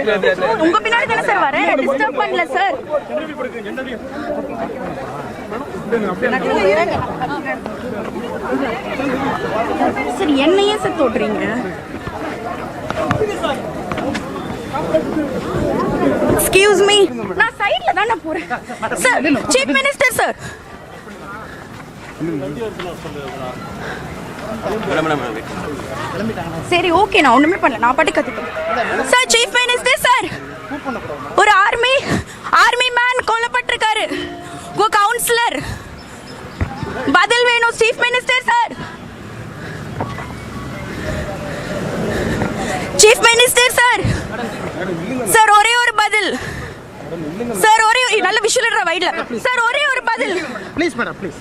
Speaker 12: உங்க பின்னாடி தான sir வரேன், disturb பண்ணல sir. Sir என்னையே சார் தொடுறீங்க. எக்ஸ்கியூஸ் மீ, நான் சைடுல தான போறேன் சார். Chief minister sir. சரி ஓகே, நான் ஒண்ணுமே பண்ணல, நான் பாட்டு கத்திட்டேன் சார். சீஃப் மினிஸ்டர் சார், ஒரு ஆர்மி மேன் கொல்லப்பட்டிருக்காரு, உங்க கவுன்சிலர், பதில் வேணும் chief minister sir. Chief minister sir, sir ஒரே ஒரு பதில். வைட்ல சார் ஒரே ஒரு பதில்
Speaker 1: please madam please.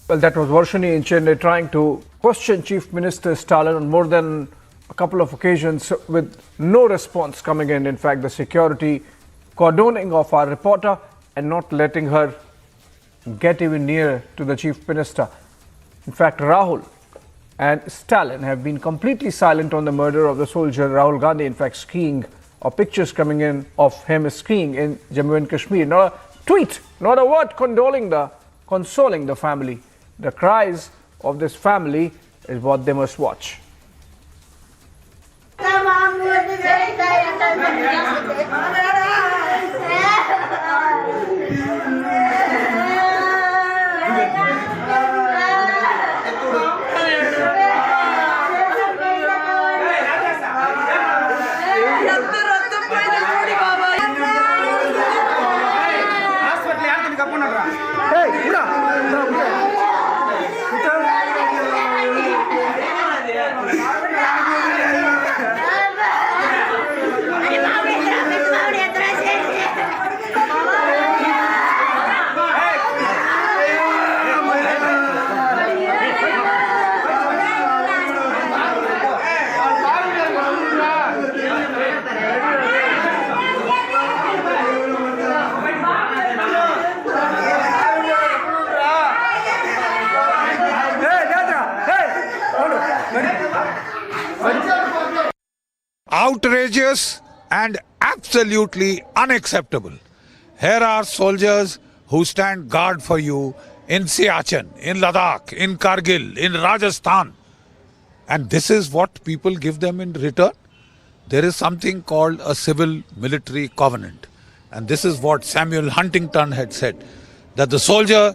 Speaker 9: Well, that was Varshini in Chennai trying to question Chief Minister Stalin on more than a couple of occasions with no response coming in. In fact, the security cordoning of our reporter and not letting her get even near to the Chief Minister. In fact, Rahul and Stalin have been completely silent on the murder of the soldier Rahul Gandhi. In fact, skiing or pictures coming in of him skiing in Jammu and Kashmir. Not a tweet, not a word consoling the family. The cries of this family is what they must watch.
Speaker 15: Outrageous and absolutely unacceptable. Here are soldiers who stand guard for you in Siachen, in Ladakh, in Kargil, in Rajasthan. And this is what people give them in return. There is something called a civil-military covenant. And this is what Samuel Huntington had said, that the soldier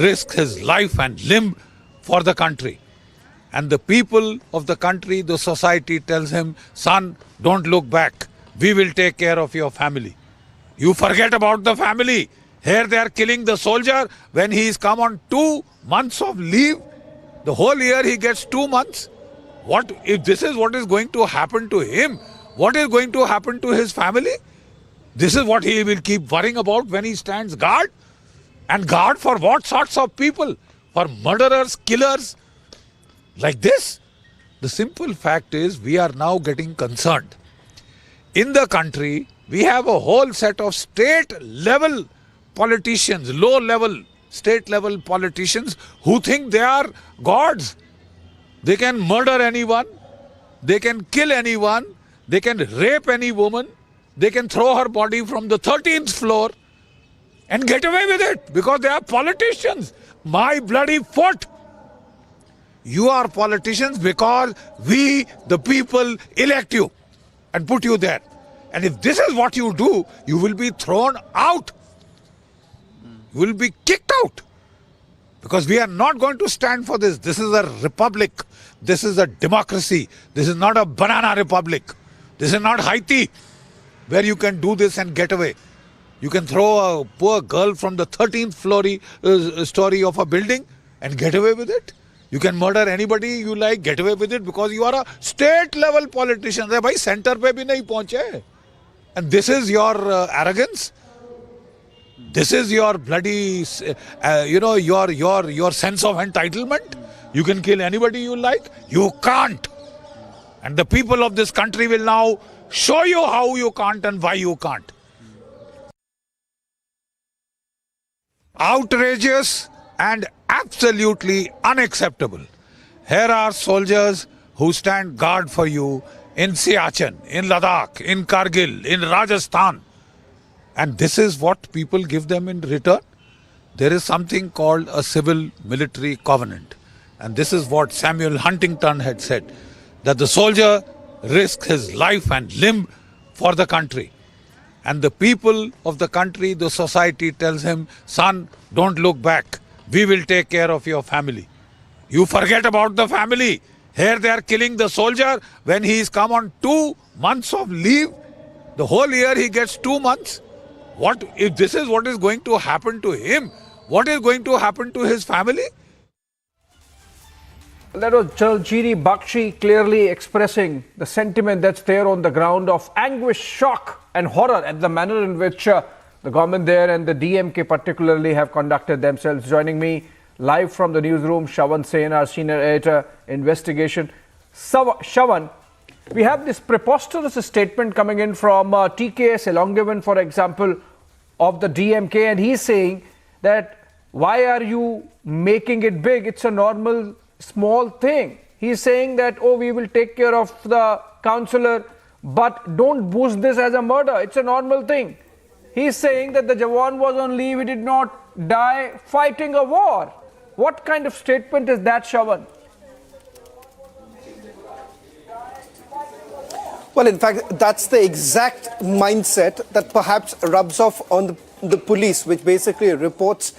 Speaker 15: risks his life and limb for the country. And the people of the country, the society tells him, son, don't look back. We will take care of your family. You forget about the family. Here they are killing the soldier when he is come on 2 months of leave. The whole year he gets 2 months. What if this is what is going to happen to him? What is going to happen to his family? This is what he will keep worrying about when he stands guard. And guard for what sorts of people? For murderers, killers? Like this? The simple fact is we are now getting concerned. In the country, we have a whole set of state-level politicians, low-level, state-level politicians who think they are gods. They can murder anyone, they can kill anyone, they can rape any woman, they can throw her body from the 13th floor and get away with it because they are politicians. My bloody foot! You are politicians because we, the people, elect you and put you there. And if this is what you do, you will be thrown out. You will be kicked out. Because we are not going to stand for this. This is a republic. This is a democracy. This is not a banana republic. This is not Haiti, where you can do this and get away. You can throw a poor girl from the 13th story of a building and get away with it. You can murder anybody you like, get away with it because you are a state level politician. Bhai, center pe bhi nahi pahunche. And this is your arrogance. This is your bloody, your sense of entitlement. You can kill anybody you like. You can't. And the people of this country will now show you how you can't and why you can't. Outrageous and absolutely unacceptable. Here are soldiers who stand guard for you in Siachen, in Ladakh, in Kargil, in Rajasthan. And this is what people give them in return. There is something called a civil-military covenant. And this is what Samuel Huntington had said, that the soldier risks his life and limb for the country. And the people of the country, the society tells him, son, don't look back. We will take care of your family. You forget about the family. Here they are killing the soldier when he is come on 2 months of leave. The whole year he gets 2 months. What if this is what is going to happen to him? What is going to happen to his family?
Speaker 9: That was Jaljiri Bakshi clearly expressing the sentiment that's there on the ground of anguish, shock and horror at the manner in which the government there and the DMK particularly have conducted themselves. Joining me live from the newsroom, Shawan Sen, our senior editor, investigation. Shawan, we have this preposterous statement coming in from TKS Elongavan, for example, of the DMK, and he's saying that why are you making it big? It's a normal small thing. He's saying that, oh, we will take care of the councillor, but don't boost this as a murder. It's a normal thing. He's saying that the Jawan was on leave, he did not die fighting a war. What kind of statement is that, Shawan?
Speaker 5: Well, in fact, that's the exact mindset that perhaps rubs off on the police, which basically reports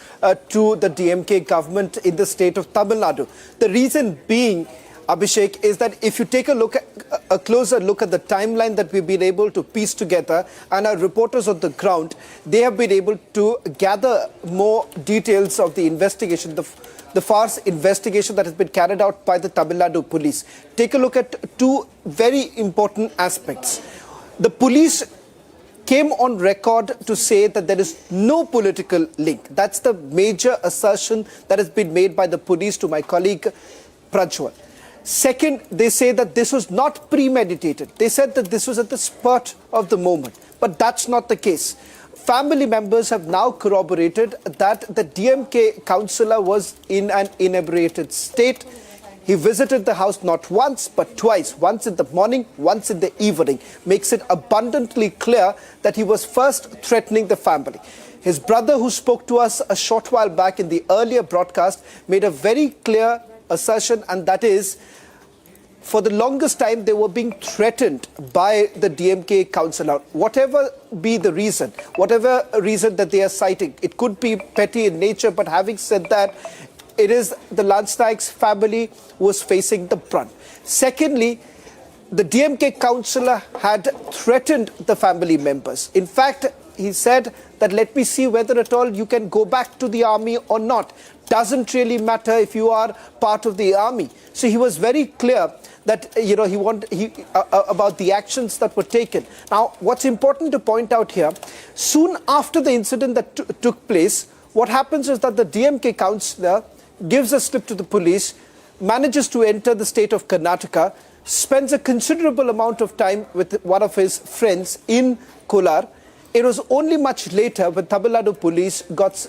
Speaker 5: to the DMK government in the state of Tamil Nadu. The reason being, Abhishek, is that if you take a closer look at the timeline that we've been able to piece together, and our reporters on the ground, they have been able to gather more details of the investigation, the farce investigation that has been carried out by the Tamil Nadu police. Take a look at two very important aspects. The police came on record to say that there is no political link. That's the major assertion that has been made by the police to my colleague Prajwal. Second, they say that this was not premeditated. They said that this was at the spurt of the moment, but that's not the case. Family members have now corroborated that the DMK councillor was in an inebriated state. He visited the house not once, but twice, once in the morning, once in the evening. Makes it abundantly clear that he was first threatening the family. His brother, who spoke to us a short while back in the earlier broadcast, made a very clear assertion, and that is, for the longest time, they were being threatened by the DMK councillor. Whatever be the reason, whatever reason that they are citing, it could be petty in nature, but having said that, it is the Lynchistan family who was facing the brunt. Secondly, the DMK councillor had threatened the family members. In fact, he said that let me see whether at all you can go back to the army or not. Doesn't really matter if you are part of the army. So he was very clear that about the actions that were taken. Now, what's important to point out here, soon after the incident that took place, what happens is that the DMK councillor gives a slip to the police, manages to enter the state of Karnataka, spends a considerable amount of time with one of his friends in Kolar. It was only much later when Tamil Nadu police got,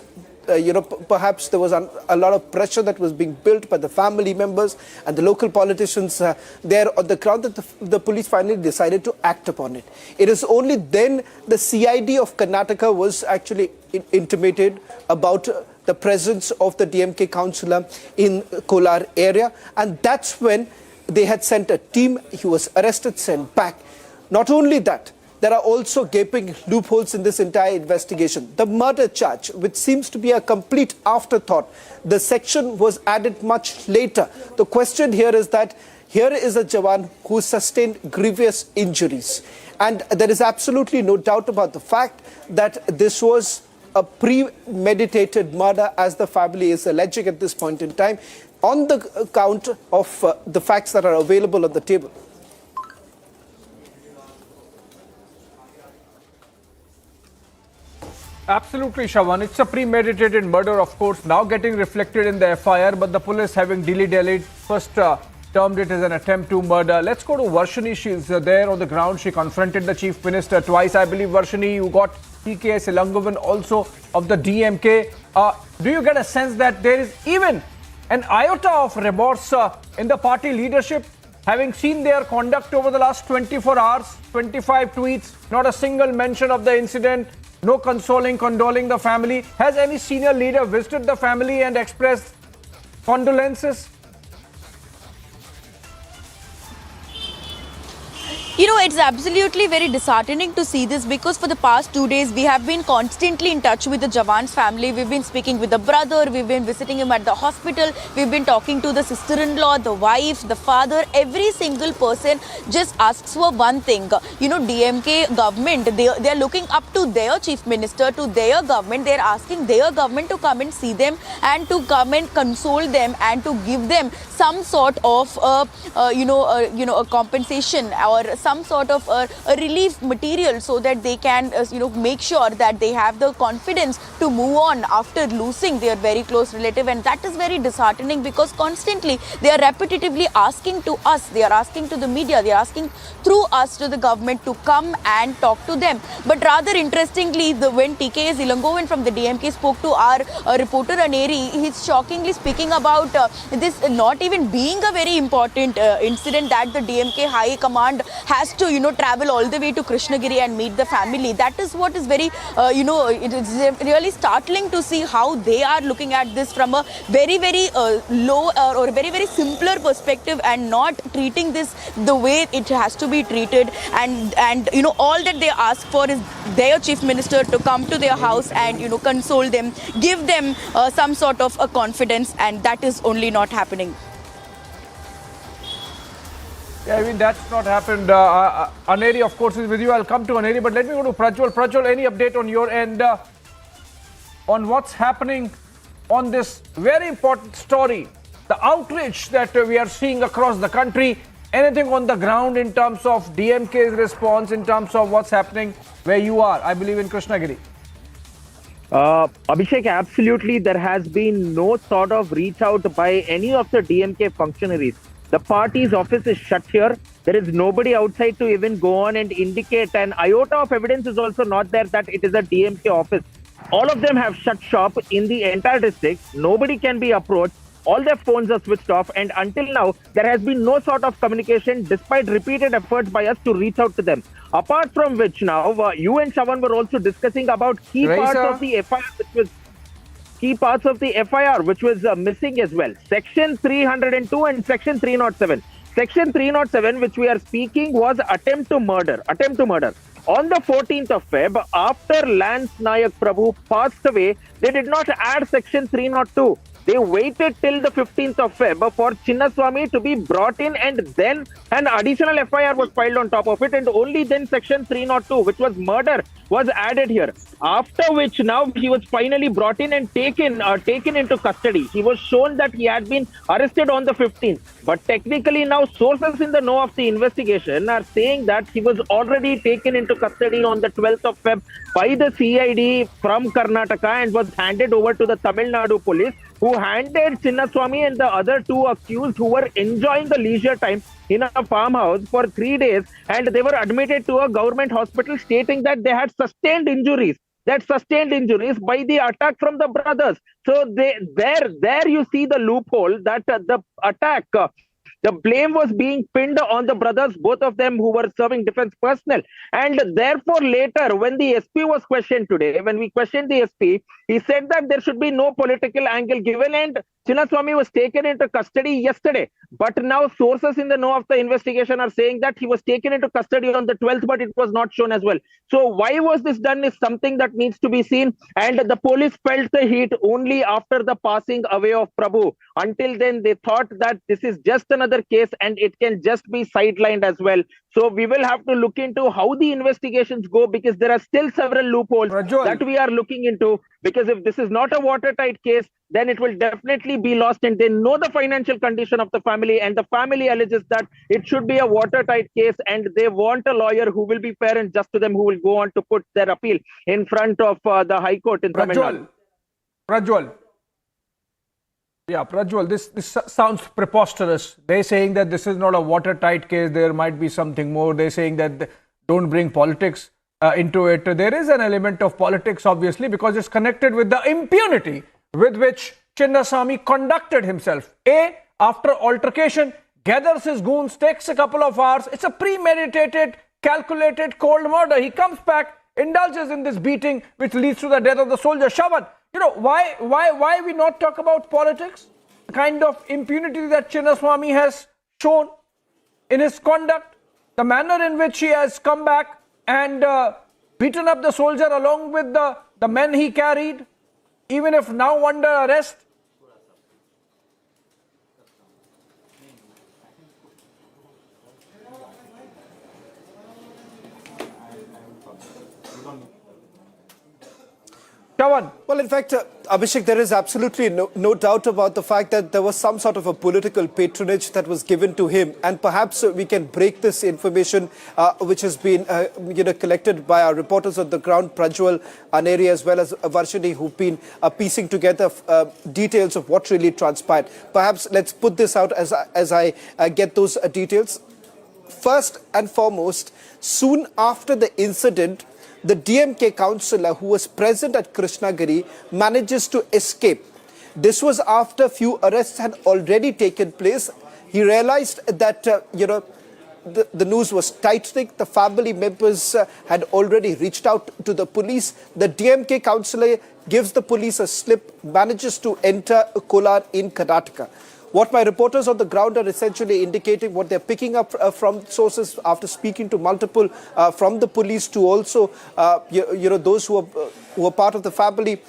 Speaker 5: perhaps there was a lot of pressure that was being built by the family members and the local politicians there on the ground that the police finally decided to act upon it. It is only then the CID of Karnataka was actually intimated about the presence of the DMK councillor in Kolar area, and that's when they had sent a team. He was arrested, sent back. Not only that, there are also gaping loopholes in this entire investigation. The murder charge, which seems to be a complete afterthought, the section was added much later. The question here is that here is a Jawan who sustained grievous injuries. And there is absolutely no doubt about the fact that this was a premeditated murder, as the family is alleging at this point in time, on the account of the facts that are available on the table.
Speaker 9: Absolutely, Shawan. It's a premeditated murder, of course, now getting reflected in the FIR, but the police having dilly-dallied, first termed it as an attempt to murder. Let's go to Varshini. She's there on the ground. She confronted the Chief Minister twice, I believe. Varshini, you got TKS Elongavan also of the DMK. Do you get a sense that there is even an iota of remorse in the party leadership, having seen their conduct over the last 24 hours, 25 tweets, not a single mention of the incident, no condoling the family? Has any senior leader visited the family and expressed condolences?
Speaker 12: You know, it's absolutely very disheartening to see this, because for the past 2 days we have been constantly in touch with the Jawan's family. We've been speaking with the brother, we've been visiting him at the hospital, we've been talking to the sister-in-law, the wife, the father. Every single person just asks for one thing. You know, DMK government, they are looking up to their chief minister, to their government. They're asking their government to come and see them and to come and console them and to give them some sort of a compensation or some sort of a relief material, so that they can make sure that they have the confidence to move on after losing their very close relative. And that is very disheartening, because constantly they are repetitively asking to us, they are asking to the media, they are asking through us to the government to come and talk to them. But rather interestingly, when TKS Ilangovan from the DMK spoke to our reporter Aneri, he's shockingly speaking about this not even being a very important incident, that the DMK High Command has to travel all the way to Krishnagiri and meet the family. That is what is very it is really startling to see how they are looking at this from a very low or very simpler perspective, and not treating this the way it has to be treated. And all that they ask for is their chief minister to come to their house and console them, give them some sort of a confidence, and that is only not happening.
Speaker 9: Yeah, I mean, that's not happened. Aneri, of course, is with you. I'll come to Aneri, but let me go to Prajwal. Prajwal, any update on your end on what's happening on this very important story? The outrage that we are seeing across the country. Anything on the ground in terms of DMK's response, in terms of what's happening where you are, I believe in Krishnagiri?
Speaker 3: Abhishek, absolutely. There has been no sort of reach out by any of the DMK functionaries. The party's office is shut here. There is nobody outside to even go on and indicate. An iota of evidence is also not there that it is a DMK office. All of them have shut shop in the entire district. Nobody can be approached. All their phones are switched off. And until now, there has been no sort of communication despite repeated efforts by us to reach out to them. Apart from which now, you and Shawan were also discussing about key parts of the FIR, which was missing as well. Section 302 and Section 307. Section 307, which we are speaking, was attempt to murder. On the 14th of Feb, after Lance Nayak Prabhu passed away, they did not add Section 302. They waited till the 15th of Feb for Chinnaswamy to be brought in, and then an additional FIR was filed on top of it, and only then Section 302, which was murder, was added here. After which now he was finally brought in and taken into custody. He was shown that he had been arrested on the 15th. But technically now sources in the know of the investigation are saying that he was already taken into custody on the 12th of Feb by the CID from Karnataka and was handed over to the Tamil Nadu police, who handed Chinnaswamy and the other two accused who were enjoying the leisure time in a farmhouse for 3 days, and they were admitted to a government hospital stating that they had sustained injuries by the attack from the brothers. So there you see the loophole, that the attack, the blame was being pinned on the brothers, both of them who were serving defense personnel. And therefore later, when the SP was questioned today, when we questioned the SP, he said that there should be no political angle given, and Chinnaswamy was taken into custody yesterday. But now sources in the know of the investigation are saying that he was taken into custody on the 12th, but it was not shown as well. So why was this done is something that needs to be seen. And the police felt the heat only after the passing away of Prabhu. Until then, they thought that this is just another case and it can just be sidelined as well. So we will have to look into how the investigations go, because there are still several loopholes that we are looking into. Because if this is not a watertight case, then it will definitely be lost, and they know the financial condition of the family, and the family alleges that it should be a watertight case, and they want a lawyer who will be fair and just to them, who will go on to put their appeal in front of the High Court in Tamil Nadu.
Speaker 9: Prajwal. Yeah, Prajwal, this sounds preposterous. They're saying that this is not a watertight case, there might be something more. They're saying that don't bring politics into it. There is an element of politics, obviously, because it's connected with the impunity with which Chinnaswamy conducted himself. After altercation, gathers his goons, takes a couple of hours. It's a premeditated, calculated, cold murder. He comes back, indulges in this beating, which leads to the death of the soldier. Shawan, why we not talk about politics? The kind of impunity that Chinnaswamy has shown in his conduct. the manner in which he has come back and beaten up the soldier along with the men he carried, even if now under arrest?
Speaker 5: Well, in fact, Abhishek, there is absolutely no doubt about the fact that there was some sort of a political patronage that was given to him. And perhaps we can break this information which has been collected by our reporters on the ground, Prajwal, Aneri, as well as Varshini, who've been piecing together details of what really transpired. Perhaps let's put this out as I get those details. First and foremost, soon after the incident, the DMK councillor who was present at Krishnagiri manages to escape. This was after few arrests had already taken place. He realized that, the news was tightening. The family members had already reached out to the police. The DMK councillor gives the police a slip, manages to enter Kolar in Karnataka. What my reporters on the ground are essentially indicating, what they're picking up from sources after speaking to multiple from the police to also those who are part of the family,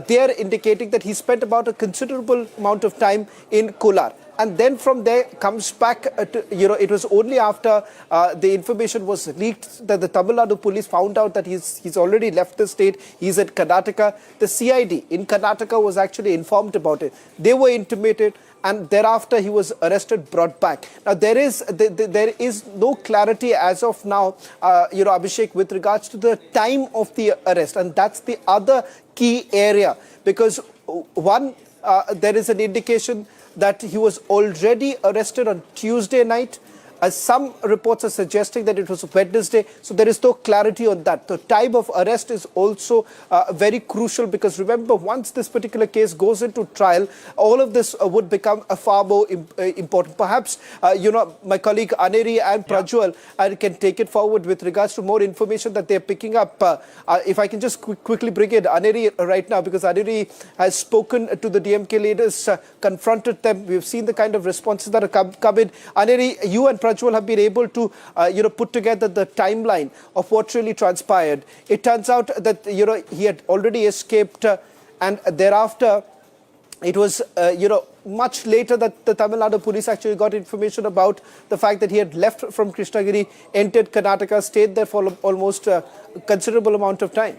Speaker 5: they are indicating that he spent about a considerable amount of time in Kolar. And then from there comes back, it was only after the information was leaked that the Tamil Nadu police found out that he's already left the state. He's at Karnataka. The CID in Karnataka was actually informed about it. They were intimated, and thereafter he was arrested, brought back. Now there is no clarity as of now, Abhishek, with regards to the time of the arrest, and that's the other key area, because one, there is an indication that he was already arrested on Tuesday night. Some reports are suggesting that it was Wednesday, so there is no clarity on that. The time of arrest is also very crucial, because remember, once this particular case goes into trial, all of this would become far more important. Perhaps, my colleague Aneri and Prajwal can take it forward with regards to more information that they're picking up. If I can just quickly bring in Aneri right now, because Aneri has spoken to the DMK leaders, confronted them. We've seen the kind of responses that have come in. Aneri, you and Prajwal have been able to put together the timeline of what really transpired. It turns out that he had already escaped, and thereafter it was much later that the Tamil Nadu police actually got information about the fact that he had left from Krishnagiri, entered Karnataka, stayed there for almost a considerable amount of time.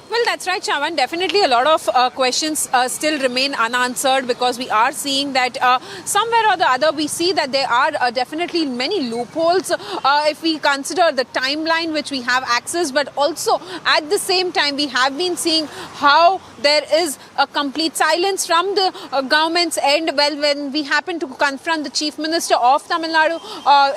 Speaker 20: Well, that's right, Chavan. Definitely a lot of questions still remain unanswered, because we are seeing that somewhere or the other we see that there are definitely many loopholes if we consider the timeline which we have access, but also at the same time we have been seeing how there is a complete silence from the government's end. Well, when we happened to confront the Chief Minister of Tamil Nadu,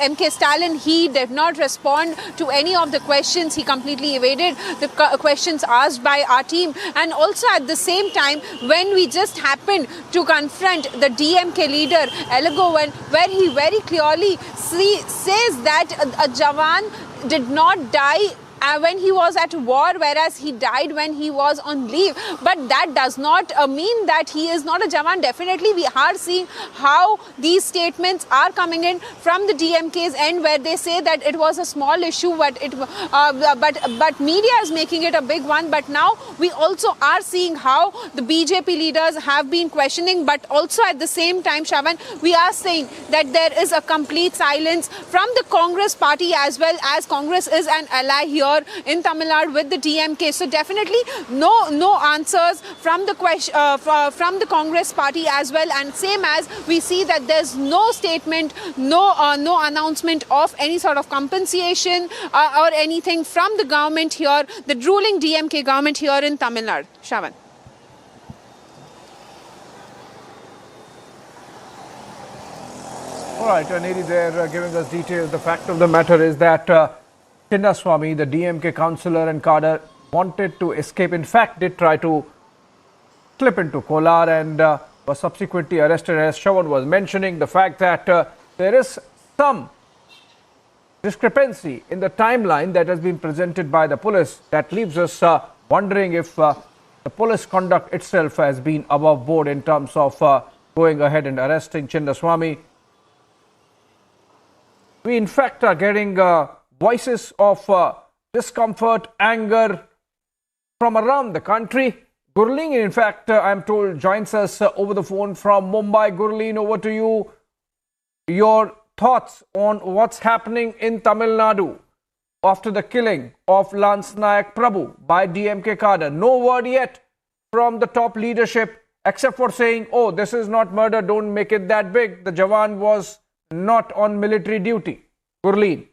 Speaker 20: M.K. Stalin, he did not respond to any of the questions. He completely evaded the questions asked by our team. And also at the same time, when we just happened to confront the DMK leader, Elagovan, where he very clearly says that a Jawan did not die when he was at war, whereas he died when he was on leave. But that does not mean that he is not a Jawan. Definitely we are seeing how these statements are coming in from the DMK's end, where they say that it was a small issue, but but media is making it a big one. But now we also are seeing how the BJP leaders have been questioning, but also at the same time, Shavan, we are saying that there is a complete silence from the Congress party, as well as Congress is an ally here in Tamil Nadu with the DMK. So definitely no answers from the from the Congress party as well, and same as we see that there's no statement, no announcement of any sort of compensation or anything from the government here, the ruling DMK government here in Tamil Nadu. Shavan.
Speaker 9: All right, Aneri there giving us details. The fact of the matter is that Chinnaswamy, the DMK councillor and cadre, wanted to escape. In fact, did try to slip into Kolar and was subsequently arrested. As Shawan was mentioning, the fact that there is some discrepancy in the timeline that has been presented by the police, that leaves us wondering if the police conduct itself has been above board in terms of going ahead and arresting Chinnaswamy. We in fact are getting voices of discomfort, anger from around the country. Gurleen, in fact, I'm told, joins us over the phone from Mumbai. Gurleen, over to you. Your thoughts on what's happening in Tamil Nadu after the killing of Lance Nayak Prabhu by DMK cadre. No word yet from the top leadership except for saying, oh, this is not murder, don't make it that big. The Jawan was not on military duty. Gurleen.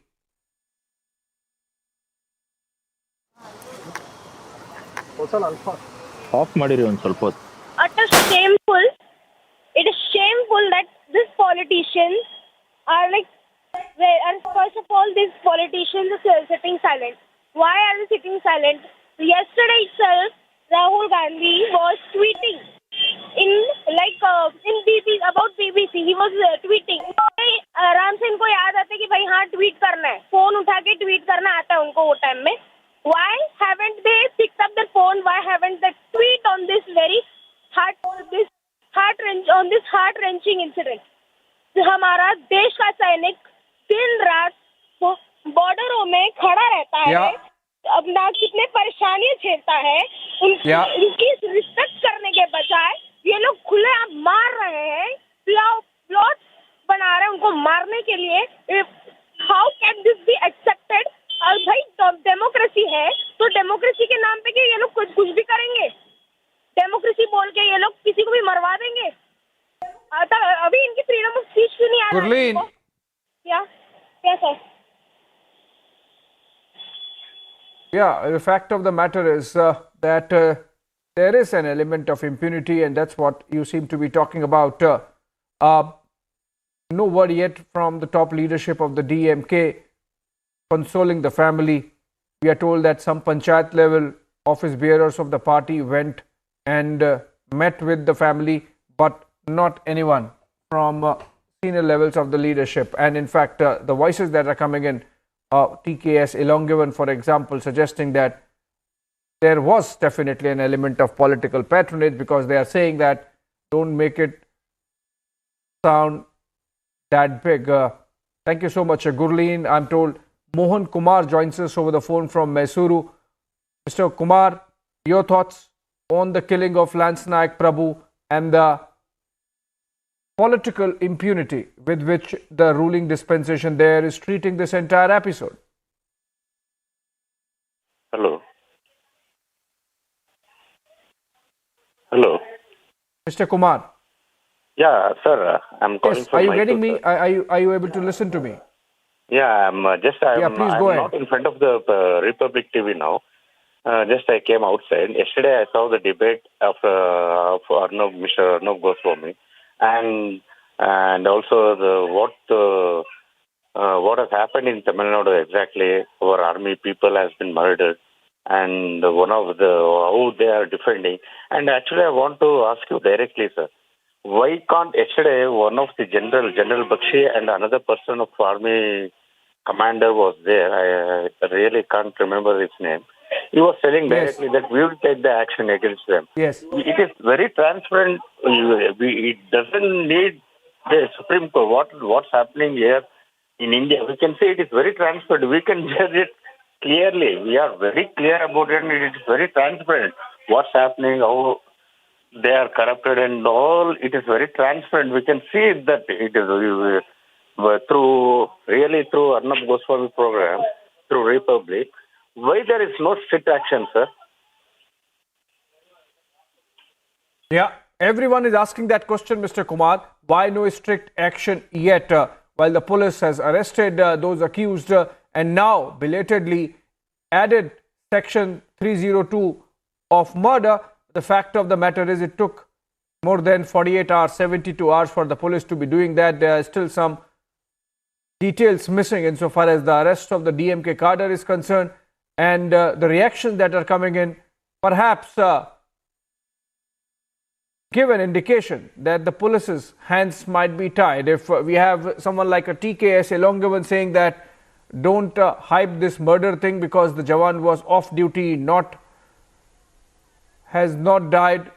Speaker 17: Of ಮಾಡಿರಿ ಒಂದು ಸ್ವಲ್ಪ ಹೊತ್ತು.
Speaker 12: Utter shameful. It is shameful that these politicians are and first of all, these politicians are sitting silent. Why are they sitting silent? Yesterday itself, Rahul Gandhi was tweeting in BBC about BBC. He was tweeting. आराम से इनको याद आता है कि भाई हाँ tweet करना है, फोन उठा के ट्वीट करना आता है उनको वो टाइम में. Why haven't they picked up their phone? Why haven't they tweet on this very heart-wrenching incident? हमारा देश का सैनिक दिन रात बॉर्डरों में खड़ा रहता है, अपना कितने परेशानियां झेलता है, उनकी रिस्पेक्ट करने के बजाय ये लोग खुलेआम मार रहे हैं, प्लॉट बना रहे हैं उनको मारने के लिए. How can this be accepted? और भाई डेमोक्रेसी है तो डेमोक्रेसी के नाम पे क्या ये लोग कुछ भी करेंगे? डेमोक्रेसी बोल के ये लोग किसी को भी मरवा देंगे? अभी इनकी फ्रीडम ऑफ स्पीच क्यों नहीं आ रहा है? क्या sir?
Speaker 9: Yeah, the fact of the matter is that there is an element of impunity, and that's what you seem to be talking about. No word yet from the top leadership of the DMK consoling the family. We are told that some panchayat level office bearers of the party went and met with the family, but not anyone from senior levels of the leadership. And in fact, the voices that are coming in, TKS Elongavan, for example, suggesting that there was definitely an element of political patronage, because they are saying that don't make it sound that big. Thank you so much, Gurleen. I'm told Mohan Kumar joins us over the phone from Mysuru. Mr. Kumar, your thoughts on the killing of Lance Nayak Prabhu and the political impunity with which the ruling dispensation there is treating this entire episode?
Speaker 17: Hello. Hello.
Speaker 9: Mr. Kumar.
Speaker 17: Yeah, sir. I'm calling
Speaker 9: Yes,
Speaker 17: from
Speaker 9: are you
Speaker 17: Mysore,
Speaker 9: getting me?
Speaker 17: sir.
Speaker 9: Are you able to listen to me?
Speaker 17: Yeah, I'm
Speaker 9: please go ahead.
Speaker 17: not in front of the Republic TV now. Just I came outside. Yesterday I saw the debate of Mr. Arnab Goswami, and also what has happened in Tamil Nadu exactly. Our army people has been murdered, and how they are defending. And actually, I want to ask you directly, sir. Why can't yesterday one of the General Bakshi and another person of army commander was there? I really can't remember his name. He was telling directly that we will take the action against them.
Speaker 9: Yes.
Speaker 17: It is very transparent. It doesn't need the Supreme Court. What's happening here in India? We can say it is very transparent. We can judge it clearly. We are very clear about it, and it is very transparent. What's happening, how they are corrupted and all, it is very transparent. We can see that it is through Arnab Goswami program, through Republic. Why there is no strict action, sir?
Speaker 9: Yeah, everyone is asking that question, Mr. Kumar. Why no strict action yet? While the police has arrested those accused and now belatedly added section 302 of murder, the fact of the matter is it took more than 48 hours, 72 hours for the police to be doing that. There are still some details missing insofar as the arrest of the DMK cadre is concerned, and the reactions that are coming in perhaps give an indication that the police's hands might be tied. If we have someone like a TKS Elongavan saying that don't hype this murder thing because the Jawan was off duty, has not died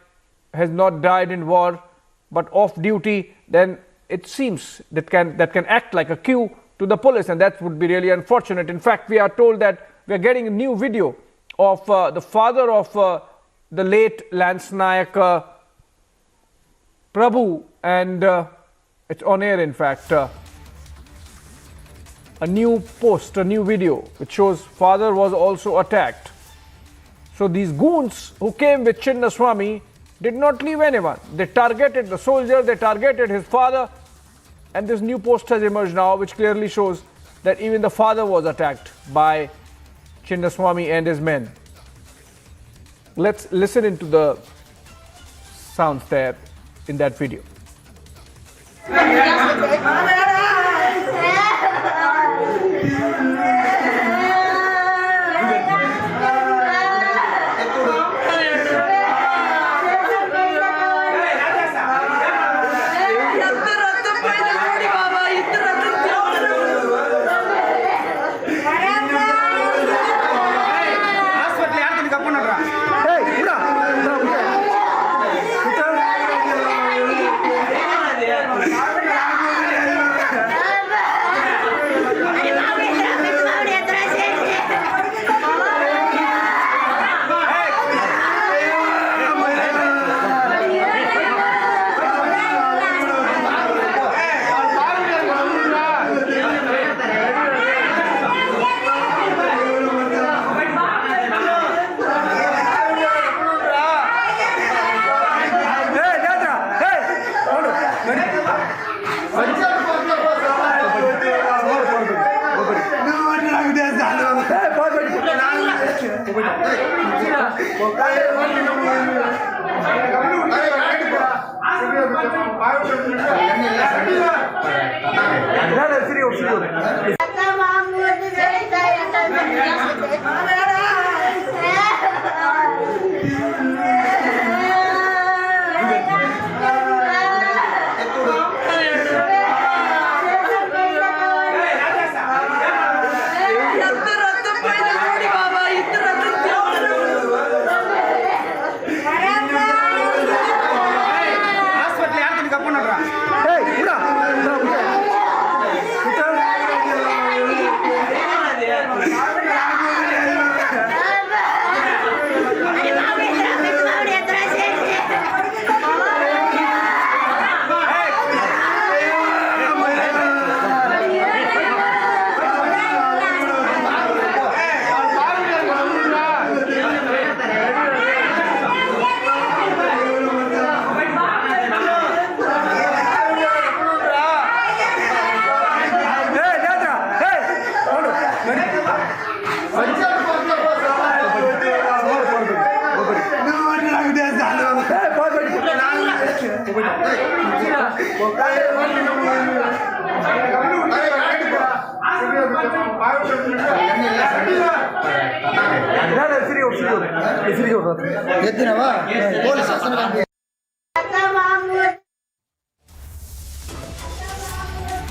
Speaker 9: in war, but off duty, then it seems that can act like a cue to the police, and that would be really unfortunate. In fact, we are told that we are getting a new video of the father of the late Lance Nayak, Prabhu, and it's on air, in fact. A new post, a new video, which shows father was also attacked. So these goons who came with Chinnaswamy did not leave anyone. They targeted the soldier, they targeted his father, and this new post has emerged now, which clearly shows that even the father was attacked by Chinnaswamy and his men. Let's listen into the sounds there in that video.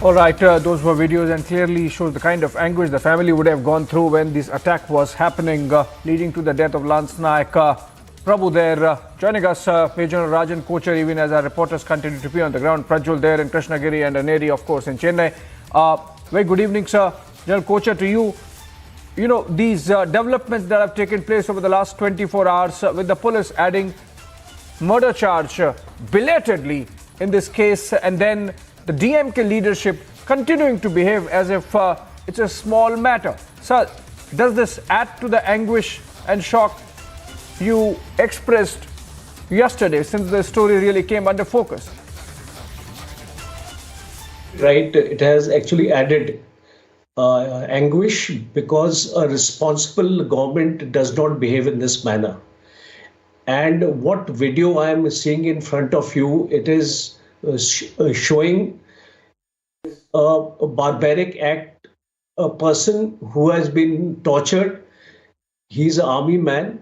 Speaker 9: All right, those were videos and clearly shows the kind of anguish the family would have gone through when this attack was happening, leading to the death of Lance Nayak. Prabhu there, joining us, Major Rajan Kochar, even as our reporters continue to be on the ground. Prajwal there in Krishnagiri and Aneri, of course, in Chennai. Very good evening, sir. General Kochar, to you. You know, these developments that have taken place over the last 24 hours with the police adding murder charge belatedly in this case, and then the DMK leadership continuing to behave as if it's a small matter. Sir, does this add to the anguish and shock you expressed yesterday since the story really came under focus?
Speaker 19: Right, it has actually added anguish because a responsible government does not behave in this manner. And what video I am seeing in front of you, it is showing a barbaric act, a person who has been tortured. He's an army man.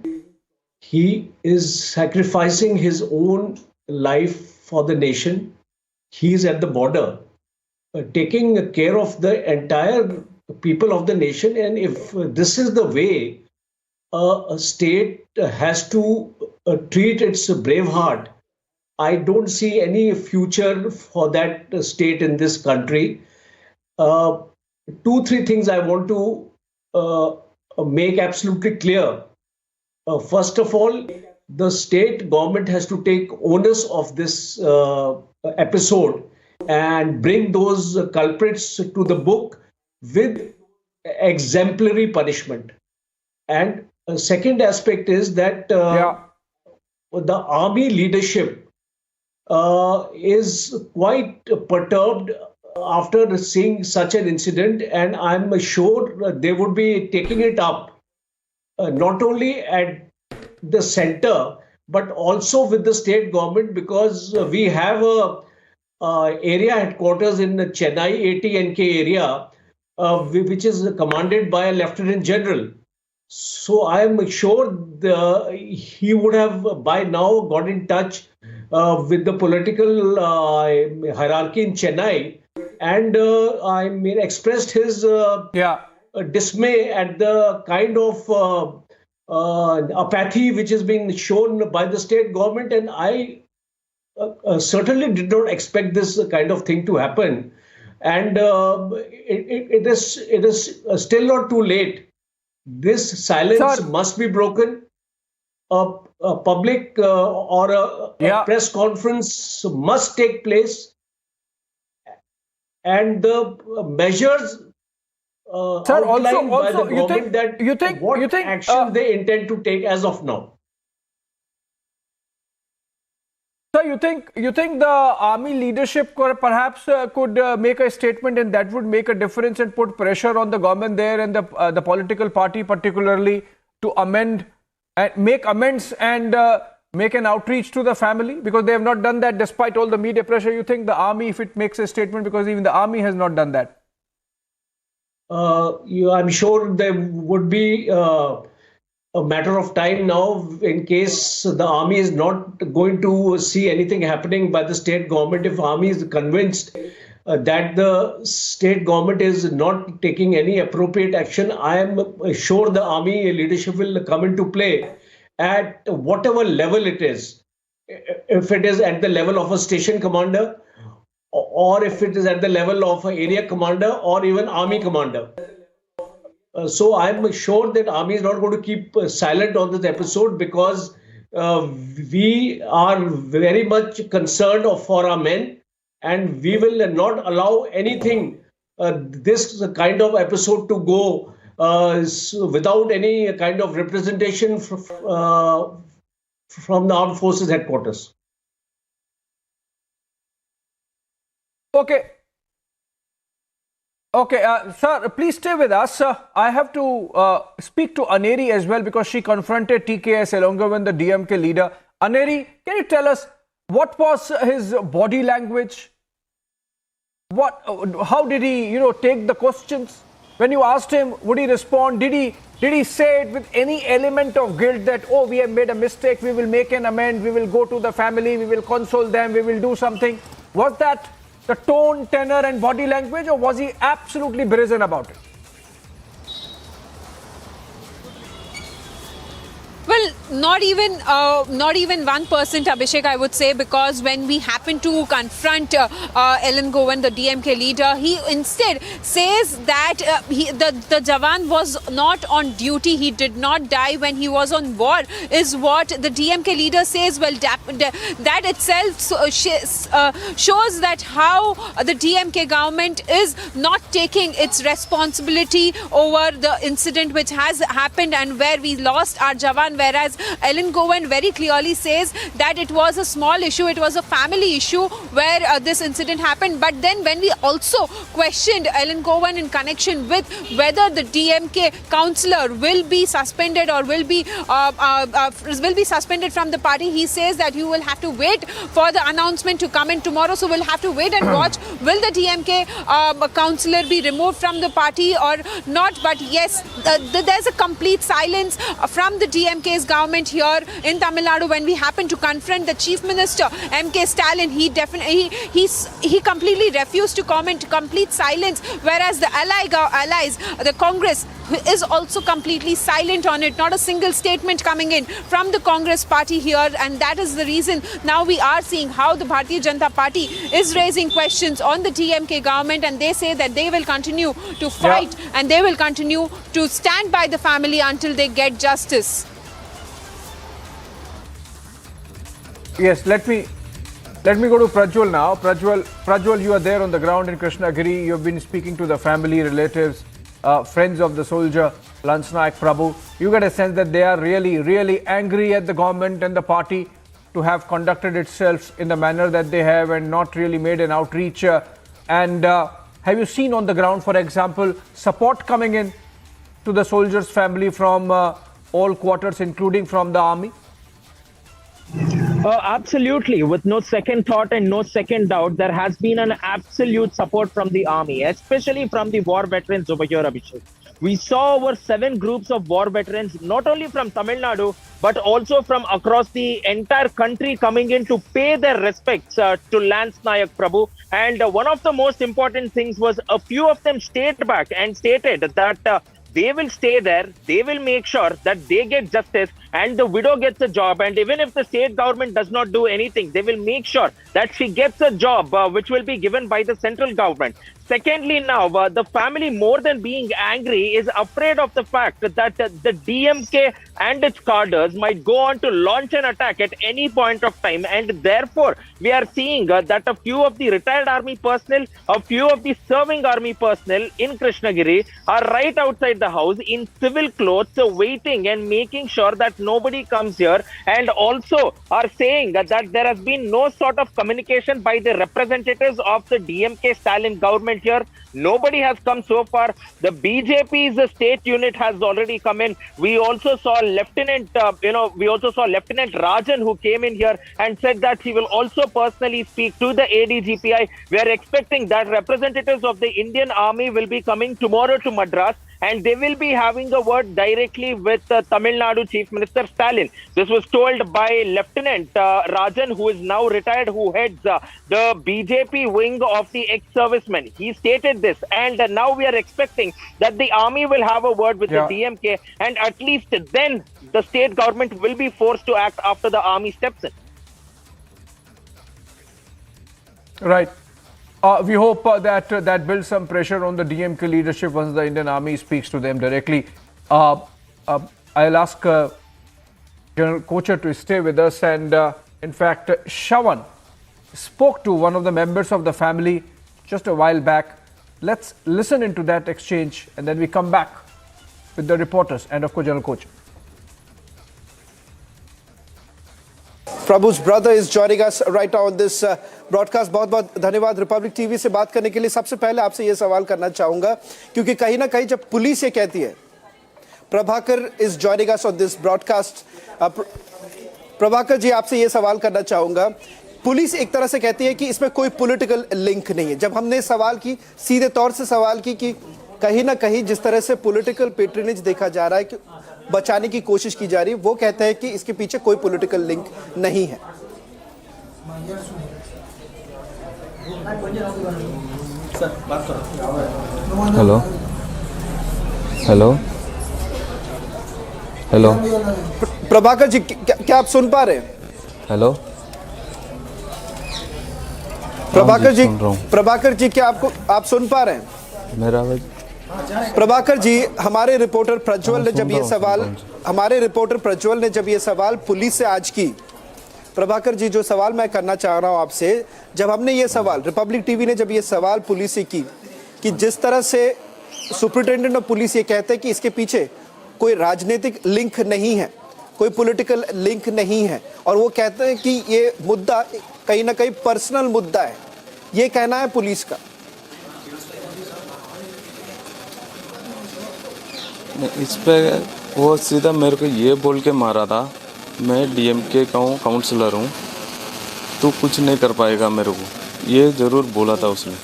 Speaker 19: He is sacrificing his own life for the nation. He's at the border, taking care of the entire people of the nation. And if this is the way a state has to treat its brave heart, I don't see any future for that state in this country. 2-3 things I want to make absolutely clear. First of all, the state government has to take onus of this episode and bring those culprits to the book with exemplary punishment. And the second aspect is that the army leadership is quite perturbed after seeing such an incident, and I'm sure they would be taking it up not only at the center but also with the state government, because we have a area headquarters in the Chennai ATNK area, which is commanded by a lieutenant general. So I am sure he would have by now got in touch with the political hierarchy in Chennai, and expressed his dismay at the kind of apathy which has been shown by the state government. And I certainly did not expect this kind of thing to happen. And it is still not too late. This silence must be broken. A public or a press conference must take place, and the measures outlined by the government what action they intend to take as of now.
Speaker 9: Sir, you think the army leadership perhaps could make a statement, and that would make a difference and put pressure on the government there and the political party particularly to amend and make amends and make an outreach to the family, because they have not done that despite all the media pressure? You think the army, if it makes a statement, because even the army has not done that?
Speaker 19: I'm sure there would be a matter of time now in case the army is not going to see anything happening by the state government. If army is convinced that the state government is not taking any appropriate action, I am sure the army leadership will come into play at whatever level it is. If it is at the level of a station commander, or if it is at the level of an area commander, or even army commander. So I'm sure that army is not going to keep silent on this episode, because we are very much concerned for our men, and we will not allow anything, this kind of episode to go without any kind of representation from the armed forces headquarters.
Speaker 9: Okay, sir, please stay with us. I have to speak to Aneri as well, because she confronted TKS along with the DMK leader. Aneri, can you tell us what was his body language? How did he, take the questions? When you asked him, would he respond? Did he say it with any element of guilt that, oh, we have made a mistake, we will make an amend, we will go to the family, we will console them, we will do something? Was that the tone, tenor and body language, or was he absolutely brazen about it?
Speaker 20: Well, not even 1%, Abhishek, I would say, because when we happen to confront Ellen Govan, the DMK leader, he instead says that the Jawan was not on duty. He did not die when he was on war, is what the DMK leader says. Well, that itself shows that how the DMK government is not taking its responsibility over the incident which has happened and where we lost our Jawan, whereas Ellen Govan very clearly says that it was a small issue, it was a family issue where this incident happened. But then when we also questioned Ellen Govan in connection with whether the DMK councillor will be suspended or will be suspended from the party, he says that you will have to wait for the announcement to come in tomorrow. So we'll have to wait and watch. Will the DMK councillor be removed from the party or not? But yes, there's a complete silence from the DMK's MK's government here in Tamil Nadu, when we happened to confront the Chief Minister, MK Stalin, he completely refused to comment, complete silence, whereas the allies, the Congress, is also completely silent on it. Not a single statement coming in from the Congress party here, and that is the reason now we are seeing how the Bharatiya Janata Party is raising questions on the DMK government, and they say that they will continue to fight and they will continue to stand by the family until they get justice.
Speaker 9: Yes, let me go to Prajwal now. Prajwal, you are there on the ground in Krishnagiri. You have been speaking to the family, relatives, friends of the soldier, Lance Naik Prabhu. You get a sense that they are really, really angry at the government and the party to have conducted itself in the manner that they have and not really made an outreach. And have you seen on the ground, for example, support coming in to the soldiers' family from all quarters, including from the army?
Speaker 3: Absolutely. With no second thought and no second doubt, there has been an absolute support from the army, especially from the war veterans over here, Abhishek. We saw over 7 groups of war veterans, not only from Tamil Nadu, but also from across the entire country coming in to pay their respects to Lance Naik Prabhu. And one of the most important things was a few of them stayed back and stated that they will stay there, they will make sure that they get justice and the widow gets a job. And even if the state government does not do anything, they will make sure that she gets a job which will be given by the central government. Secondly, now, the family, more than being angry, is afraid of the fact that the DMK and its cadres might go on to launch an attack at any point of time. And therefore, we are seeing that a few of the retired army personnel, a few of the serving army personnel in Krishnagiri are right outside the house in civil clothes, waiting and making sure that nobody comes here, and also are saying that there has been no sort of communication by the representatives of the DMK Stalin government here. Nobody has come so far. The BJP's state unit has already come in. We also saw Lieutenant Rajan, who came in here and said that he will also personally speak to the ADGPI. We are expecting that representatives of the Indian Army will be coming tomorrow to Madras, and they will be having a word directly with Tamil Nadu Chief Minister Stalin. This was told by Lieutenant Rajan, who is now retired, who heads the BJP wing of the ex-servicemen. He stated this, and now we are expecting that the army will have a word with the DMK, and at least then the state government will be forced to act after the army steps in.
Speaker 9: Right. We hope that builds some pressure on the DMK leadership once the Indian Army speaks to them directly. I'll ask General Kocher to stay with us. And in fact, Shawan spoke to one of the members of the family just a while back. Let's listen into that exchange, and then we come back with the reporters and, of course, General Kocher.
Speaker 5: Prabhu's brother is joining us right now on this broadcast. बहुत-बहुत धन्यवाद Republic TV से बात करने के लिए. सबसे पहले आपसे ये सवाल करना चाहूंगा, क्योंकि कहीं ना कहीं जब पुलिस ये कहती है, Prabhakar is joining us on this broadcast. Prabhakar ji, आपसे ये सवाल करना चाहूंगा. पुलिस एक तरह से कहती है कि इसमें कोई पॉलिटिकल लिंक नहीं है. जब हमने सवाल की, सीधे तौर से सवाल की कि कहीं ना कहीं जिस तरह से पॉलिटिकल पेट्रोनेज देखा जा रहा है, कि बचाने की कोशिश की जा रही है, वो कहते हैं कि इसके पीछे कोई पॉलिटिकल लिंक नहीं है.
Speaker 6: Hello hello hello
Speaker 5: Prabhakar ji, क्या आप सुन पा रहे हैं?
Speaker 6: हेलो
Speaker 5: प्रभाकर जी, क्या आप सुन पा रहे हैं?
Speaker 6: मेरा आवाज?
Speaker 5: प्रभाकर जी, हमारे रिपोर्टर प्रज्वल ने जब ये सवाल पुलिस से आज की, प्रभाकर जी, जो सवाल मैं करना चाह रहा हूं आपसे, जब हमने ये सवाल, रिपब्लिक टीवी ने जब ये सवाल पुलिस से की कि जिस तरह से सुपरिटेंडेंट ऑफ पुलिस ये कहते हैं कि इसके पीछे कोई राजनीतिक लिंक नहीं है, कोई पॉलिटिकल लिंक नहीं है, और वो कहते हैं कि ये मुद्दा कहीं ना कहीं पर्सनल मुद्दा है, ये कहना है पुलिस का.
Speaker 6: इस पे वो सीधा मेरे को ये बोल के मारा था, मैं डीएमके का हूँ, काउंसलर हूँ, तू कुछ नहीं कर पाएगा मेरे को, ये ज़रूर बोला था उसने.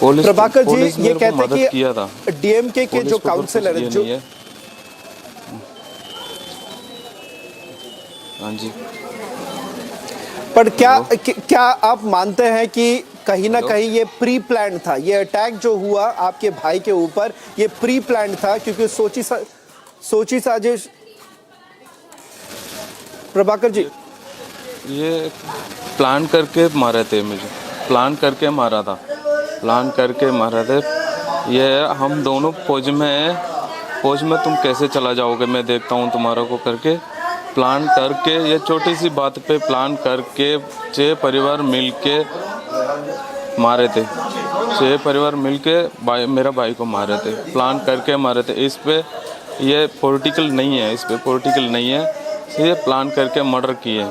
Speaker 5: प्रभाकर जी
Speaker 6: पुलिस
Speaker 5: ये
Speaker 6: मेरे को
Speaker 5: कहते
Speaker 6: मदद
Speaker 5: हैं
Speaker 6: किया था।
Speaker 5: कि डीएमके के
Speaker 6: पुलिस
Speaker 5: जो
Speaker 6: को तो
Speaker 5: काउंसिलर
Speaker 6: कुछ
Speaker 5: है
Speaker 6: ये
Speaker 5: जो
Speaker 6: नहीं है। हाँ जी।
Speaker 5: पर क्या आप मानते हैं कि कहीं ना कहीं ये प्री प्लान था, ये अटैक जो हुआ आपके भाई के ऊपर ये प्री प्लान था, क्योंकि सोची साजिश? प्रभाकर जी
Speaker 6: ये प्लान करके मारे थे, मुझे प्लान करके मारा था, प्लान करके मारा थे। ये हम दोनों फौज में तुम कैसे चला जाओगे, मैं देखता हूँ तुम्हारा को करके प्लान करके, ये छोटी सी बात पे प्लान करके 6 परिवार मिलके मारे थे। 6 परिवार मिलके मेरा भाई को मारे थे, प्लान करके मारे थे। इस पे ये पॉलिटिकल नहीं है, इस पे पॉलिटिकल नहीं है, ये प्लान करके मर्डर किए।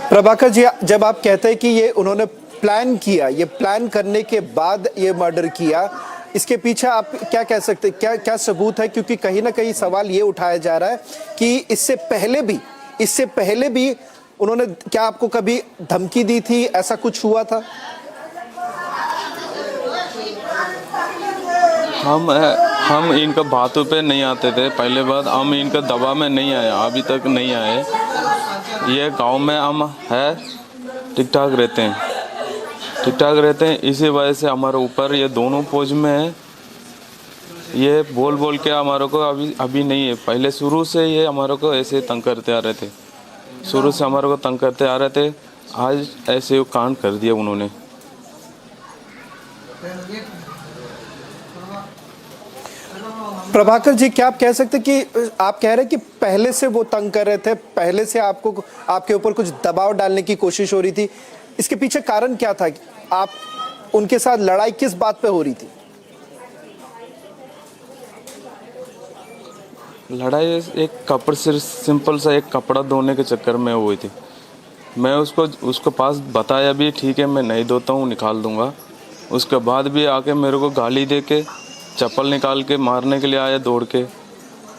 Speaker 5: प्रभाकर जी जब आप कहते हैं कि ये उन्होंने प्लान किया, ये प्लान करने के बाद ये मर्डर किया, इसके पीछे आप क्या कह सकते हैं, क्या सबूत है? क्योंकि कहीं ना कहीं सवाल ये उठाया जा रहा है कि इससे पहले भी उन्होंने क्या आपको कभी धमकी दी थी, ऐसा कुछ हुआ था?
Speaker 6: हम इनका बातों पे नहीं आते थे, पहले बात हम इनका दबाव में नहीं आए, अभी तक नहीं आए। ये गांव में हम है ठीक ठाक रहते हैं, इसी वजह से हमारे ऊपर ये दोनों फौज में है। ये बोल के हमारे को अभी नहीं है, पहले शुरू से ये हमारे को ऐसे तंग करते आ रहे थे, शुरू से हमारे को तंग करते आ रहे थे। आज ऐसे कांड कर दिया उन्होंने।
Speaker 5: प्रभाकर जी क्या आप कह सकते कि आप कह रहे हैं कि पहले से वो तंग कर रहे थे, पहले से आपके ऊपर कुछ दबाव डालने की कोशिश हो रही थी, इसके पीछे कारण क्या था? आप उनके साथ लड़ाई किस बात पे हो रही थी?
Speaker 6: लड़ाई एक कपड़े से सिंपल सा एक कपड़ा धोने के चक्कर में हुई थी। मैं उसको पास बताया भी, ठीक है मैं नहीं धोता हूँ, निकाल दूंगा। उसके बाद भी आके मेरे को गाली दे के चप्पल निकाल के मारने के लिए आया दौड़ के।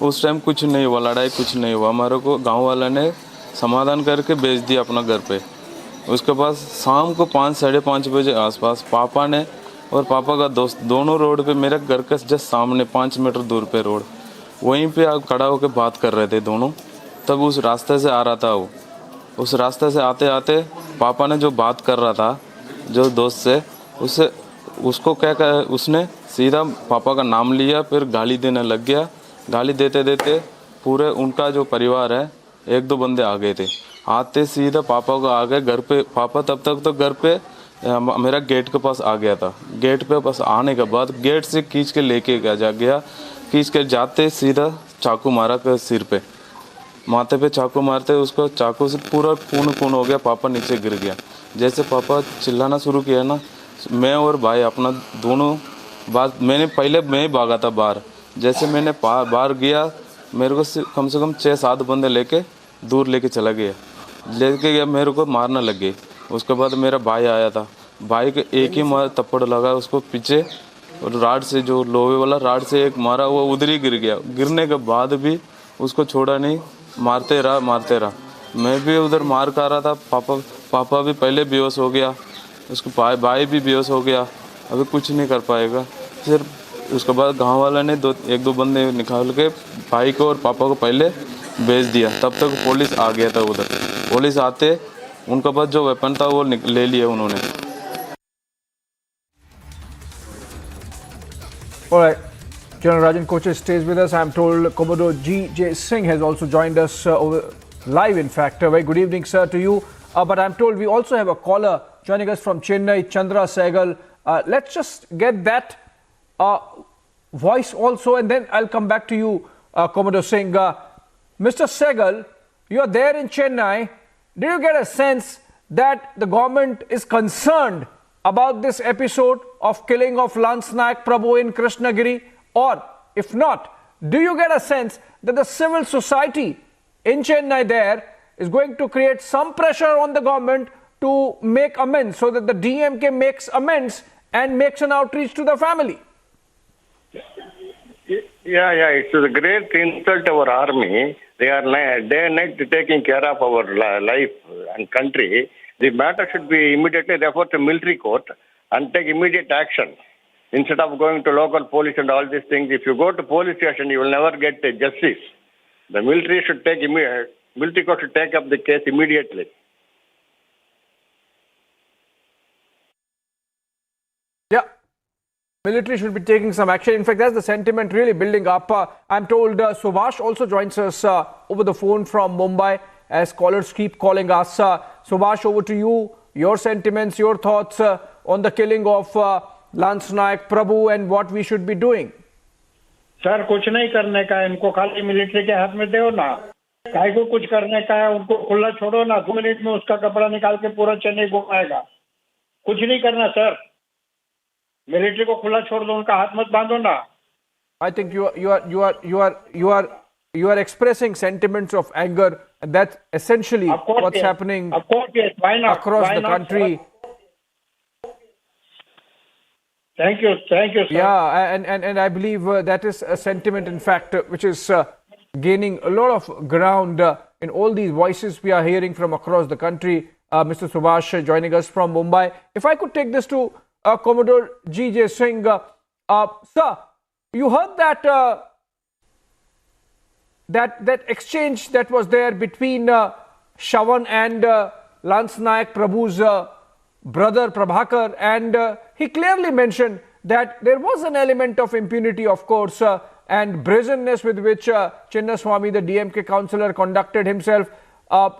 Speaker 6: उस टाइम कुछ नहीं हुआ, लड़ाई कुछ नहीं हुआ, हमारे को गांव वाला ने समाधान करके भेज दिया अपना घर पे। उसके बाद शाम को 5 साढ़े 5 बजे आसपास पापा ने और पापा का दोस्त दोनों रोड पे, मेरे घर के जस्ट सामने 5 मीटर दूर पे रोड, वहीं पे खड़ा होकर बात कर रहे थे दोनों। तब उस रास्ते से आ रहा था वो, उस रास्ते से आते आते पापा ने जो बात कर रहा था जो दोस्त से, उसको क्या कहा, उसने सीधा पापा का नाम लिया, फिर गाली देने लग गया। गाली देते देते पूरे उनका जो परिवार है 1-2 बंदे आ गए थे, आते सीधा पापा को आ गए घर पे। पापा तब तक तो घर पे मेरा गेट के पास आ गया था। गेट पे पास आने के बाद गेट से खींच के लेके गया, खींच के जाते सीधा चाकू मारा कर सिर पे, माथे पे चाकू मारते उसको चाकू से पूरा खून हो गया। पापा नीचे गिर गया। जैसे पापा चिल्लाना शुरू किया ना, मैं और भाई अपना दोनों बात, मैं ही भागा था बाहर। जैसे मैंने बाहर गया, मेरे को कम से कम 6-7 बंदे लेके दूर लेके चला गया, मेरे को मारना लग गई। उसके बाद मेरा भाई आया था, भाई के एक ही थप्पड़ लगा उसको पीछे, और राड से जो लोहे वाला राड से एक मारा, वो उधर ही गिर गया। गिरने के बाद भी उसको छोड़ा नहीं, मारते रहा। मैं भी उधर मार खा रहा था। पापा भी पहले बेहोश हो गया, उसको भाई भी बेहोश हो गया, अभी कुछ नहीं कर पाएगा। फिर उसके बाद गांव वाला ने 1-2 बंदे निकाल के भाई को और पापा को पहले भेज दिया। तब तक पुलिस आ गया था उधर। पुलिस आते उनके पास जो वेपन था वो ले लिया उन्होंने।
Speaker 9: All right. General Rajan Kochhar stays with us. I'm told Commodore G.J. Singh has also joined us live, in fact. A very good evening, sir, to you. But I'm told we also have a caller joining us from Chennai, Chandra Sehgal. Let's just get that voice also, and then I'll come back to you, Commodore Singh. Mr. Sehgal, you're there in Chennai. Do you get a sense that the government is concerned about this episode of killing of Lance Naik Prabhu in Krishnagiri? Or if not, do you get a sense that the civil society in Chennai there is going to create some pressure on the government to make amends, so that the DMK makes amends and makes an outreach to the family?
Speaker 17: Yeah, it's a great insult to our army. They are day and night taking care of our life. and country, the matter should be immediately referred to military court and take immediate action. Instead of going to local police and all these things, if you go to police station, you will never get justice. The military court should take up the case immediately.
Speaker 9: Yeah, military should be taking some action. In fact, that's the sentiment really building up. I'm told Subhash also joins us over the phone from Mumbai as callers keep calling us. Subhash, over to you. Your sentiments, your thoughts on the killing of Lance Nayak Prabhu and what we should be doing.
Speaker 2: Sir कुछ नहीं करने का है, इनको खाली military के हाथ में दो ना, काय को कुछ करने का है, उनको खुला छोड़ो ना, 2 मिनट में उसका कपड़ा निकाल के पूरा चेन्नई घुमाएगा, कुछ नहीं करना सर, मिलिट्री को खुला छोड़ दो, उनका हाथ मत बांधो ना.
Speaker 9: I think you are expressing sentiments of anger, and that's essentially what's happening across the country.
Speaker 2: Thank you, sir.
Speaker 9: Yeah, and I believe that is a sentiment, in fact, which is gaining a lot of ground in all these voices we are hearing from across the country. Mr. Subhash joining us from Mumbai. If I could take this to Commodore G.J. Singh. Sir, you heard that that exchange that was there between Shawan and Lance Nayak Prabhu's brother Prabhakar, and he clearly mentioned that there was an element of impunity, of course, and brazenness with which Chinnaswamy, the DMK councillor, conducted himself.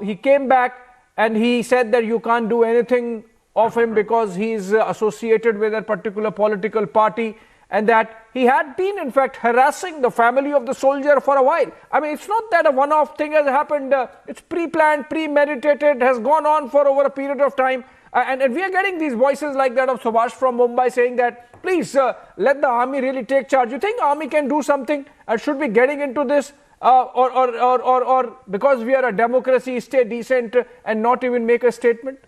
Speaker 9: He came back and he said that you can't do anything of him because he is associated with a particular political party, and that he had been, in fact, harassing the family of the soldier for a while. I mean, it's not that a one-off thing has happened. It's pre-planned, premeditated, has gone on for over a period of time. And we are getting these voices like that of Subhash from Mumbai saying that, please, let the army really take charge. You think army can do something and should be getting into this? Or because we are a democracy, stay decent and not even make a statement?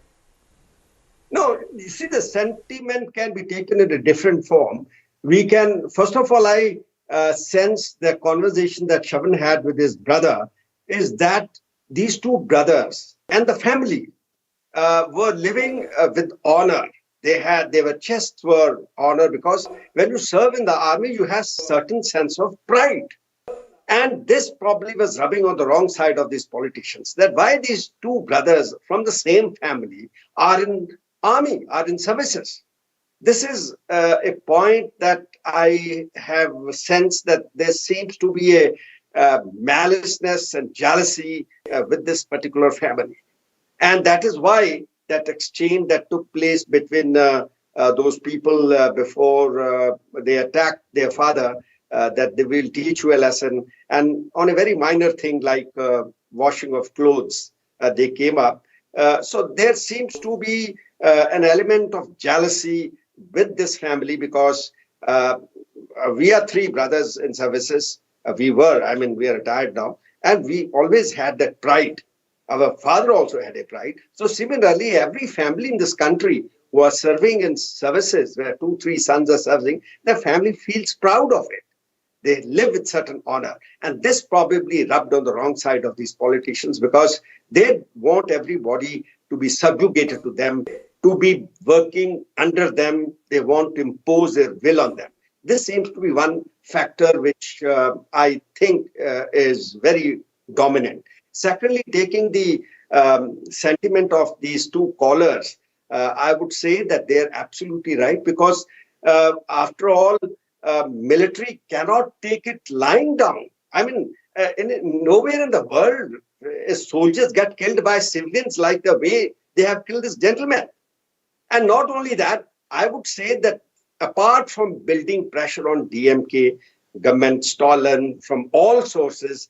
Speaker 22: No, you see, the sentiment can be taken in a different form. We can, first of all, I sense the conversation that Shavan had with his brother is that these two brothers and the family were living with honor. Their chests were honor, because when you serve in the army, you have certain sense of pride. And this probably was rubbing on the wrong side of these politicians, that why these two brothers from the same family are in army, are in services. This is a point that I have sensed that there seems to be a maliceness and jealousy with this particular family. And that is why that exchange that took place between those people before they attacked their father, that they will teach you a lesson. And on a very minor thing like washing of clothes, they came up. So there seems to be an element of jealousy with this family, because we are three brothers in services. We are retired now. And we always had that pride. Our father also had a pride. So similarly, every family in this country who are serving in services, where 2-3 sons are serving, the family feels proud of it. They live with certain honor. And this probably rubbed on the wrong side of these politicians, because they want everybody to be subjugated to them, to be working under them. They want to impose their will on them. This seems to be one factor which I think is very dominant. Secondly, taking the sentiment of these two callers, I would say that they're absolutely right, because after all, military cannot take it lying down. I mean, nowhere in the world soldiers get killed by civilians like the way they have killed this gentleman. And not only that, I would say that apart from building pressure on DMK, government stolen from all sources,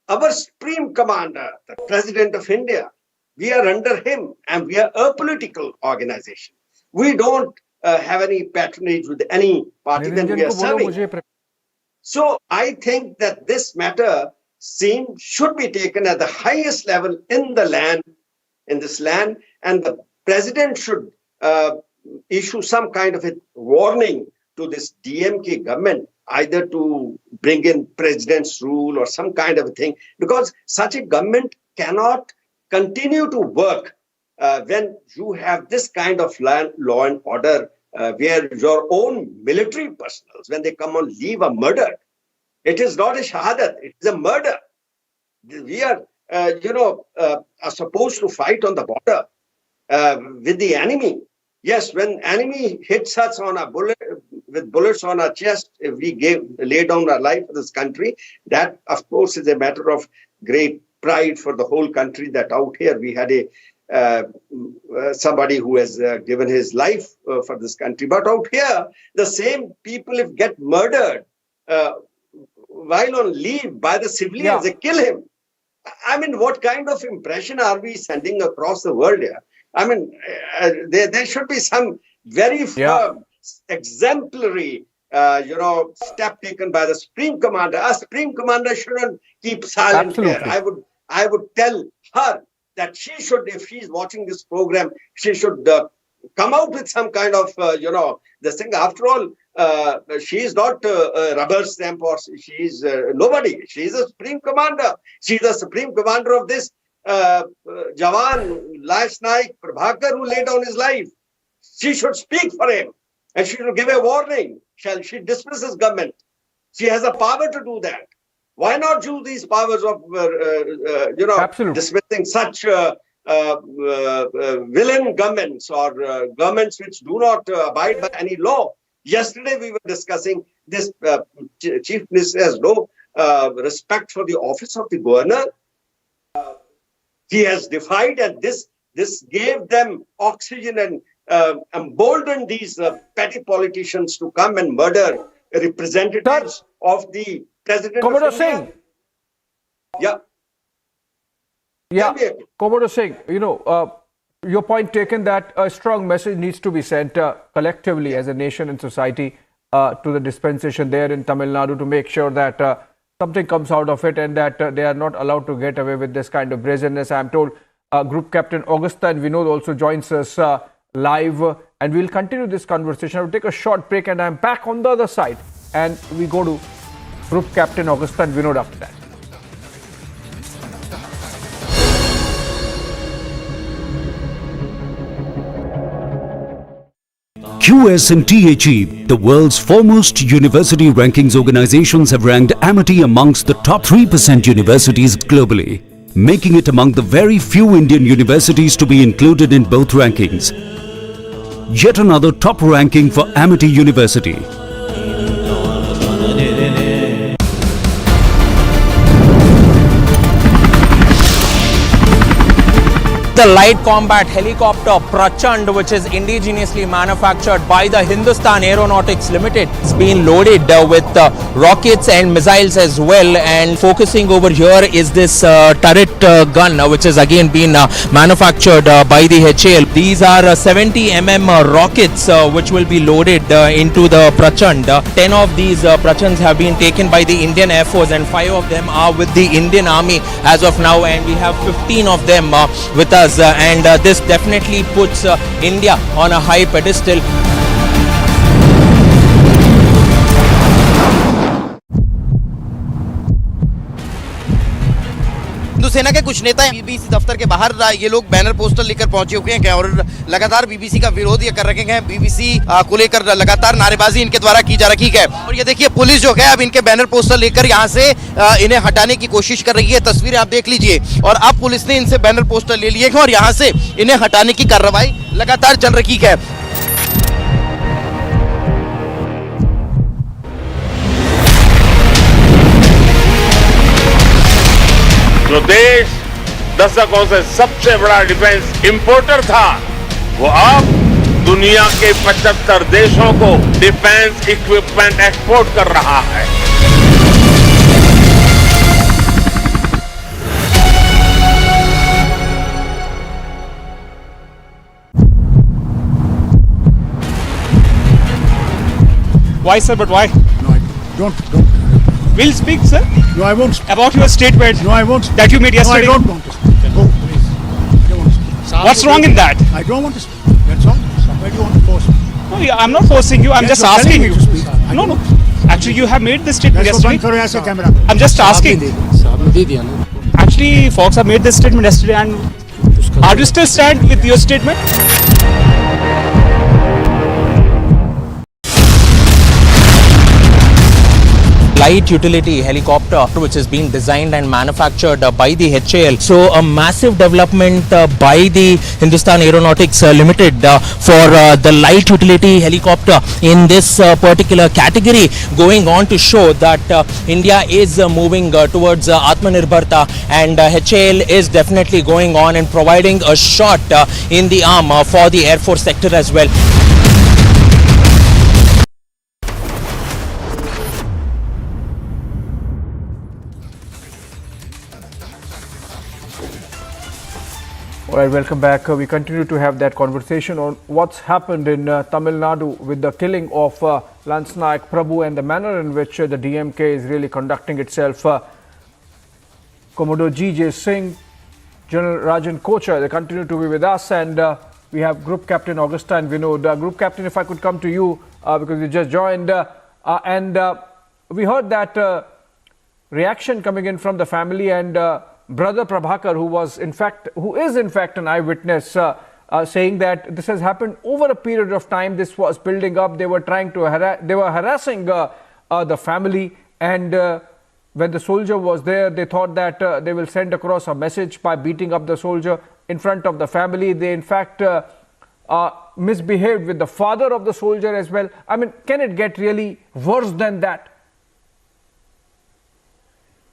Speaker 22: our Supreme Commander, the President of India, we are under him, and we are a political organization. We don't have any patronage with any party that we are serving. So I think that this matter should be taken at the highest level in the land, in this land, and the President should issue some kind of a warning to this DMK government, either to bring in president's rule or some kind of a thing, because such a government cannot continue to work when you have this kind of law and order where your own military personnel, when they come on leave, are murdered. It is not a shahadat, it is a murder. We are, are supposed to fight on the border with the enemy. Yes, when enemy hits us on a bullet, with bullets on our chest, if we lay down our life for this country, that of course is a matter of great pride for the whole country, that out here we had somebody who has given his life for this country. But out here, the same people, if get murdered while on leave by the civilians, they kill him. I mean, what kind of impression are we sending across the world here? I mean, there should be some very firm, exemplary, step taken by the Supreme Commander. A Supreme Commander shouldn't keep silent here. I would tell her that she should, if she's watching this program, she should come out with some kind of, this thing. After all, she is not a rubber stamp, or she is nobody. She is a Supreme Commander. She is the Supreme Commander of this Jawan, last night, Prabhakar, who laid down his life. She should speak for him, and she should give a warning. Shall she dismiss his government? She has a power to do that. Why not use these powers of, dismissing such villain governments, or governments which do not abide by any law? Yesterday we were discussing this. Chief Minister has no respect for the office of the governor. He has defied, and this gave them oxygen and emboldened these petty politicians to come and murder representatives of the President
Speaker 9: Commodore
Speaker 22: of India.
Speaker 9: Singh. Commodore Singh, your point taken that a strong message needs to be sent collectively as a nation and society to the dispensation there in Tamil Nadu to make sure that something comes out of it, and that they are not allowed to get away with this kind of brazenness. I am told Group Captain Augustin Vinod also joins us live, and we'll continue this conversation. I will take a short break, and I'm back on the other side, and we go to Group Captain Augustin Vinod after that.
Speaker 10: QS and THE, the world's foremost university rankings organizations, have ranked Amity amongst the top 3% universities globally, making it among the very few Indian universities to be included in both rankings. Yet another top ranking for Amity University.
Speaker 13: The light combat helicopter Prachand, which is indigenously manufactured by the Hindustan Aeronautics Limited, it's been loaded with rockets and missiles as well. And focusing over here is this turret gun, which has again been manufactured by the HAL. These are 70 rockets which will be loaded into the Prachand. 10 of these Prachands have been taken by the Indian Air Force, and 5 of them are with the Indian Army as of now, and we have 15 of them with us. And this definitely puts India on a high pedestal.
Speaker 4: सेना के कुछ नेता BBC दफ्तर के बाहर ये लोग banner poster लेकर पहुंचे हुए हैं और लगातार बीबीसी का विरोध ये कर रखे हैं। बीबीसी को लेकर लगातार नारेबाजी इनके द्वारा की जा रही है। और ये देखिए, पुलिस जो है अब इनके बैनर पोस्टर लेकर यहाँ से इन्हें हटाने की कोशिश कर रही है। तस्वीरें आप देख लीजिए, और अब पुलिस ने इनसे बैनर पोस्टर ले लिए हैं और यहाँ से इन्हें हटाने की कार्रवाई लगातार चल रही है।
Speaker 16: जो देश दशकों से सबसे बड़ा डिफेंस इंपोर्टर था, वो अब दुनिया के 75 देशों को डिफेंस इक्विपमेंट एक्सपोर्ट कर रहा है।
Speaker 21: Why, sir? But why?
Speaker 18: No, I don't.
Speaker 21: We'll speak, sir.
Speaker 18: No, I won't.
Speaker 21: About your statement.
Speaker 18: No, I won't.
Speaker 21: That you made yesterday.
Speaker 18: No, I don't want to speak. Go, please. I don't want to speak.
Speaker 21: What's wrong in that?
Speaker 18: I don't want to speak. That's all. Why do you want to force me?
Speaker 21: No, I'm not forcing you. I'm just asking you. No, no. Actually, you have made this statement yesterday. I'm just asking. Actually, folks have made this statement yesterday, and Are you still stand with your statement?
Speaker 13: Light utility helicopter which is being designed and manufactured by the HAL. So a massive development by the Hindustan Aeronautics Limited for the light utility helicopter in this particular category, going on to show that India is moving towards Atmanirbharta, and HAL is definitely going on and providing a shot in the arm for the Air Force sector as well.
Speaker 9: All right, welcome back. We continue to have that conversation on what's happened in Tamil Nadu with the killing of Lance Nayak Prabhu and the manner in which the DMK is really conducting itself. Commodore G.J. Singh, General Rajan Kochar, they continue to be with us, and we have Group Captain Augustine Vinod. Group Captain, if I could come to you because you just joined, and we heard that reaction coming in from the family and Brother Prabhakar, who is in fact an eyewitness, saying that this has happened over a period of time. This was building up. They were trying to harassing the family, and when the soldier was there, they thought that they will send across a message by beating up the soldier in front of the family. They in fact misbehaved with the father of the soldier as well. I mean, can it get really worse than that?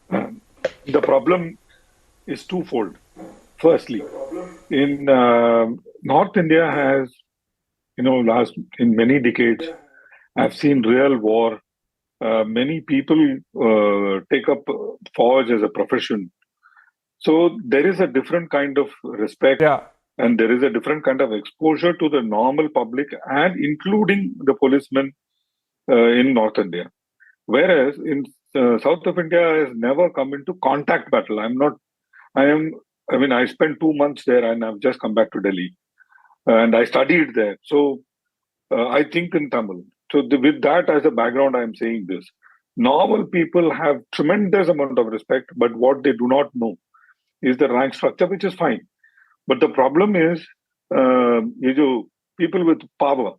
Speaker 7: The problem is twofold. Firstly, in North India has, in many decades, I've seen real war. Many people take up Fauj as a profession. So there is a different kind of respect, and there is a different kind of exposure to the normal public, and including the policemen in North India. Whereas in South of India has never come into contact battle. I spent 2 months there, and I've just come back to Delhi, and I studied there. So I think in Tamil. So with that as a background, I'm saying this. Normal people have tremendous amount of respect, but what they do not know is the rank structure, which is fine. But the problem is, people with power,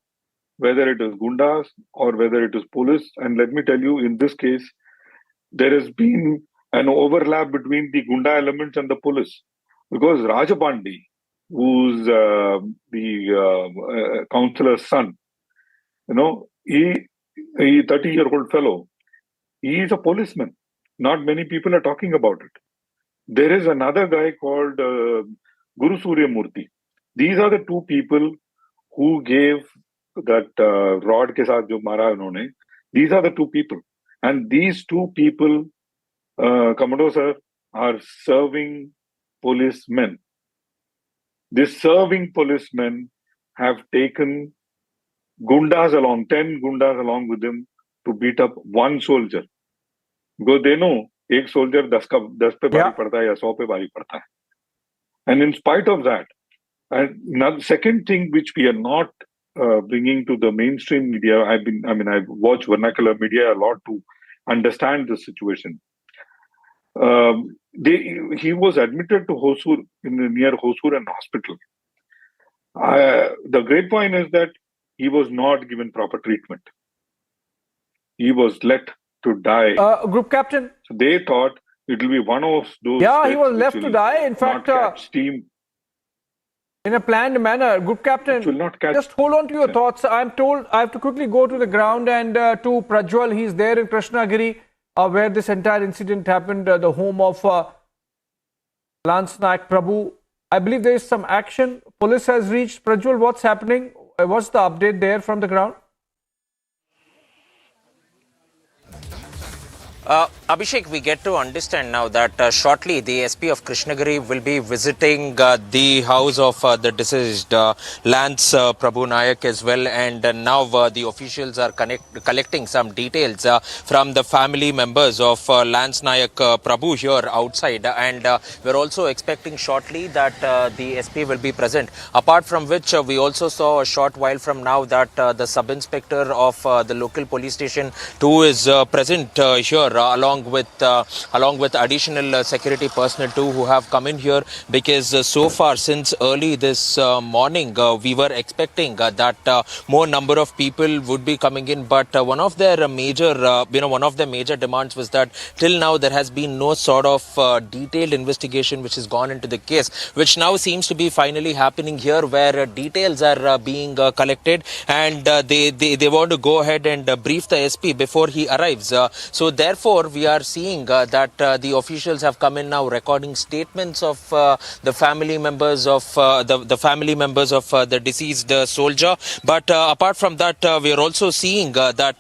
Speaker 7: whether it is gundas or whether it is police, and let me tell you, in this case, there has been an overlap between the gunda elements and the police. Because Rajapandi, who's the councillor's son, he 30-year-old fellow, he is a policeman. Not many people are talking about it. There is another guy called Guru Surya Murthy. These are the two people who gave that rod ke saath jo mara unhone. These are the two people. And these two people, Commodore sir, are serving policemen. These serving policemen have taken gundas along, 10 gundas along with them to beat up one soldier. Because they know, एक soldier 10 पे भारी पड़ता है या 100 पे भारी पड़ता है. And in spite of that, and now the second thing which we are not bringing to the mainstream media, I've watched vernacular media a lot to understand the situation. He was admitted to Hosur, near Hosur and hospital. The great point is that he was not given proper treatment. He was let to die.
Speaker 9: Group Captain?
Speaker 7: So they thought it will be one of those.
Speaker 9: Yeah, he was left to die. In fact,
Speaker 7: steam.
Speaker 9: In a planned manner. Group Captain, just hold on to your thoughts. I'm told I have to quickly go to the ground and to Prajwal. He's there in Krishnagiri, where this entire incident happened, the home of Lance Nayak Prabhu. I believe there is some action. Police has reached. Prajwal, what's happening? What's the update there from the ground?
Speaker 13: Abhishek, we get to understand now that shortly the SP of Krishnagiri will be visiting the house of the deceased Lance Prabhu Nayak as well, and now the officials are collecting some details from the family members of Lance Nayak Prabhu here outside, and we're also expecting shortly that the SP will be present. Apart from which, we also saw a short while from now that the sub-inspector of the local police station too is present here along with additional security personnel too, who have come in here, because so far since early this morning we were expecting that more number of people would be coming in, but one of their major demands was that till now there has been no sort of detailed investigation which has gone into the case, which now seems to be finally happening here, where details are being collected, and they want to go ahead and brief the SP before he arrives. So therefore we are seeing that the officials have come in now, recording statements of the family members of the deceased soldier. But apart from that, we are also seeing that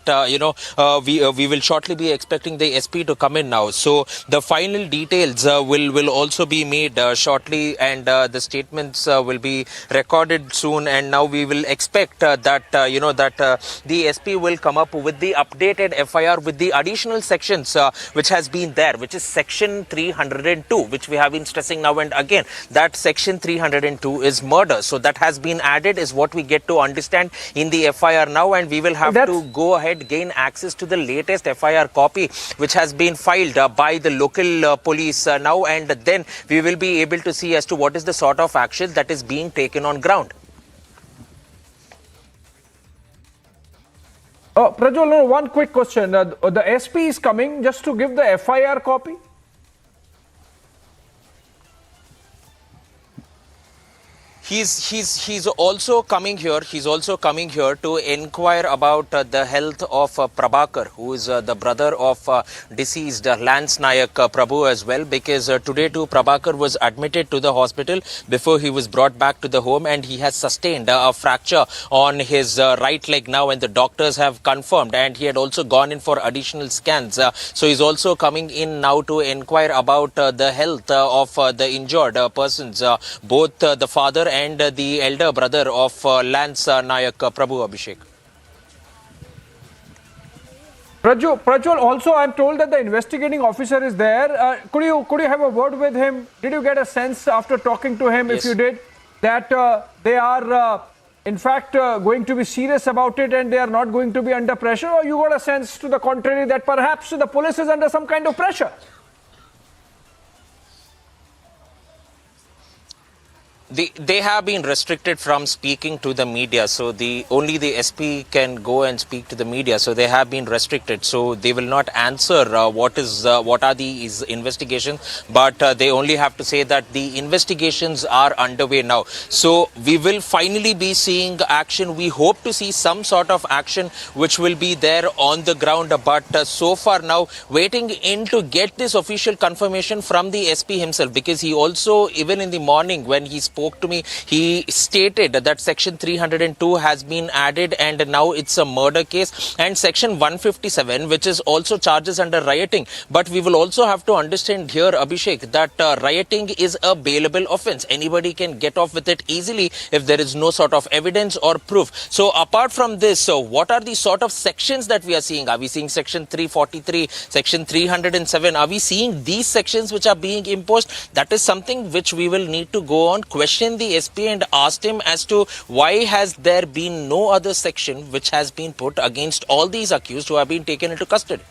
Speaker 13: we will shortly be expecting the SP to come in now. So the final details will also be made shortly, and the statements will be recorded soon. And now we will expect that the SP will come up with the updated FIR with the additional sections which has been there, which is section 302, which we have been stressing now and again, that section 302 is murder. So that has been added, is what we get to understand in the FIR now, and we will have to go ahead, gain access to the latest FIR copy which has been filed by the local police now, and then we will be able to see as to what is the sort of action that is being taken on ground.
Speaker 9: Prajwal, one quick question. The SP is coming just to give the FIR copy?
Speaker 13: He's also coming here. He's also coming here to inquire about the health of Prabhakar, who is the brother of deceased Lance Nayak Prabhu as well, because today too Prabhakar was admitted to the hospital before he was brought back to the home, and he has sustained a fracture on his right leg now, and the doctors have confirmed, and he had also gone in for additional scans. So he's also coming in now to inquire about the health of the injured persons, both the father and the elder brother of Lance Nayak Prabhu. Abhishek.
Speaker 9: Prajwal, also I'm told that the investigating officer is there. Could you have a word with him? Did you get a sense after talking to him,
Speaker 13: Yes.
Speaker 9: if you did, that they are in fact going to be serious about it and they are not going to be under pressure, or you got a sense to the contrary that perhaps the police is under some kind of pressure?
Speaker 13: They have been restricted from speaking to the media, so only the SP can go and speak to the media. So they have been restricted, so they will not answer what are these investigations, but they only have to say that the investigations are underway now. So we will finally be seeing action. We hope to see some sort of action which will be there on the ground, but so far now waiting in to get this official confirmation from the SP himself, because he also, even in the morning when he spoke to me, he stated that section 302 has been added and now it's a murder case, and section 157, which is also charges under rioting. But we will also have to understand here, Abhishek, that rioting is a bailable offense. Anybody can get off with it easily if there is no sort of evidence or proof. So apart from this, so what are the sort of sections that we are seeing? Are we seeing section 343, section 307? Are we seeing these sections which are being imposed? That is something which we will need to go on, question the SP and asked him as to why has there been no other section which has been put against all these accused who have been taken into custody.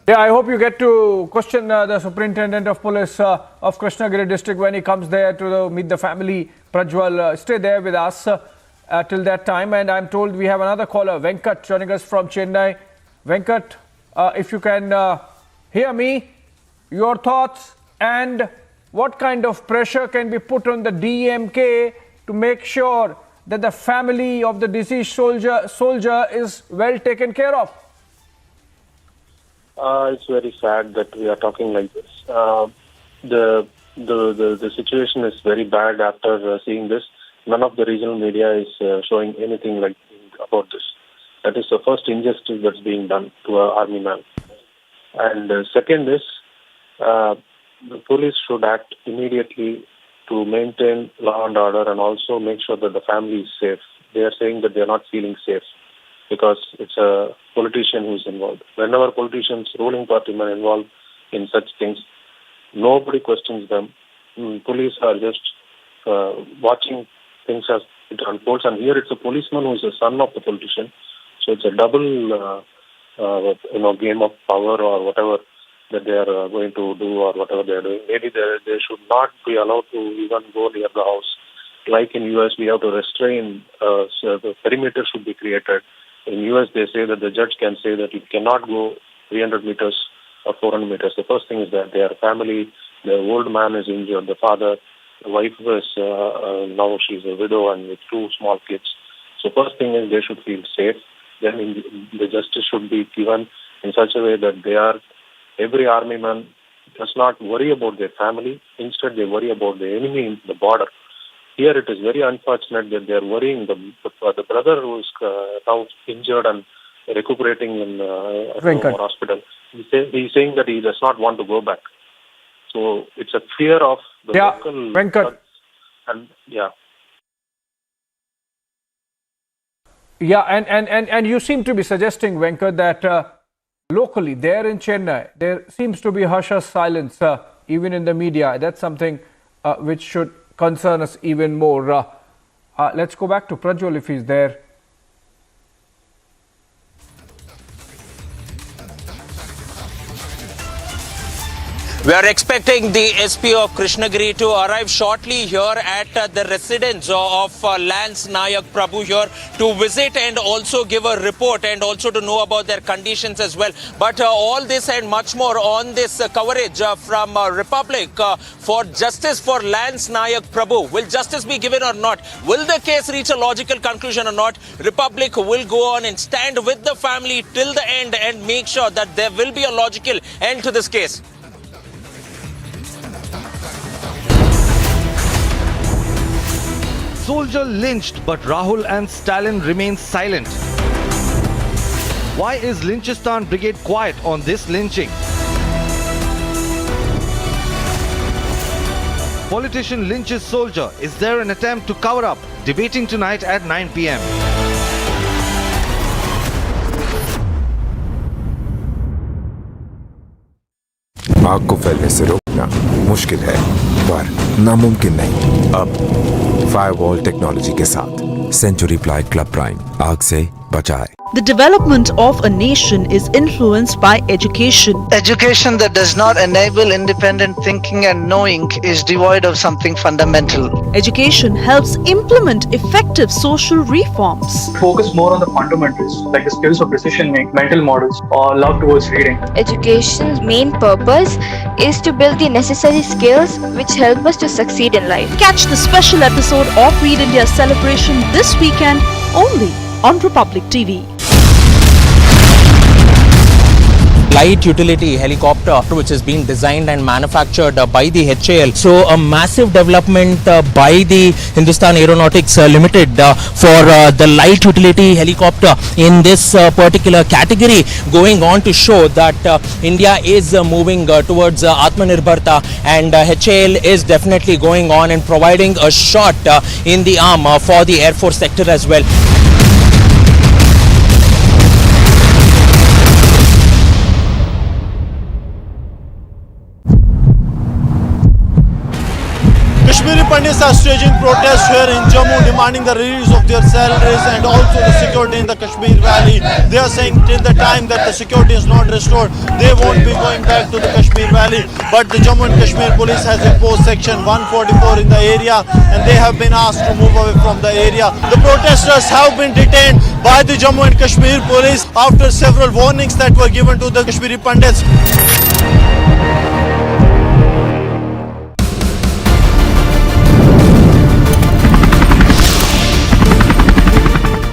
Speaker 9: Yeah, I hope you get to question the Superintendent of Police of Krishnagiri district when he comes there to meet the family. Prajwal, stay there with us till that time. And I'm told we have another caller, Venkat, joining us from Chennai. Venkat, if you can hear me, your thoughts and what kind of pressure can be put on the DMK to make sure that the family of the deceased soldier is well taken care of?
Speaker 8: It's very sad that we are talking like this. The situation is very bad after seeing this. None of the regional media is showing anything like about this. That is the first injustice that's being done to our army man. And second is, the police should act immediately to maintain law and order and also make sure that the family is safe. They are saying that they are not feeling safe because it's a politician who's involved. Whenever politicians, ruling party men involved in such things, nobody questions them. Police are just watching things as it unfolds. And here it's a policeman who is the son of the politician. So it's a double, game of power or whatever that they are going to do or whatever they are doing. Maybe they should not be allowed to even go near the house. Like in US, we have to restrain, so the perimeter should be created. In US, they say that the judge can say that you cannot go 300 meters or 400 meters. The first thing is that their family, the old man is injured, the father, the wife is, now she's a widow and with 2 small kids. So first thing is they should feel safe. Then the justice should be given in such a way that every army man does not worry about their family. Instead, they worry about the enemy in the border. Here it is very unfortunate that they are worrying the brother who is now injured and recuperating in hospital. He's saying that he does not want to go back. So it's a fear of the local...
Speaker 9: Venkat.
Speaker 8: And yeah.
Speaker 9: Yeah, and you seem to be suggesting, Venkat, that locally, there in Chennai, there seems to be hush-hush silence, even in the media. That's something which should concern us even more. Let's go back to Prajwal if he's there.
Speaker 13: We are expecting the SP of Krishnagiri to arrive shortly here at the residence of Lance Nayak Prabhu here to visit and also give a report and also to know about their conditions as well. But all this and much more on this coverage from Republic for justice for Lance Nayak Prabhu. Will justice be given or not? Will the case reach a logical conclusion or not? Republic will go on and stand with the family till the end and make sure that there will be a logical end to this case.
Speaker 11: Soldier lynched, but Rahul and Stalin remain silent. Why is Lynchistan brigade quiet on this lynching? Politician lynches soldier. Is there an attempt to cover up? Debating tonight at 9 p.m.
Speaker 14: आग को फैलने से रोकना मुश्किल है, पर नामुमकिन नहीं। अब फायरवॉल टेक्नोलॉजी के साथ सेंचुरी प्लाई क्लब प्राइम आग से बचाए।
Speaker 23: The development of a nation is influenced by education.
Speaker 24: Education that does not enable independent thinking and knowing is devoid of something fundamental.
Speaker 23: Education helps implement effective social reforms.
Speaker 25: Focus more on the fundamentals like the skills of decision making, mental models, or love towards reading.
Speaker 26: Education's main purpose is to build the necessary skills which help us to succeed in life.
Speaker 23: Catch the special episode of Read India celebration this weekend only on Republic TV.
Speaker 13: Light utility helicopter which is being designed and manufactured by the HAL. So a massive development by the Hindustan Aeronautics Limited for the light utility helicopter in this particular category, going on to show that India is moving towards Atmanirbharta, and HAL is definitely going on and providing a shot in the arm for the Air Force sector as well.
Speaker 27: Kashmiri Pandits are staging protests here in Jammu, demanding the release of their salaries and also the security in the Kashmir Valley. They are saying till the time that the security is not restored, they won't be going back to the Kashmir Valley. But the Jammu and Kashmir police has imposed section 144 in the area, and they have been asked to move away from the area. The protesters have been detained by the Jammu and Kashmir police after several warnings that were given to the Kashmiri Pandits.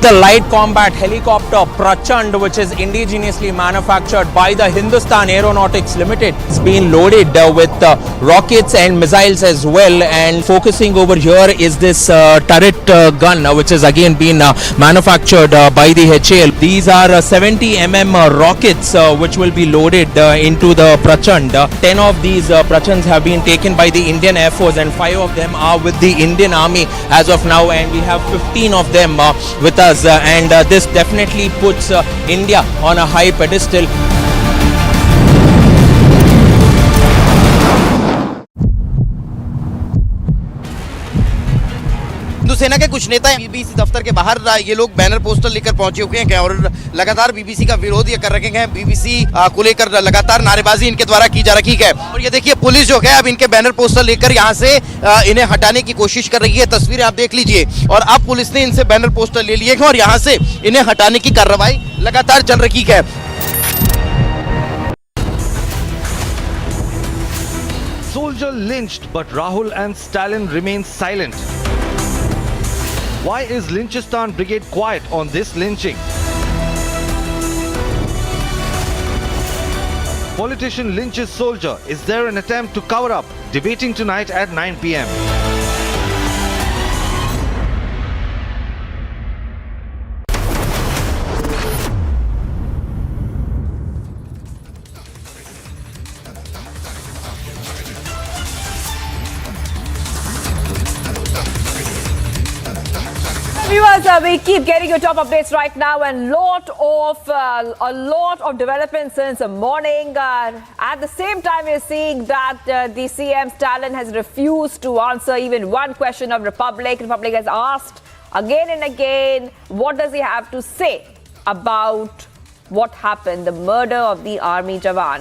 Speaker 13: The light combat helicopter Prachand, which is indigenously manufactured by the Hindustan Aeronautics Limited, it's been loaded with rockets and missiles as well. And focusing over here is this turret gun, which has again been manufactured by the HAL. These are 70 rockets which will be loaded into the Prachand. 10 of these Prachands have been taken by the Indian Air Force, and 5 of them are with the Indian Army as of now, and we have 15 of them with us. And this definitely puts India on a high pedestal.
Speaker 4: सेना के कुछ नेता BBC दफ्तर के बाहर ये लोग banner poster लेकर पहुंचे हुए हैं और लगातार बीबीसी का विरोध ये कर रखे हैं। बीबीसी को लेकर लगातार नारेबाजी इनके द्वारा की जा रही है। और ये देखिए पुलिस जो है अब इनके बैनर पोस्टर लेकर यहाँ से इन्हें हटाने की कोशिश कर रही है। तस्वीरें आप देख लीजिए। और अब पुलिस ने इनसे बैनर पोस्टर ले लिए हैं और यहाँ से इन्हें हटाने की कार्रवाई लगातार चल रही है।
Speaker 11: Soldier lynched, but Rahul and Stalin remain silent. Why is Lynchistan brigade quiet on this lynching? Politician lynches soldier. Is there an attempt to cover up? Debating tonight at 9 p.m.
Speaker 1: Viewers, we keep getting your top updates right now, and a lot of developments since the morning. At the same time, we're seeing that the CM Stalin has refused to answer even one question of Republic. Republic has asked again and again, what does he have to say about what happened, the murder of the army Jawan?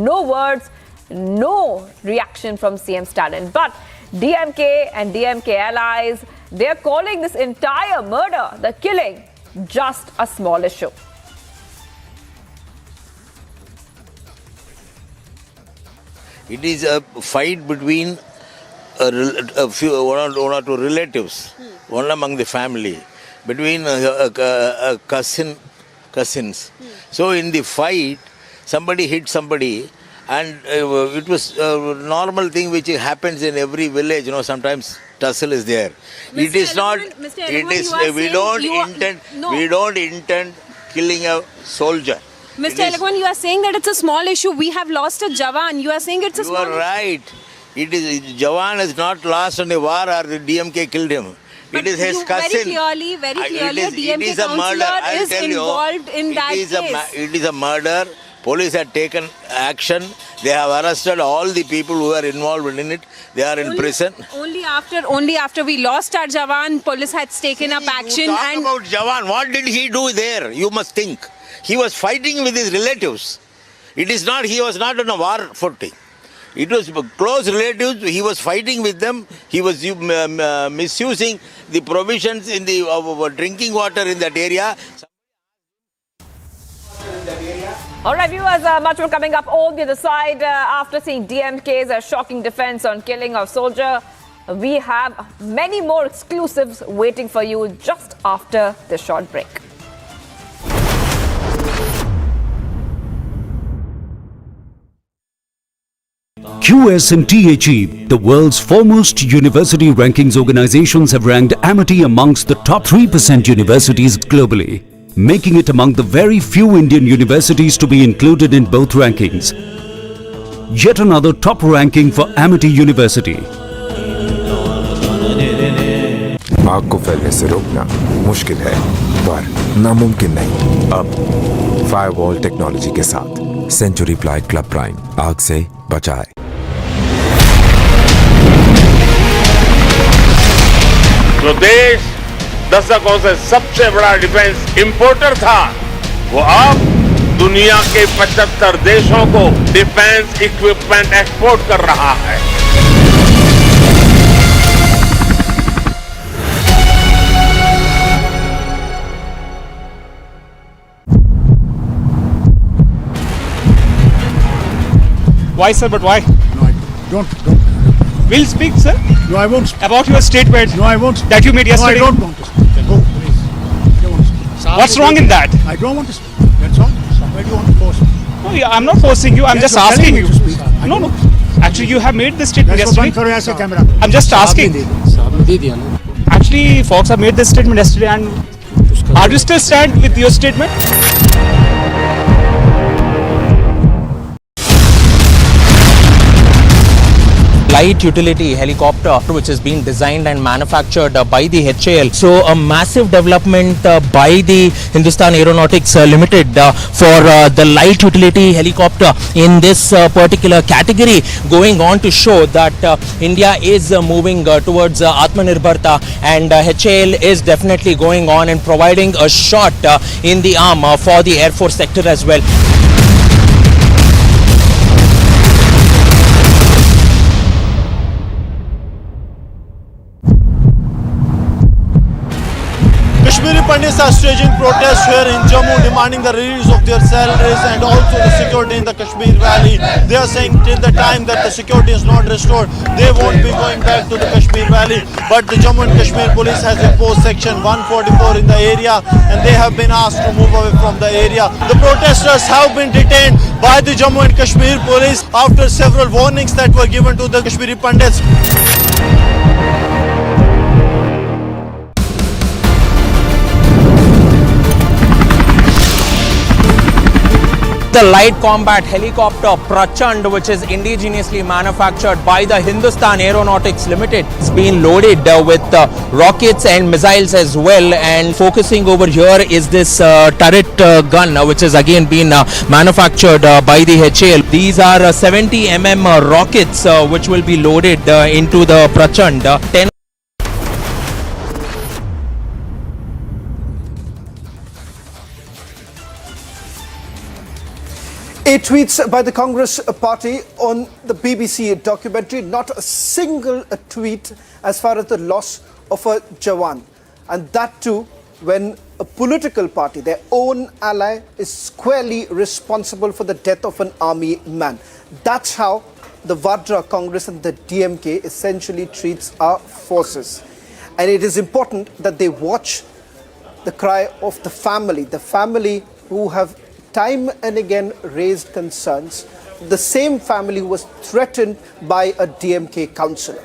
Speaker 1: No words, no reaction from CM Stalin. But DMK and DMK allies, they're calling this entire murder, the killing, just a small issue.
Speaker 3: It is a fight between one or two relatives, one among the family, between cousins. So in the fight, somebody hit somebody, and it was a normal thing which happens in every village. You know, sometimes tussle is there. It is not. It is. We don't intend killing a soldier.
Speaker 5: Mr. Eloquent, you are saying that it's a small issue. We have lost a Jawan. You are saying it's a small issue. You are
Speaker 3: right. It is. Jawan has not lost on the war, or the DMK killed him.
Speaker 5: But
Speaker 3: it is his cousin.
Speaker 5: Very clearly, DMK councillor is involved in that case.
Speaker 3: It is a murder. Police have taken action. They have arrested all the people who are involved in it. They are in prison.
Speaker 5: Only after we lost our Jawan, police has taken up action.
Speaker 3: Talk about Jawan. What did he do there? You must think. He was fighting with his relatives. It is not. He was not on a war footing. It was close relatives. He was fighting with them. He was misusing the provisions in the drinking water in that area.
Speaker 1: All right, viewers, much more coming up on the other side. After seeing DMK's shocking defense on killing of soldier, we have many more exclusives waiting for you just after this short break.
Speaker 10: QS and THE, the world's foremost university rankings organizations, have ranked Amity amongst the top 3% universities globally, making it among the very few Indian universities to be included in both rankings. Yet another top ranking for Amity University.
Speaker 14: आग को फैलने से रोकना मुश्किल है, पर नामुमकिन नहीं। अब फायरवॉल टेक्नोलॉजी के साथ सेंचुरी प्लाई क्लब प्राइम आग से बचाए।
Speaker 16: जो देश दशकों से सबसे बड़ा डिफेंस इंपोर्टर था, वो अब दुनिया के 75 देशों को डिफेंस इक्विपमेंट एक्सपोर्ट कर रहा है।
Speaker 21: Why, sir? But why?
Speaker 18: No, I don't.
Speaker 21: We'll speak, sir.
Speaker 18: No, I won't speak.
Speaker 21: About your statement.
Speaker 18: No, I won't speak.
Speaker 21: That you made yesterday.
Speaker 18: No, I don't want to speak. Then go, please. I don't want to speak.
Speaker 21: What's wrong in that?
Speaker 18: I don't want to speak. That's all. Somebody you want to force me.
Speaker 21: No, I'm not forcing you. I'm
Speaker 18: Yes,
Speaker 21: just
Speaker 18: you're
Speaker 21: asking
Speaker 18: telling
Speaker 21: you.
Speaker 18: me to speak. I
Speaker 21: No,
Speaker 18: don't
Speaker 21: no.
Speaker 18: want to speak.
Speaker 21: Actually, you have made this statement
Speaker 18: That's
Speaker 21: yesterday.
Speaker 18: what I'm camera.
Speaker 21: I'm just asking. Actually, folks have made this statement yesterday, and are you still stand with your statement?
Speaker 13: light utility helicopter which is being designed and manufactured by the HAL. So a massive development by the Hindustan Aeronautics Limited for the light utility helicopter in this particular category, going on to show that India is moving towards Atmanirbharta, and HAL is definitely going on and providing a shot in the arm for the Air Force sector as well.
Speaker 27: Kashmiri Pandits are staging protests here in Jammu, demanding the release of their salaries and also the security in the Kashmir Valley. They are saying till the time that the security is not restored, they won't be going back to the Kashmir Valley. But the Jammu and Kashmir police has imposed section 144 in the area, and they have been asked to move away from the area. The protesters have been detained by the Jammu and Kashmir police after several warnings that were given to the Kashmiri Pandits.
Speaker 13: The light combat helicopter Prachand, which is indigenously manufactured by the Hindustan Aeronautics Limited, it's been loaded with rockets and missiles as well, and focusing over here is this turret gun which has again been manufactured by the HAL. These are 70 rockets which will be loaded into the Prachand. 10
Speaker 9: 8 tweets by the Congress party on the BBC documentary. Not a single tweet as far as the loss of a Jawan. And that too when a political party, their own ally, is squarely responsible for the death of an army man. That's how the Vadra Congress and the DMK essentially treats our forces. And it is important that they watch the cry of the family who have time and again raised concerns, the same family who was threatened by a DMK councillor.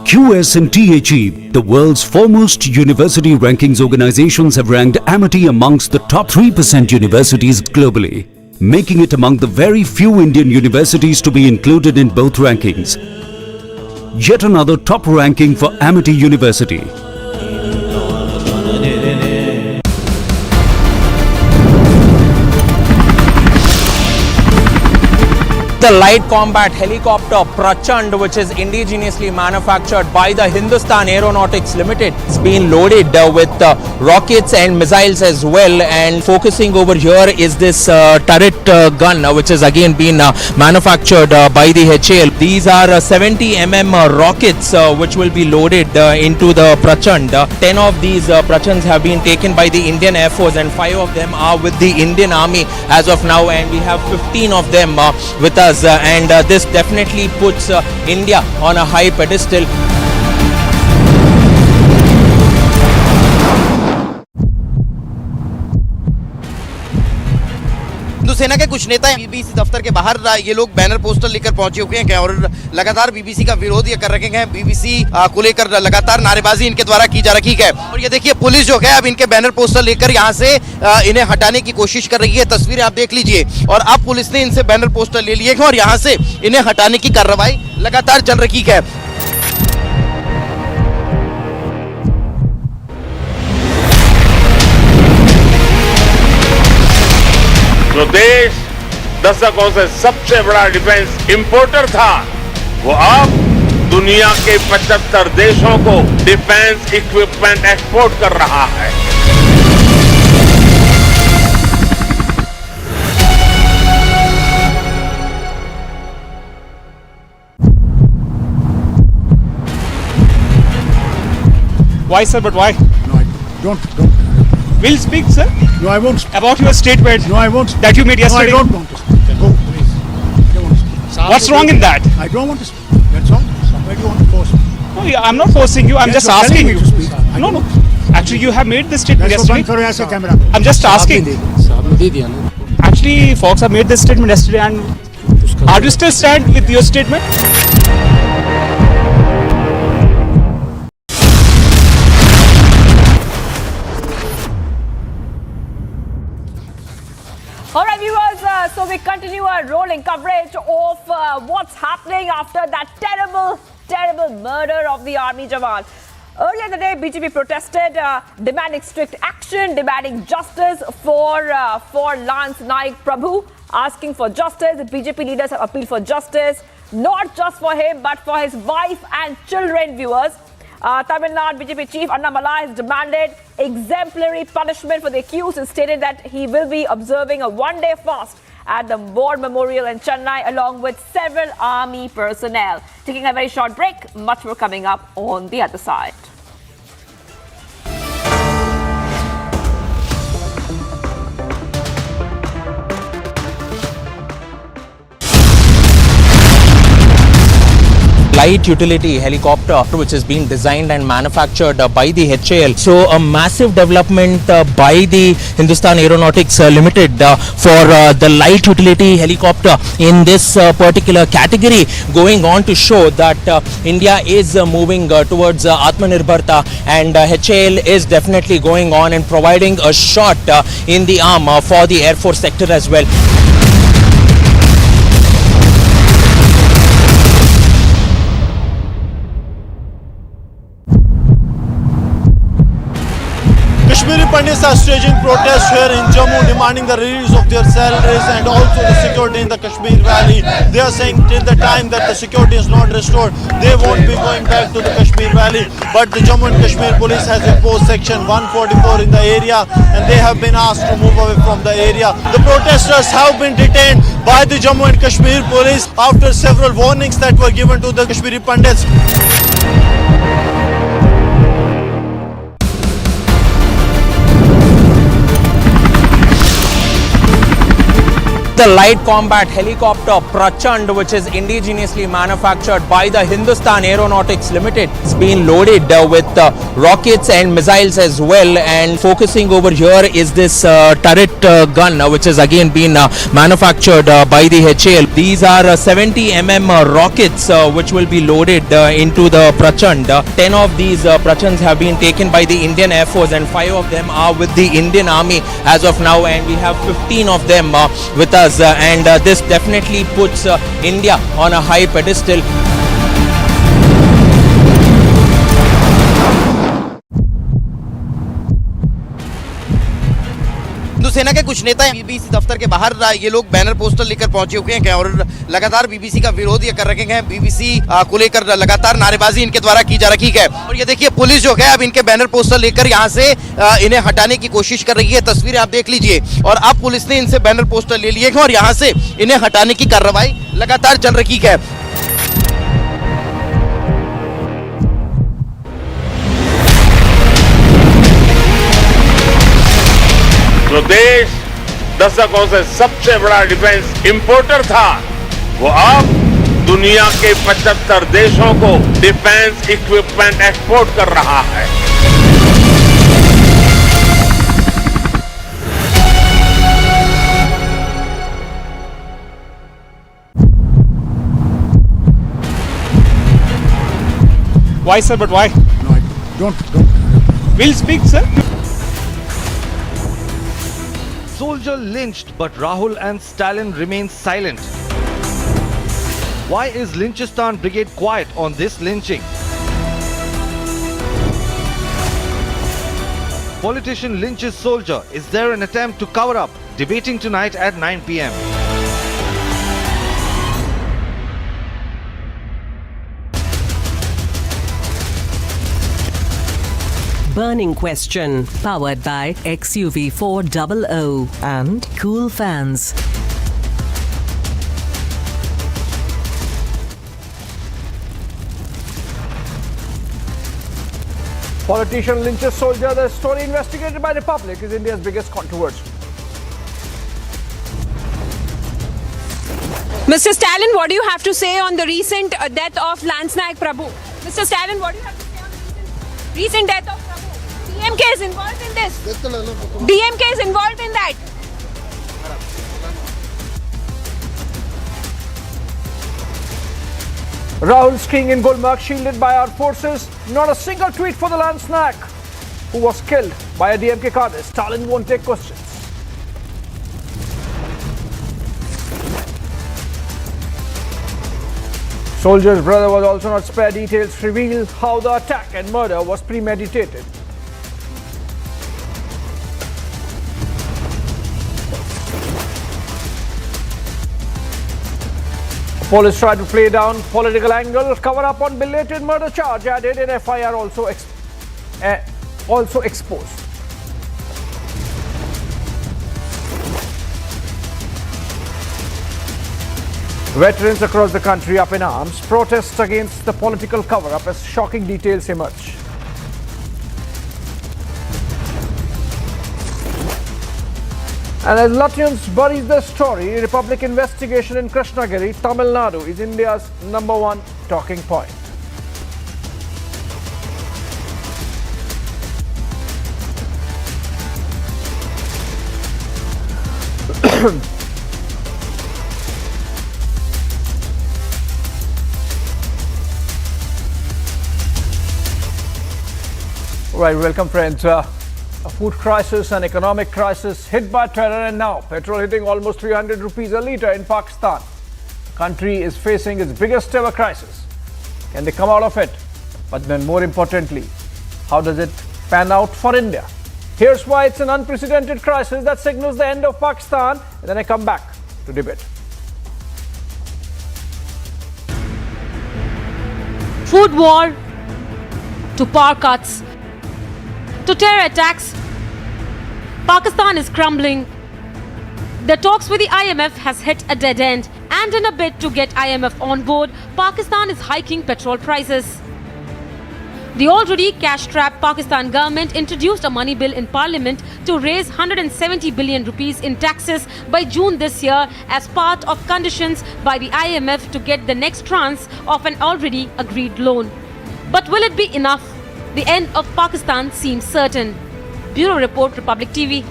Speaker 10: QS and THE, the world's foremost university rankings organizations, have ranked Amity amongst the top 3% universities globally, making it among the very few Indian universities to be included in both rankings. Yet another top ranking for Amity University.
Speaker 13: The light combat helicopter Prachand, which is indigenously manufactured by the Hindustan Aeronautics Limited, it's been loaded with rockets and missiles as well, and focusing over here is this turret gun which has again been manufactured by the HAL. These are 70 rockets which will be loaded into the Prachand. 10 of these Prachands have been taken by the Indian Air Force, and 5 of them are with the Indian Army as of now, and we have 15 of them with us. And this definitely puts India on a high pedestal.
Speaker 4: सेना के कुछ नेता BBC दफ्तर के बाहर ये लोग banner poster लेकर पहुंचे हुए हैं और लगातार बीबीसी का विरोध ये कर रखे हैं। बीबीसी को लेकर लगातार नारेबाजी इनके द्वारा की जा रही है। और ये देखिए पुलिस जो है अब इनके बैनर पोस्टर लेकर यहाँ से इन्हें हटाने की कोशिश कर रही है। तस्वीरें आप देख लीजिए। और अब पुलिस ने इनसे बैनर पोस्टर ले लिए हैं और यहाँ से इन्हें हटाने की कार्रवाई लगातार चल रही है।
Speaker 16: जो देश दशकों से सबसे बड़ा डिफेंस इंपोर्टर था, वो अब दुनिया के 75 देशों को डिफेंस इक्विपमेंट एक्सपोर्ट कर रहा है।
Speaker 21: Why, sir? But why?
Speaker 18: No, don't.
Speaker 21: We'll speak, sir.
Speaker 18: No, I won't.
Speaker 21: About your statement.
Speaker 18: No, I won't.
Speaker 21: That you made yesterday.
Speaker 18: No, I don't want to speak. Go, please. I don't want to speak.
Speaker 21: What's wrong in that?
Speaker 18: I don't want to speak. That's all. Why do you want to force me?
Speaker 21: No, yeah, I'm not forcing you. I'm
Speaker 18: Yes,
Speaker 21: just
Speaker 18: you're telling
Speaker 21: asking
Speaker 18: me
Speaker 21: you.
Speaker 18: to speak. I
Speaker 21: No,
Speaker 18: don't
Speaker 21: no.
Speaker 18: want to.
Speaker 21: Actually, you have made this statement
Speaker 18: Let's go
Speaker 21: yesterday.
Speaker 18: बंद करो ऐसे camera.
Speaker 21: I'm just asking. Actually, folks have made this statement yesterday, and are you still stand with your statement?
Speaker 1: All right, viewers, so we continue our rolling coverage of what's happening after that terrible murder of the army jawan. Earlier in the day, BJP protested, demanding strict action, demanding justice for Lance Naik Prabhu, asking for justice. The BJP leaders have appealed for justice, not just for him, but for his wife and children, viewers. Tamil Nadu BJP chief Anna Malai has demanded exemplary punishment for the accused and stated that he will be observing a one-day fast at the War Memorial in Chennai along with several army personnel. Taking a very short break, much more coming up on the other side.
Speaker 13: Light utility helicopter which is being designed and manufactured by the HAL. So a massive development by the Hindustan Aeronautics Limited for the light utility helicopter in this particular category, going on to show that India is moving towards Atmanirbhar, and HAL is definitely going on and providing a shot in the arm for the Air Force sector as well.
Speaker 27: Kashmiri Pandits are staging protests here in Jammu, demanding the release of their salaries and also the security in the Kashmir Valley. They are saying till the time that the security is not restored, they won't be going back to the Kashmir Valley. But the Jammu and Kashmir police has imposed section 144 in the area, and they have been asked to move away from the area. The protesters have been detained by the Jammu and Kashmir police after several warnings that were given to the Kashmiri Pandits.
Speaker 13: The light combat helicopter Prachand, which is indigenously manufactured by the Hindustan Aeronautics Limited, it's been loaded with rockets and missiles as well. And focusing over here is this turret gun, which has again been manufactured by the HAL. These are 70 rockets which will be loaded into the Prachand. 10 of these Prachands have been taken by the Indian Air Force, and 5 of them are with the Indian Army as of now, and we have 15 of them with us. And this definitely puts India on a high pedestal.
Speaker 4: Hindu सेना के कुछ नेता BBC दफ्तर के बाहर ये लोग banner poster लेकर पहुंचे हुए हैं और लगातार बीबीसी का विरोध ये कर रखे हैं। बीबीसी को लेकर लगातार नारेबाजी इनके द्वारा की जा रही है। और ये देखिए पुलिस जो है अब इनके बैनर पोस्टर लेकर यहाँ से इन्हें हटाने की कोशिश कर रही है। तस्वीरें आप देख लीजिए। और अब पुलिस ने इनसे बैनर पोस्टर ले लिए हैं और यहाँ से इन्हें हटाने की कार्रवाई लगातार चल रही है।
Speaker 16: जो देश दशकों से सबसे बड़ा डिफेंस इंपोर्टर था, वो अब दुनिया के 75 देशों को डिफेंस इक्विपमेंट एक्सपोर्ट कर रहा है।
Speaker 21: Why, sir? But why?
Speaker 18: No, don't.
Speaker 21: We'll speak, sir.
Speaker 11: Soldier lynched, but Rahul and Stalin remain silent. Why is Lynchistan brigade quiet on this lynching? Politician lynches soldier. Is there an attempt to cover up? debating tonight at 9 p.m.
Speaker 2: Burning Question, powered by XUV 400 and Cool Fans.
Speaker 9: Politician lynches soldier. The story investigated by Republic is India's biggest controversy.
Speaker 5: Mr. Stalin, what do you have to say on the recent death of Lance Naik Prabhu? Mr. Stalin, what do you have to say on the recent death of Prabhu? DMK is involved in this. DMK is involved in that.
Speaker 9: Rahul skiing in Gulmarg, shielded by our forces. Not a single tweet for the Lance Naik, who was killed by a DMK cadre. Stalin won't take questions. Soldier's brother was also not spared. Details reveal how the attack and murder was premeditated. Police tried to play down political angle, cover up on belated murder charge added in FIR also exposed. Veterans across the country up in arms, protests against the political cover-up as shocking details emerge. And as Lutyens buries the story, Republic investigation in Krishnagiri, Tamil Nadu is India's #1 talking point. Right, welcome friends. A food crisis, an economic crisis, hit by terror, and now petrol hitting almost 300 rupees a litre in Pakistan. The country is facing its biggest ever crisis. Can they come out of it? But then more importantly, how does it pan out for India? Here's why it's an unprecedented crisis that signals the end of Pakistan, and then I come back to debate.
Speaker 6: Food war to power cuts to terror attacks, Pakistan is crumbling. The talks with the IMF has hit a dead end, and in a bid to get IMF on board, Pakistan is hiking petrol prices. The already cash-strapped Pakistan government introduced a money bill in parliament to raise 170 billion rupees in taxes by June this year as part of conditions by the IMF to get the next tranche of an already agreed loan. But will it be enough? The end of Pakistan seems certain. Bureau Report, Republic TV.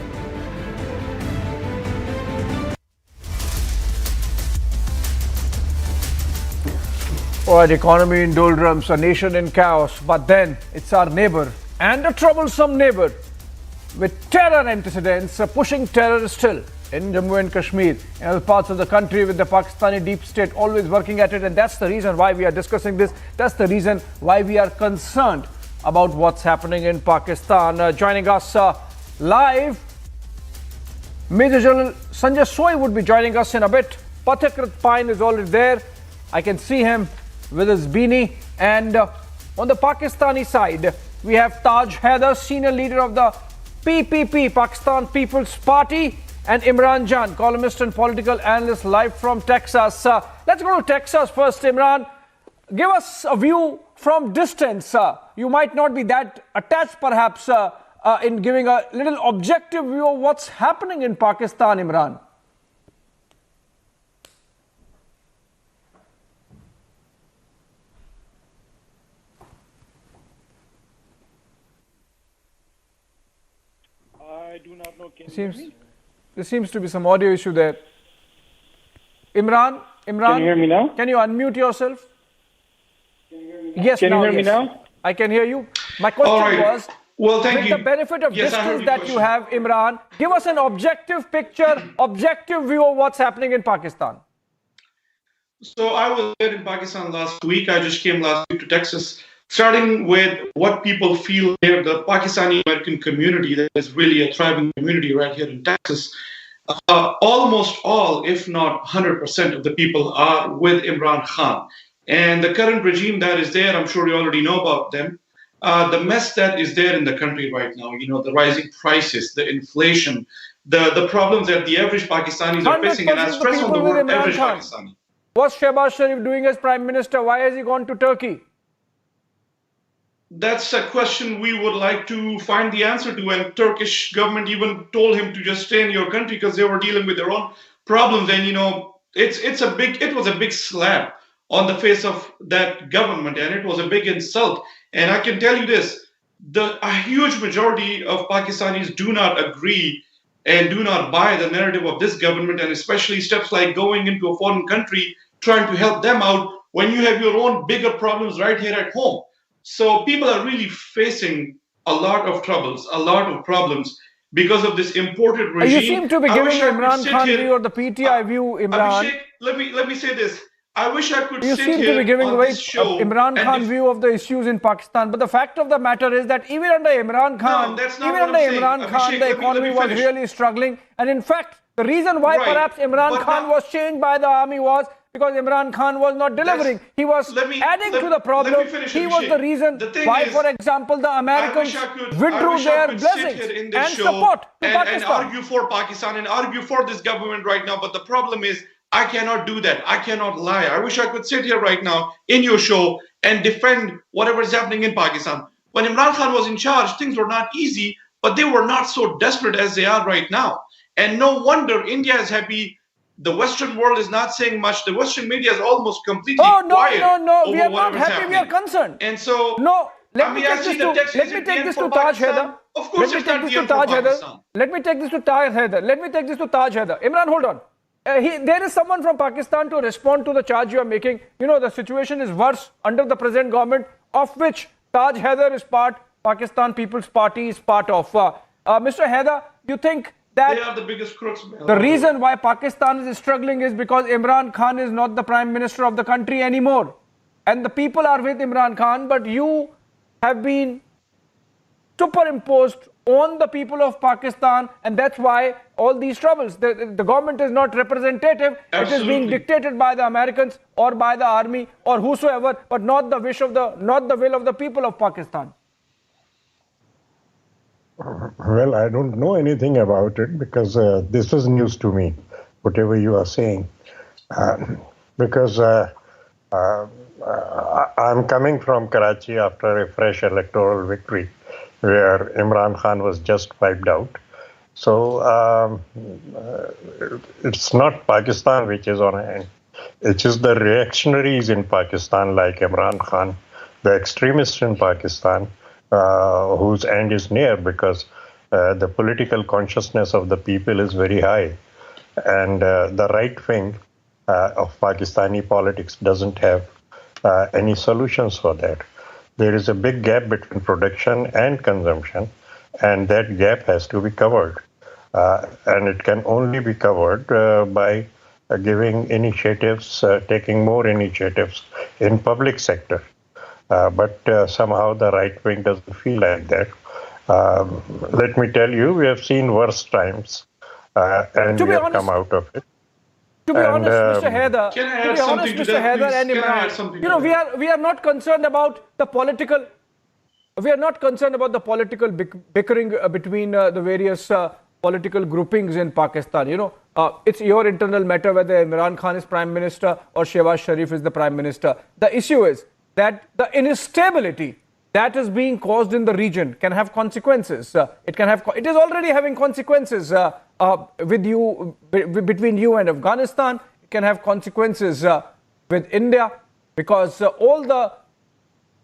Speaker 9: Alright, economy in doldrums, a nation in chaos, but then it's our neighbor, and a troublesome neighbor with terror antecedents, pushing terror still in Jammu and Kashmir and other parts of the country, with the Pakistani deep state always working at it. And that's the reason why we are discussing this. That's the reason why we are concerned about what's happening in Pakistan. Joining us live, Major General Sanjay Soi would be joining us in a bit. Pathakrit Pine is already there. I can see him with his beanie. And on the Pakistani side, we have Taj Haider, senior leader of the PPP, Pakistan People's Party, and Imran Jan, columnist and political analyst, live from Texas. Let's go to Texas first. Imran, give us a view from distance. You might not be that attached perhaps in giving a little objective view of what's happening in Pakistan, Imran.
Speaker 12: I do not know.
Speaker 9: There seems to be some audio issue there. Imran,
Speaker 12: can you hear me now?
Speaker 9: Can you unmute yourself? Yes,
Speaker 12: can you hear me now?
Speaker 9: I can hear you. My question was,
Speaker 12: well, thank
Speaker 9: with
Speaker 12: you.
Speaker 9: the benefit of
Speaker 12: Yes,
Speaker 9: distance that you have, Imran, give us an objective picture, objective view of what's happening in Pakistan.
Speaker 12: So I was there in Pakistan last week. I just came last week to Texas. Starting with what people feel here, the Pakistani American community, that is really a thriving community right here in Texas. almost all, if not 100% of the people are with Imran Khan. And the current regime that is there, I'm sure you already know about them. The mess that is there in the country right now, the rising prices, the inflation, the problems that the average Pakistanis are facing, and I stress on the word average Pakistani.
Speaker 9: What's Shehbaz Sharif doing as Prime Minister? Why has he gone to Turkey?
Speaker 12: That's a question we would like to find the answer to. And Turkish government even told him to just stay in your country because they were dealing with their own problems. And it was a big slap on the face of that government, and it was a big insult. And I can tell you this: a huge majority of Pakistanis do not agree and do not buy the narrative of this government, and especially steps like going into a foreign country, trying to help them out when you have your own bigger problems right here at home. So people are really facing a lot of troubles, a lot of problems because of this imported regime.
Speaker 9: You seem to be giving Imran Khan view or the PTI view, Imran.
Speaker 12: Abhishek, let me say this. I wish I could
Speaker 9: You
Speaker 12: sit
Speaker 9: seem
Speaker 12: here
Speaker 9: to be giving
Speaker 12: on
Speaker 9: away
Speaker 12: this show
Speaker 9: Imran Khan view of the issues in Pakistan. But the fact of the matter is that even under Imran Khan, the economy was really struggling. And in fact, the reason why perhaps Imran Khan was changed by the army was because Imran Khan was not delivering. He was adding to the problem. He was the reason why, for example, the Americans withdrew their blessings and support to Pakistan.
Speaker 12: And argue for Pakistan and argue for this government right now. But the problem is, I cannot do that. I cannot lie. I wish I could sit here right now in your show and defend whatever is happening in Pakistan. When Imran Khan was in charge, things were not easy, but they were not so desperate as they are right now. And no wonder India is happy. The Western world is not saying much. The Western media is almost completely quiet.
Speaker 9: No. We are not happy. We are concerned.
Speaker 12: And so,
Speaker 9: let me take this to Taj Haider.
Speaker 12: Of course,
Speaker 9: Let me take this to Taj Haider. Let me take this to Taj Haider. Imran, hold on. There is someone from Pakistan to respond to the charge you are making. The situation is worse under the present government, of which Taj Haider is part, Pakistan People's Party is part of. Mr. Haider, you think that
Speaker 12: they are the biggest crooks?
Speaker 9: The reason why Pakistan is struggling is because Imran Khan is not the Prime Minister of the country anymore. And the people are with Imran Khan, but you have been superimposed on the people of Pakistan, and that's why all these troubles. The government is not representative.
Speaker 12: Absolutely.
Speaker 9: It is being dictated by the Americans or by the army or whosoever, but not the will of the people of Pakistan.
Speaker 7: Well, I don't know anything about it because this is news to me, whatever you are saying. Because I'm coming from Karachi after a fresh electoral victory, where Imran Khan was just wiped out. So it's not Pakistan which is on hand. It is the reactionaries in Pakistan like Imran Khan, the extremists in Pakistan, whose end is near because the political consciousness of the people is very high. And the right wing of Pakistani politics doesn't have any solutions for that. There is a big gap between production and consumption, and that gap has to be covered. And it can only be covered by giving initiatives, taking more initiatives in public sector. But somehow the right wing doesn't feel like that. Let me tell you, we have seen worse times, and we have come out of it.
Speaker 9: To be honest, Mr. Haider, and Imran, we are not concerned about the political. We are not concerned about the political bickering between the various political groupings in Pakistan. It's your internal matter whether Imran Khan is Prime Minister or Shehbaz Sharif is the Prime Minister. The issue is that the instability that is being caused in the region can have consequences. It is already having consequences between you and Afghanistan. It can have consequences with India because all the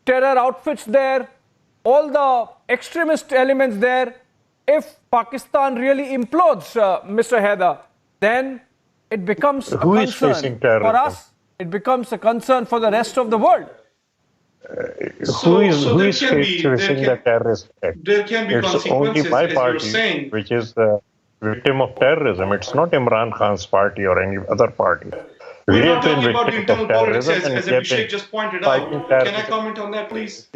Speaker 9: terror outfits there, all the extremist elements there. If Pakistan really implodes, Mr. Haider, then it becomes a concern for us. It becomes a concern for the rest of the world.
Speaker 7: Who is facing the terrorist act?
Speaker 12: There can be
Speaker 7: it's only my party, which is the victim of terrorism. It's not Imran Khan's party or any other party.
Speaker 12: We're not talking about the internal politics, as Abhishek just pointed out. Can I comment on that, please?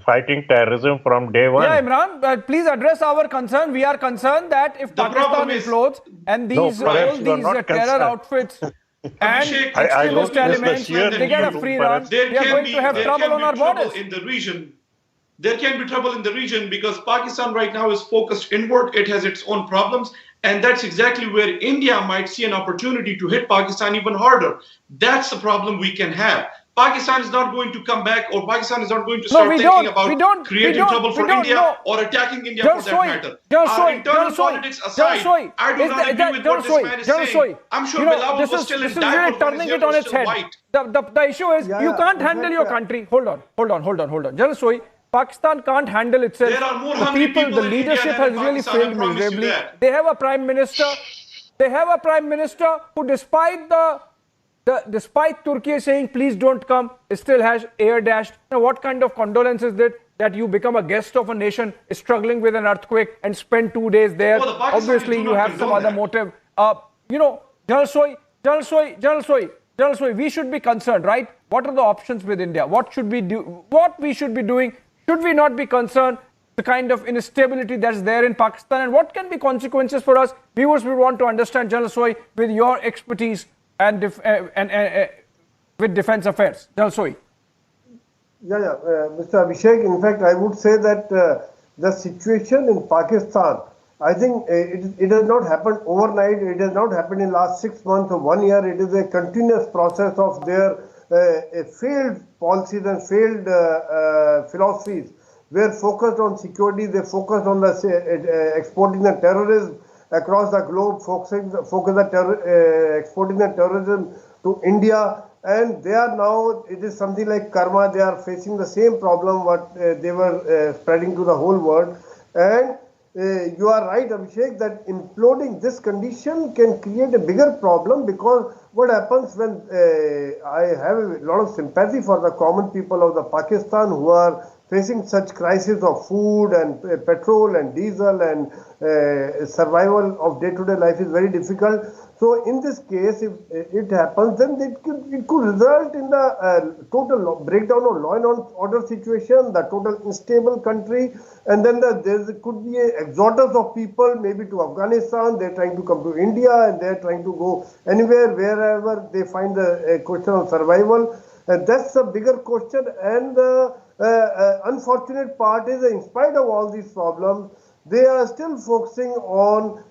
Speaker 7: fighting terrorism from day one.
Speaker 9: Yeah, Imran, please address our concern. We are concerned that if Pakistan implodes and these all these terror outfits and extremist elements, they get a free run, we are going to have trouble on our borders.
Speaker 12: In the region. There can be trouble in the region because Pakistan right now is focused inward. It has its own problems. And that's exactly where India might see an opportunity to hit Pakistan even harder. That's the problem we can have. Pakistan is not going to come back, or Pakistan is not going to start thinking about creating trouble for India or attacking India for that matter. Internal politics aside, I do not agree with what this man is saying. I'm sure Bilal was still in diapers when
Speaker 9: turning it on its head. The issue is you can't handle your country. Hold on. General Soy, Pakistan can't handle itself.
Speaker 12: There are more
Speaker 9: the people, the leadership has really failed miserably. They have a prime minister. Who, despite Turkey saying please don't come, still has air dashed. Now, what kind of condolence is that you become a guest of a nation struggling with an earthquake and spend 2 days there? Obviously, you have some other motive. General Soy, we should be concerned, right? What are the options with India? What should we do? What we should be doing? Should we not be concerned? The kind of instability that's there in Pakistan, and what can be consequences for us? Viewers, we want to understand, General Soy, with your expertise and with defense affairs. General Soy.
Speaker 8: Mr. Abhishek, in fact, I would say that the situation in Pakistan, I think it has not happened overnight. It has not happened in the last 6 months or 1 year. It is a continuous process of their failed policies and failed philosophies. We're focused on security. They focused on exporting the terrorism across the globe, exporting the terrorism to India. And they are now, it is something like karma. They are facing the same problem what they were spreading to the whole world. And you are right, Abhishek, that imploding this condition can create a bigger problem, because what happens when I have a lot of sympathy for the common people of the Pakistan who are facing such crisis of food and petrol and diesel, and survival of day-to-day life is very difficult. So in this case, if it happens, then it could result in the total breakdown of law and order situation, the total unstable country, and then there could be an exodus of people, maybe to Afghanistan. They're trying to come to India, and they're trying to go anywhere, wherever they find the question of survival. That's a bigger question, and the unfortunate part is that in spite of all these problems, they are still focusing on,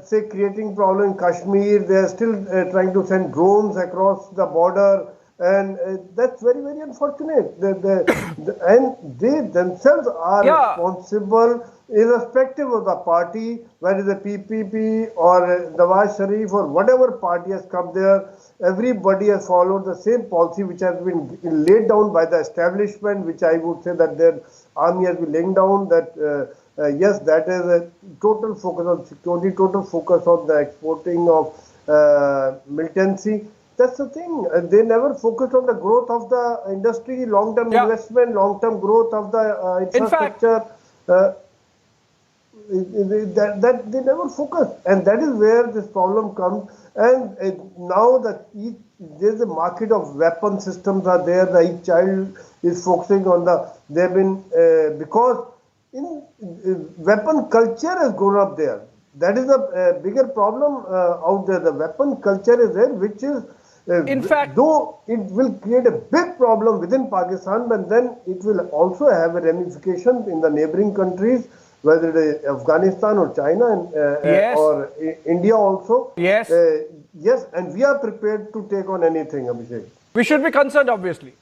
Speaker 8: say, creating problem in Kashmir. They are still trying to send drones across the border, and that's very, very unfortunate. And they themselves are responsible, irrespective of the party, whether the PPP or Nawaz Sharif or whatever party has come there. Everybody has followed the same policy which has been laid down by the establishment, which I would say that their army has been laying down, that yes, that is a total focus on security, total focus on the exporting of militancy. That's the thing. They never focused on the growth of the industry, long-term investment, long-term growth of the infrastructure. That they never focus, and that is where this problem comes. And now that there's a market of weapon systems are there. Each child is focusing on they've been because weapon culture has grown up there. That is a bigger problem out there. The weapon culture is there, which is in fact, though it will create a big problem within Pakistan, but then it will also have a ramification in the neighboring countries, whether it is Afghanistan or China and or India also. Yes, and we are prepared to take on anything, Abhishek.
Speaker 9: We should be concerned, obviously.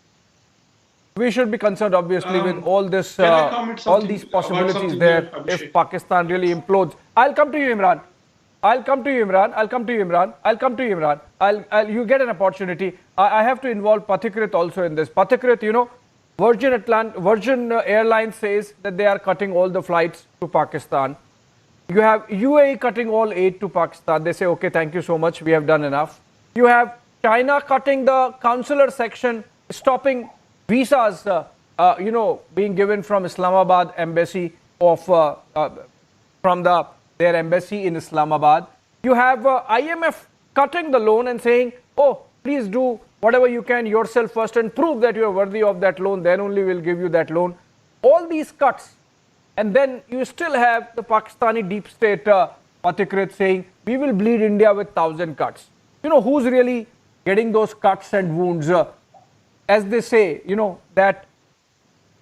Speaker 9: With all this, all these possibilities there. If Pakistan really implodes, I'll come to you, Imran. You get an opportunity. I have to involve Pathikrit also in this. Pathikrit, Virgin Airlines says that they are cutting all the flights to Pakistan. You have UAE cutting all aid to Pakistan. They say, okay, thank you so much, we have done enough. You have China cutting the consular section, stopping visas, being given from Islamabad embassy from their embassy in Islamabad. You have IMF cutting the loan and saying, oh, please do whatever you can yourself first and prove that you are worthy of that loan, then only we'll give you that loan. all these cuts, and then you still have the Pakistani deep state Pathikrit saying, we will bleed India with 1,000 cuts. Who's really getting those cuts and wounds? As they say, that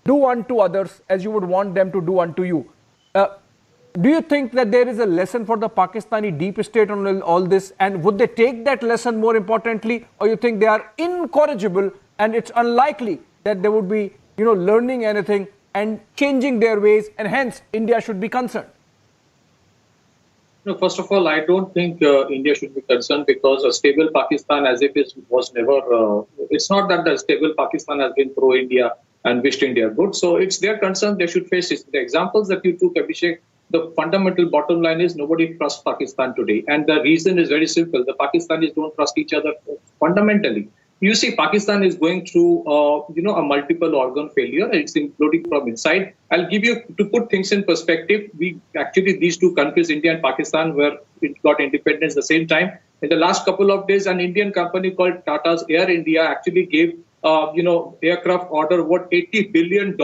Speaker 9: do unto others as you would want them to do unto you. Do you think that there is a lesson for the Pakistani deep state on all this, and would they take that lesson more importantly, or you think they are incorrigible and it's unlikely that they would be, learning anything and changing their ways, and hence India should be concerned?
Speaker 15: No, first of all, I don't think India should be concerned, because a stable Pakistan as if it was never, it's not that the stable Pakistan has been pro-India and wished India good. So it's their concern, they should face it. The examples that you took, Abhishek, the fundamental bottom line is nobody trusts Pakistan today. And the reason is very simple. The Pakistanis don't trust each other fundamentally. You see, Pakistan is going through, a multiple organ failure. It's imploding from inside. I'll give you, to put things in perspective, these two countries, India and Pakistan, it got independence at the same time. In the last couple of days, an Indian company called Tata's Air India actually gave, aircraft order worth $80 billion,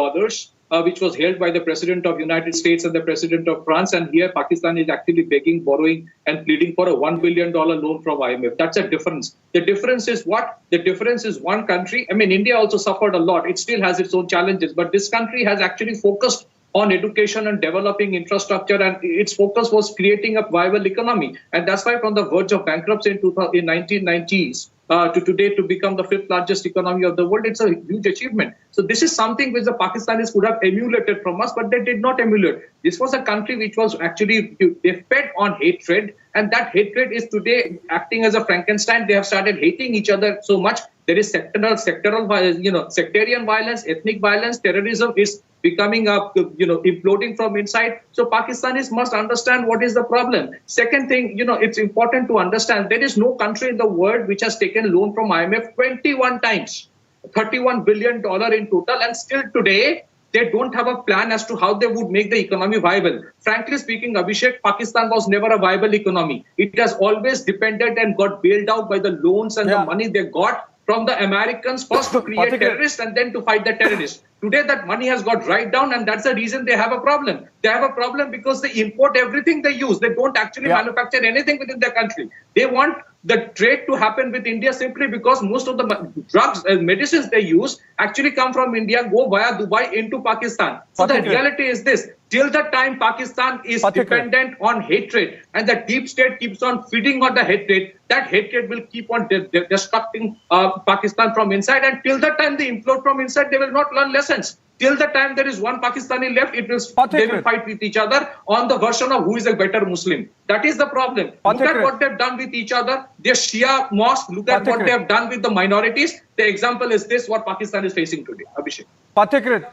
Speaker 15: which was held by the President of the United States and the President of France. And here Pakistan is actually begging, borrowing and pleading for a $1 billion loan from IMF. That's a difference. The difference is what? The difference is one country. I mean, India also suffered a lot. It still has its own challenges. But this country has actually focused on education and developing infrastructure, and its focus was creating a viable economy. And that's why from the verge of bankruptcy in 1990s, to today to become the 5th largest economy of the world, it's a huge achievement. So this is something which the Pakistanis could have emulated from us, but they did not emulate. This was a country which was actually, they fed on hatred, and that hatred is today acting as a Frankenstein. They have started hating each other so much. There is sectoral violence, sectarian violence, ethnic violence, terrorism is becoming imploding from inside. So Pakistanis must understand what is the problem. Second thing, it's important to understand there is no country in the world which has taken loan from IMF 21 times, $31 billion in total, and still today they don't have a plan as to how they would make the economy viable. Frankly speaking, Abhishek, Pakistan was never a viable economy. It has always depended and got bailed out by the loans and the money they got from the Americans, first to create terrorists and then to fight the terrorists. Today that money has got dried down, and that's the reason they have a problem. They have a problem because they import everything they use. They don't actually manufacture anything within their country. They want the trade to happen with India simply because most of the drugs and medicines they use actually come from India, go via Dubai into Pakistan. So the reality is this: till the time Pakistan is dependent on hatred and the deep state keeps on feeding on the hatred, that hatred will keep on destructing Pakistan from inside. And till the time they implode from inside, they will not learn lessons. Till the time there is one Pakistani left, they will fight with each other on the version of who is a better Muslim. That is the problem. Look at what they've done with each other. Their Shia mosque, look at what they have done with the minorities. The example is this, what Pakistan is facing today. Abhishek.
Speaker 9: Pathikrit,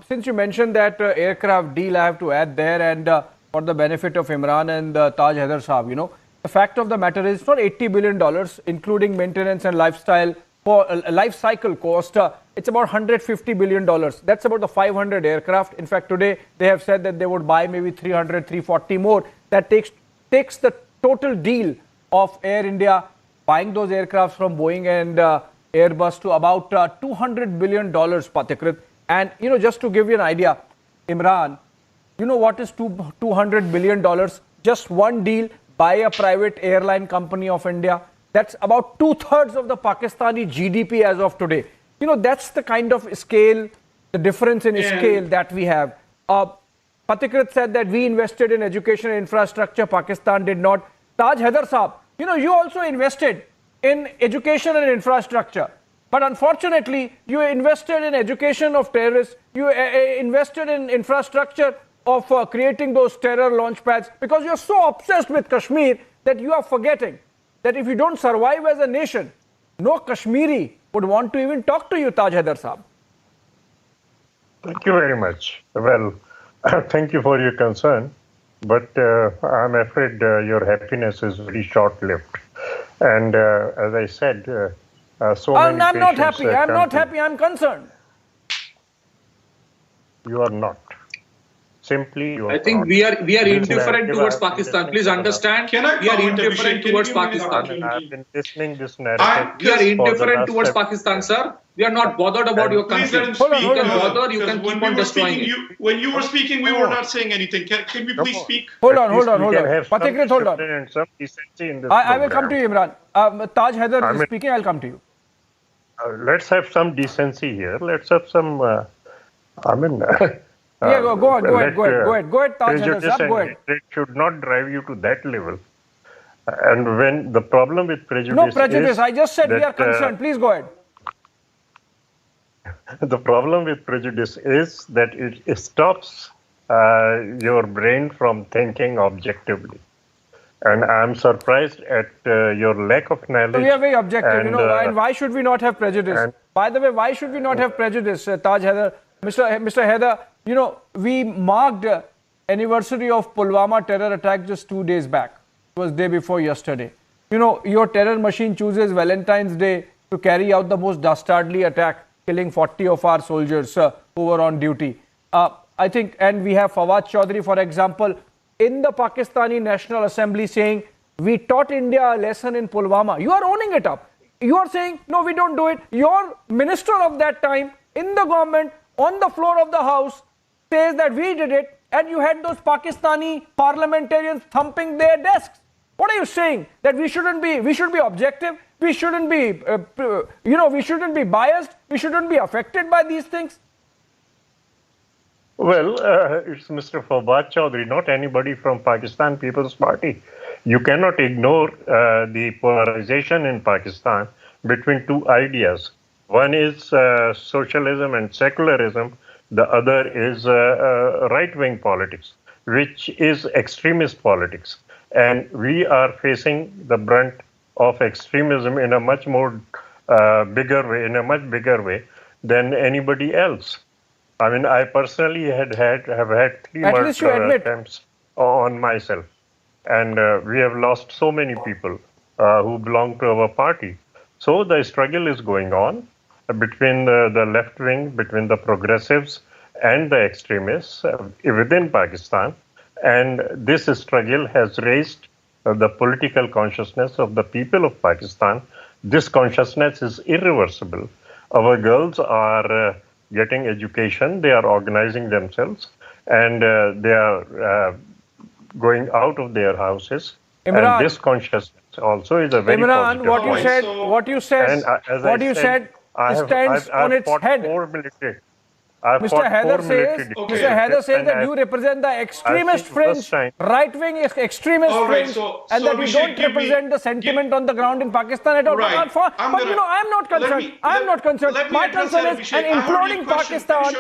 Speaker 9: since you mentioned that aircraft deal, I have to add there, and for the benefit of Imran and Taj Haider Saab, the fact of the matter is for $80 billion, including maintenance and lifestyle, for life cycle cost, it's about $150 billion. That's about the 500 aircraft. In fact, today they have said that they would buy maybe 300, 340 more. That takes the total deal of Air India buying those aircrafts from Boeing and Airbus to about $200 billion, Pathikrit. And, just to give you an idea, Imran, what is $200 billion? Just one deal by a private airline company of India. That's about 2/3 of the Pakistani GDP as of today. That's the kind of scale, the difference in scale that we have. Pathikrit said that we invested in education and infrastructure. Pakistan did not. Taj Haider Saab, you also invested in education and infrastructure. But unfortunately, you invested in education of terrorists. You invested in infrastructure of creating those terror launch pads because you're so obsessed with Kashmir that you are forgetting that if you don't survive as a nation, no Kashmiri would want to even talk to you, Taj Haider Saab.
Speaker 7: Thank you very much. Well, thank you for your concern, but I'm afraid your happiness is very short-lived. And as I said,
Speaker 9: I'm not happy. I'm not happy. I'm concerned.
Speaker 7: You are not. Simply, you are
Speaker 15: I think
Speaker 7: not.
Speaker 15: we are indifferent towards Pakistan. Please understand. We are indifferent towards Pakistan.
Speaker 7: I've been listening this narrative.
Speaker 15: We are indifferent towards Pakistan, sir. We are not bothered about your
Speaker 12: Please let him
Speaker 15: country.
Speaker 12: speak.
Speaker 15: You can bother, you
Speaker 12: because
Speaker 15: can
Speaker 12: when
Speaker 15: keep
Speaker 12: we
Speaker 15: on
Speaker 12: were
Speaker 15: destroying
Speaker 12: speaking,
Speaker 15: it.
Speaker 12: when you were speaking, we were not saying anything. Can we please speak?
Speaker 9: Hold on.
Speaker 7: Patikrit,
Speaker 9: hold on.
Speaker 7: And some decency in this
Speaker 9: I will come to you, Imran. Taj Haider is
Speaker 7: mean-
Speaker 9: speaking. I'll come to you.
Speaker 7: Let's have some decency here. Let's have some.
Speaker 9: Go on. Go ahead, Taj Haider.
Speaker 7: Prejudice
Speaker 9: Go
Speaker 7: and
Speaker 9: ahead.
Speaker 7: hatred should not drive you to that level. And when the problem with prejudice
Speaker 9: No prejudice.
Speaker 7: is
Speaker 9: I just said we
Speaker 7: that,
Speaker 9: are concerned. Please go ahead.
Speaker 7: The problem with prejudice is that it stops your brain from thinking objectively. And I'm surprised at your lack of knowledge.
Speaker 9: We are very objective,
Speaker 7: and,
Speaker 9: and why should we not have prejudice? By the way, why should we not have prejudice, Taj Haider? Mr. Haider, we marked anniversary of Pulwama terror attack just 2 days back. It was day before yesterday. Your terror machine chooses Valentine's Day to carry out the most dastardly attack, killing 40 of our soldiers who were on duty. I think, and we have Fawad Chaudhry, for example, in the Pakistani National Assembly saying, we taught India a lesson in Pulwama. You are owning it up. You are saying, no, we don't do it. Your minister of that time in the government, on the floor of the house, says that we did it, and you had those Pakistani parliamentarians thumping their desks. What are you saying? That we should be objective? We shouldn't be, we shouldn't be biased? We shouldn't be affected by these things?
Speaker 7: Well, it's Mr. Fawad Chaudhry, not anybody from Pakistan People's Party. You cannot ignore the polarization in Pakistan between two ideas. One is socialism and secularism. The other is right-wing politics, which is extremist politics. And we are facing the brunt of extremism in a much more bigger way than anybody else. I mean, I personally have had 3 murder attempts on myself. And we have lost so many people who belong to our party. So the struggle is going on between the left wing, between the progressives and the extremists within Pakistan. And this struggle has raised the political consciousness of the people of Pakistan. This consciousness is irreversible. Our girls are getting education, they are organizing themselves, and they are going out of their houses.
Speaker 9: Imran,
Speaker 7: and this consciousness also is a very
Speaker 9: Imran,
Speaker 7: positive
Speaker 9: what you said stands on its head. Mr. Haider says that you represent the extremist fringe, right-wing extremist fringe, and that you don't represent the sentiment on the ground in Pakistan at all.
Speaker 12: Right.
Speaker 9: I'm not concerned. I'm not concerned. My concern is an imploding Pakistan.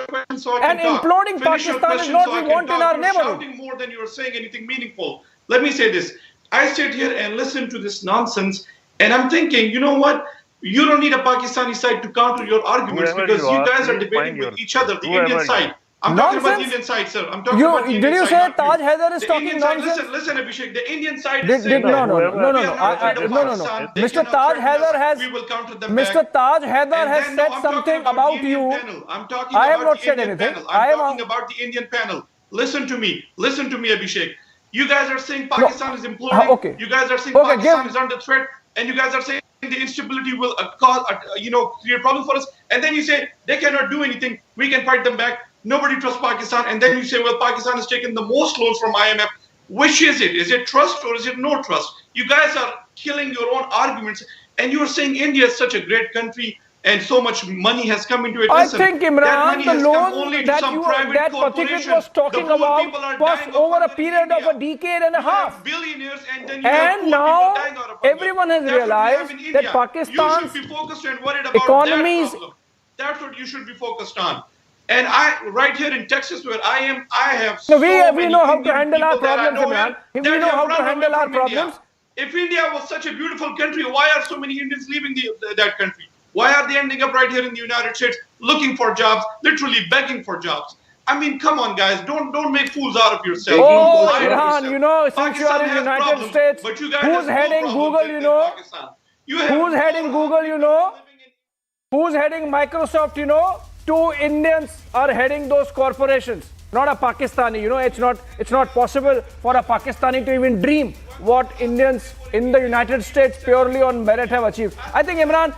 Speaker 9: An imploding Pakistan is not what we want in our neighborhood.
Speaker 12: Shouting more than you are saying anything meaningful. Let me say this. I sit here and listen to this nonsense, and I'm thinking, you know what? You don't need a Pakistani side to counter your arguments because you guys are debating with each other, the Indian side. I'm talking about the Indian side, sir. I'm talking about the Indian side.
Speaker 9: Did you say Taj Haider is talking nonsense?
Speaker 12: Listen, Abhishek. The Indian side is saying
Speaker 9: no. Mr. Taj Haider has said something about you.
Speaker 12: I'm talking
Speaker 9: I have
Speaker 12: about
Speaker 9: not
Speaker 12: the
Speaker 9: said
Speaker 12: Indian
Speaker 9: anything.
Speaker 12: panel. I'm talking about the Indian panel. Listen to me, Abhishek. You guys are saying Pakistan is imploding.
Speaker 9: Okay.
Speaker 12: You guys are saying Pakistan is under threat, and you guys are saying the instability will cause, create problems for us. And then you say they cannot do anything. We can fight them back. Nobody trusts Pakistan. And then you say, well, Pakistan has taken the most loans from IMF. Which is it? Is it trust or is it no trust? You guys are killing your own arguments. And you are saying India is such a great country and so much money has come into it.
Speaker 9: Listen, I think, Imran, the loan that Patikrit was talking about was over a period of a decade and a half.
Speaker 12: Billionaires and then
Speaker 9: and now everyone has realized that Pakistan's economies...
Speaker 12: That's what you should be focused on. And right here in Texas, where I am, I have
Speaker 9: we know how to handle our problems, Imran. We know how to handle our problems.
Speaker 12: If India was such a beautiful country, why are so many Indians leaving that country? Why are they ending up right here in the United States looking for jobs, literally begging for jobs? I mean, come on, guys. Don't make fools out of yourself.
Speaker 9: Oh, Irhan, since you are in the United States, who's heading Google, Who's heading Google, Who's heading Microsoft, 2 Indians are heading those corporations, not a Pakistani. It's not possible for a Pakistani to even dream what Indians in the United States purely on merit have achieved. I think, Imran,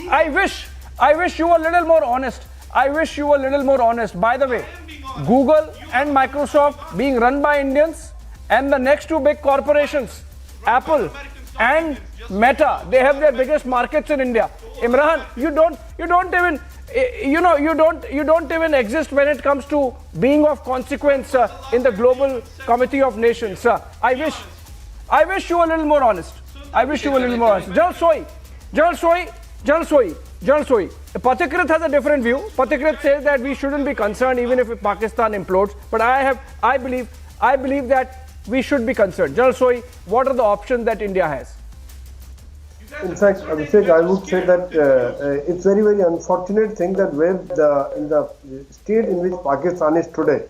Speaker 9: I wish I wish you were a little more honest. I wish you were a little more honest. By the way, Google and Microsoft being run by Indians, and the next two big corporations, Apple and Meta, they have their biggest markets in India. Imran, you don't even, you don't even exist when it comes to being of consequence in the global committee of nations. I wish you were a little more honest. I wish you were a little more honest. Jal Soi. Patikrit has a different view. Patikrit says that we shouldn't be concerned even if Pakistan implodes. But I believe that we should be concerned. Jal Soi, what are the options that India has?
Speaker 8: In fact, Abhishek, I would say that it's very, very unfortunate thing that in the state in which Pakistan is today,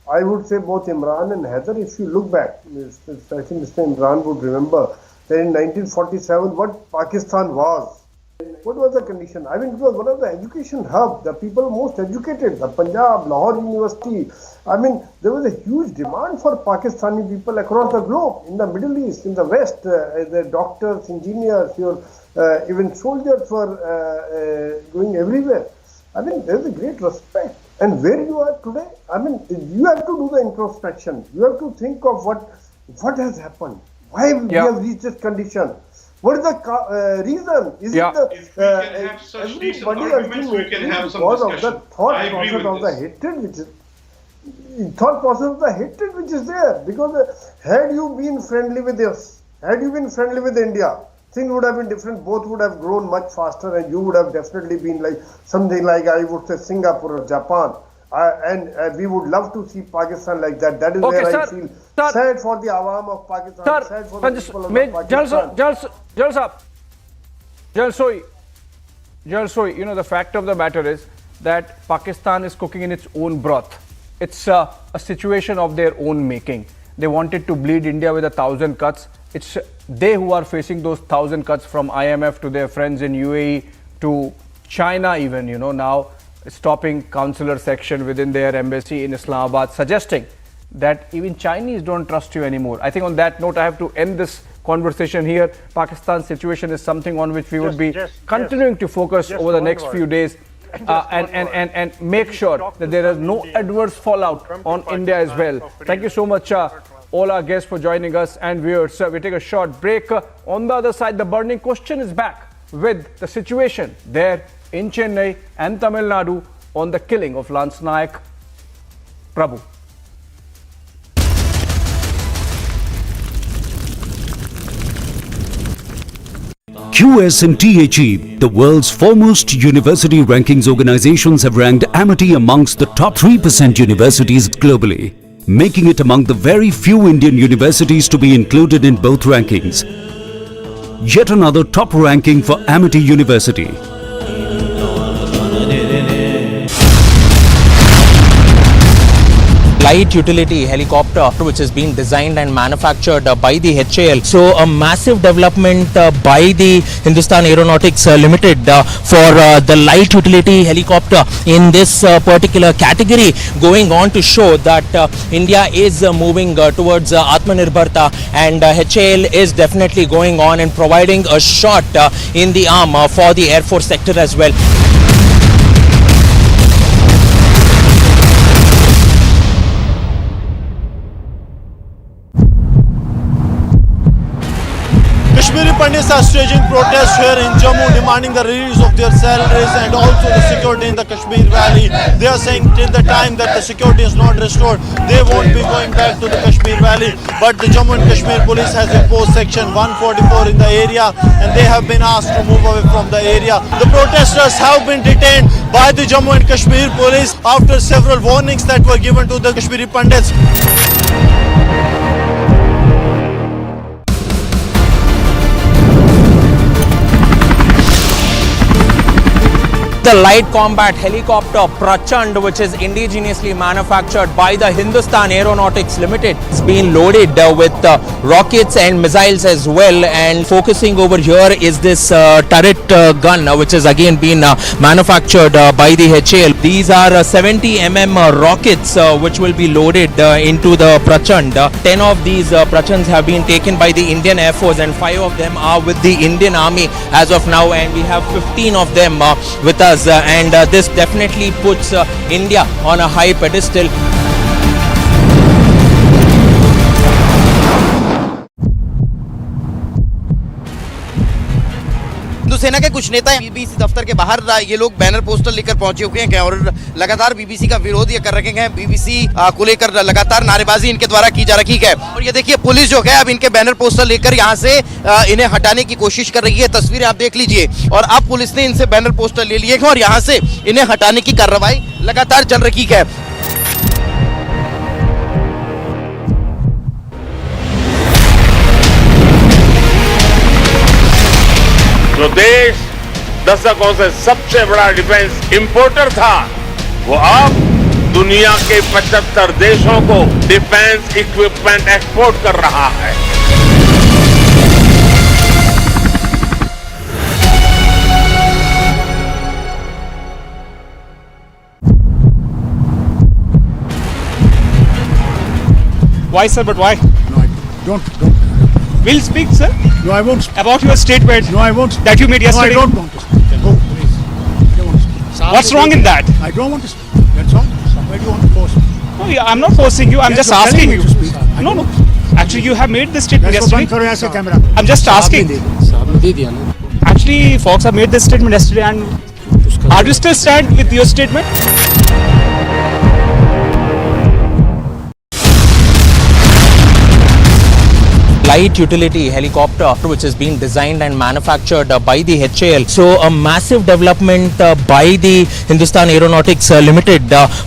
Speaker 8: I would say both Imran and Haider, if you look back, I think Mr. Imran would remember that in 1947, what Pakistan was. What was the condition? I mean, it was one of the education hub, the people most educated, the Punjab, Lahore University. I mean, there was a huge demand for Pakistani people across the globe, in the Middle East, in the West, the doctors, engineers, even soldiers were going everywhere. I mean, there's a great respect. And where you are today, I mean, you have to do the introspection. You have to think of what has happened. Why we have reached this condition. What is the reason? Is it everybody ultimately because of the thought process of the hatred which is there? Because had you been friendly with us, had you been friendly with India, things would have been different. Both would have grown much faster, and you would have definitely been like something like, I would say, Singapore or Japan. And we would love to see Pakistan like that. That is where I feel sad for the Awam of Pakistan, sad for the people of Pakistan.
Speaker 9: Jal Soi, the fact of the matter is that Pakistan is cooking in its own broth. It's a situation of their own making. They wanted to bleed India with 1,000 cuts. It's they who are facing those 1,000 cuts, from IMF to their friends in UAE to China even, now stopping consular section within their embassy in Islamabad, suggesting that even Chinese don't trust you anymore. I think on that note, I have to end this conversation here. Pakistan's situation is something on which we would be continuing to focus over the next few days and make sure that there is no adverse fallout on India as well. Thank you so much, all our guests, for joining us, and viewers. We take a short break. On the other side, the burning question is back with the situation there in Chennai and Tamil Nadu on the killing of Lance Nayak. Prabhu.
Speaker 10: QS and THE, the world's foremost university rankings organizations, have ranked Amity amongst the top 3% universities globally, making it among the very few Indian universities to be included in both rankings. Yet another top ranking for Amity University.
Speaker 13: Light utility helicopter which has been designed and manufactured by the HAL. So a massive development by the Hindustan Aeronautics Limited for the light utility helicopter in this particular category, going on to show that India is moving towards Atmanirbhar, and HAL is definitely going on and providing a shot in the arm for the Air Force sector as well.
Speaker 27: Kashmiri Pandits are staging protests here in Jammu, demanding the release of their salaries and also the security in the Kashmir Valley. They are saying till the time that the security is not restored, they won't be going back to the Kashmir Valley. But the Jammu and Kashmir police has imposed section 144 in the area, and they have been asked to move away from the area. The protesters have been detained by the Jammu and Kashmir police after several warnings that were given to the Kashmiri Pandits.
Speaker 13: The light combat helicopter Prachand, which is indigenously manufactured by the Hindustan Aeronautics Limited, it's been loaded with rockets and missiles as well. And focusing over here is this turret gun, which has again been manufactured by the HAL. These are 70 mm rockets which will be loaded into the Prachand. 10 of these Prachands have been taken by the Indian Air Force, and 5 of them are with the Indian Army as of now, and we have 15 of them with us agendas, and this definitely puts India on a high pedestal.
Speaker 4: Hindu सेना के कुछ नेता BBC दफ्तर के बाहर ये लोग banner poster लेकर पहुंचे हुए हैं और लगातार बीबीसी का विरोध ये कर रखे हैं। बीबीसी को लेकर लगातार नारेबाजी इनके द्वारा की जा रही है और ये देखिए पुलिस जो है अब इनके बैनर पोस्टर लेकर यहाँ से इन्हें हटाने की कोशिश कर रही है। तस्वीरें आप देख लीजिए और अब पुलिस ने इनसे बैनर पोस्टर ले लिए हैं और यहाँ से इन्हें हटाने की कार्रवाई लगातार चल रही है।
Speaker 16: जो देश दशकों से सबसे बड़ा डिफेंस इंपोर्टर था, वो अब दुनिया के 75 देशों को डिफेंस इक्विपमेंट एक्सपोर्ट कर रहा है।
Speaker 21: Why, sir? But why?
Speaker 18: No, don't.
Speaker 21: We'll speak, sir.
Speaker 18: No, I won't.
Speaker 21: About your statement.
Speaker 18: No, I won't.
Speaker 21: That you made yesterday.
Speaker 18: No, I don't want to speak. Go, please. I don't want to speak.
Speaker 21: What's wrong in that?
Speaker 18: I don't want to speak. That's all. Somebody want to force me.
Speaker 21: No, I'm not forcing you. I'm
Speaker 18: Yes,
Speaker 21: just
Speaker 18: you're
Speaker 21: asking
Speaker 18: telling
Speaker 21: you.
Speaker 18: me to speak.
Speaker 21: No. Actually, you have made this statement
Speaker 18: That's what
Speaker 21: yesterday.
Speaker 18: one camera.
Speaker 21: I'm just asking. Actually, folks have made this statement yesterday, and are you still stand with your statement?
Speaker 13: Light utility helicopter which is being designed and manufactured by the HAL. So a massive development by the Hindustan Aeronautics Limited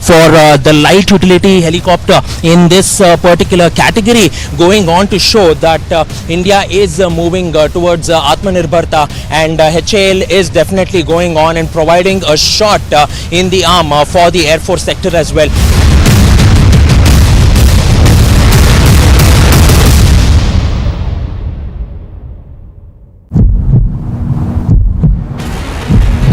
Speaker 13: for the light utility helicopter in this particular category, going on to show that India is moving towards Atmanirbharta, and HAL is definitely going on and providing a shot in the arm for the Air Force sector as well.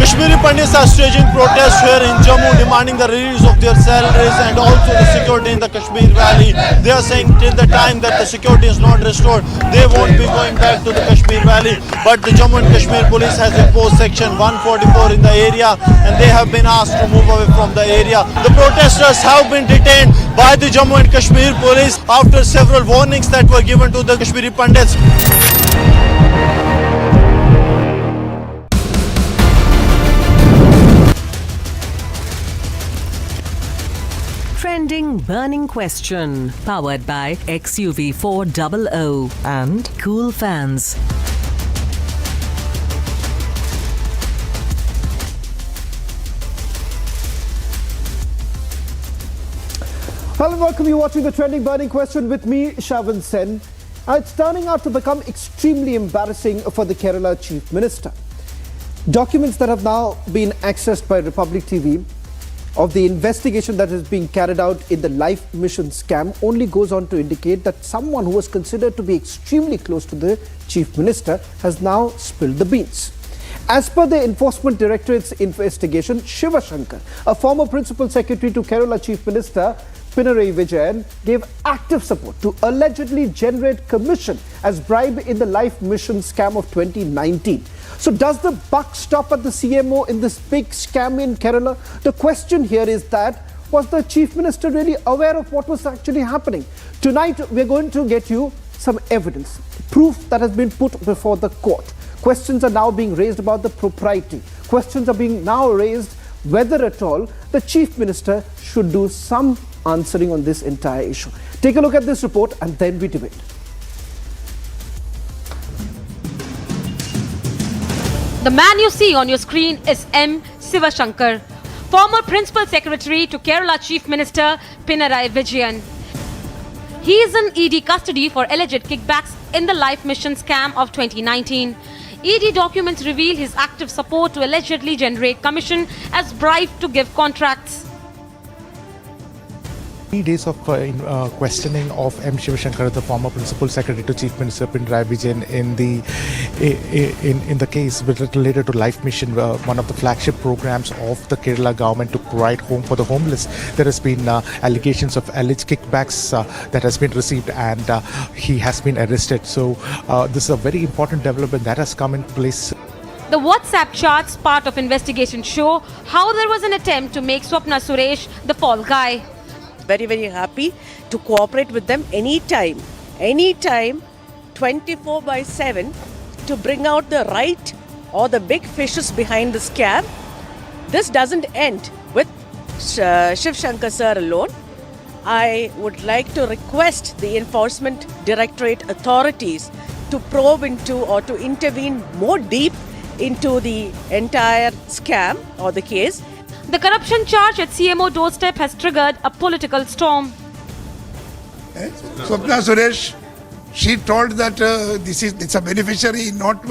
Speaker 27: Kashmiri Pandits are staging protests here in Jammu, demanding the release of their salaries and also the security in the Kashmir Valley. They are saying till the time that the security is not restored, they won't be going back to the Kashmir Valley. But the Jammu and Kashmir police has imposed section 144 in the area and they have been asked to move away from the area. The protesters have been detained by the Jammu and Kashmir police after several warnings that were given to the Kashmiri Pandits.
Speaker 2: Trending burning question, powered by XUV400 and Cool Fans.
Speaker 17: Hello and welcome. You're watching the Trending Burning Question with me, Shavan Sen. It's turning out to become extremely embarrassing for the Kerala Chief Minister. Documents that have now been accessed by Republic TV of the investigation that is being carried out in the Life Mission scam only goes on to indicate that someone who was considered to be extremely close to the Chief Minister has now spilled the beans. As per the Enforcement Directorate's investigation, Shiva Shankar, a former Principal Secretary to Kerala Chief Minister Pinarayi Vijayan, gave active support to allegedly generate commission as bribe in the Life Mission scam of 2019. So does the buck stop at the CMO in this big scam in Kerala? The question here is that, was the Chief Minister really aware of what was actually happening? Tonight, we're going to get you some evidence, proof that has been put before the court. Questions are now being raised about the propriety. Questions are being now raised whether at all the Chief Minister should do some answering on this entire issue. Take a look at this report and then we debate.
Speaker 6: The man you see on your screen is M. Sivashankar, former Principal Secretary to Kerala Chief Minister Pinarayi Vijayan. He is in ED custody for alleged kickbacks in the Life Mission scam of 2019. ED documents reveal his active support to allegedly generate commission as bribe to give contracts.
Speaker 19: 3 days of questioning of M. Shivashankar, the former Principal Secretary to Chief Minister Pinarayi Vijayan, in the case related to Life Mission, one of the flagship programs of the Kerala government to provide home for the homeless. There has been allegations of alleged kickbacks that has been received, and he has been arrested. So this is a very important development that has come in place.
Speaker 6: The WhatsApp chats, part of investigation, show how there was an attempt to make Swapna Suresh the fall guy.
Speaker 3: Very, very happy to cooperate with them anytime, 24/7 to bring out the right or the big fishes behind the scam. This doesn't end with Shiv Shankar sir alone. I would like to request the Enforcement Directorate authorities to probe into or to intervene more deep into the entire scam or the case.
Speaker 6: The corruption charge at CMO doorstep has triggered a political storm.
Speaker 20: Swapna Suresh, she told that it's a beneficiary, not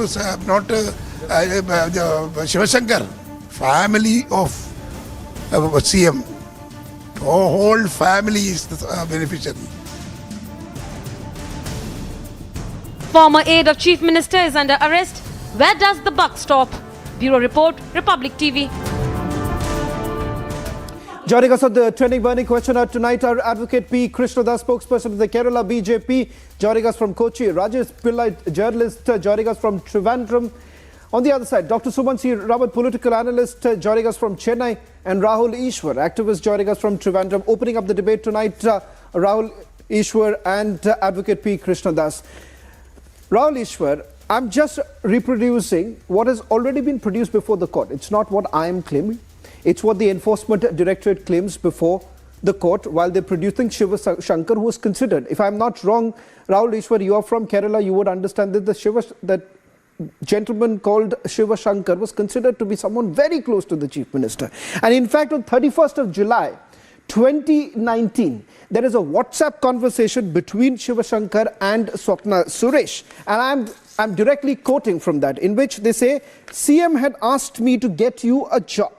Speaker 20: Shiv Shankar, family of CM. Whole family is the beneficiary.
Speaker 6: Former aide of Chief Minister is under arrest. Where does the buck stop? Bureau Report, Republic TV.
Speaker 17: Joining us on the trending burning question tonight, our advocate P. Krishnadas, spokesperson of the Kerala BJP. Joining us from Kochi, Rajesh Pillai, journalist, joining us from Trivandrum. On the other side, Dr. Sumansi Rawat, political analyst, joining us from Chennai, and Rahul Ishwar, activist, joining us from Trivandrum. Opening up the debate tonight, Rahul Ishwar and advocate P. Krishnadas. Rahul Ishwar, I'm just reproducing what has already been produced before the court. It's not what I am claiming. It's what the Enforcement Directorate claims before the court while they're producing Shiva Shankar, who was considered. If I'm not wrong, Rahul Ishwar, you are from Kerala, you would understand that that gentleman called Shiva Shankar was considered to be someone very close to the Chief Minister. And in fact, on 31st of July, 2019, there is a WhatsApp conversation between Shiva Shankar and Swapna Suresh. And I'm directly quoting from that, in which they say, CM had asked me to get you a job,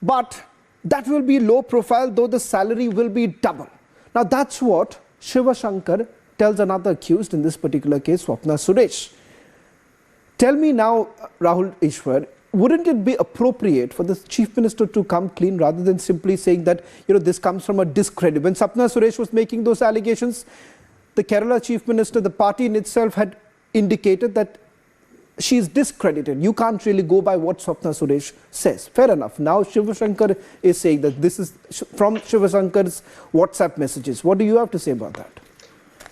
Speaker 17: but that will be low profile, though the salary will be double. Now that's what Shiva Shankar tells another accused, in this particular case, Swapna Suresh. Tell me now, Rahul Ishwar, wouldn't it be appropriate for the Chief Minister to come clean rather than simply saying that, this comes from a discredit? When Swapna Suresh was making those allegations, the Kerala Chief Minister, the party in itself had indicated that she is discredited. You can't really go by what Swapna Suresh says. Fair enough. Now Shiva Shankar is saying that this is from Shiva Shankar's WhatsApp messages. What do you have to say about that?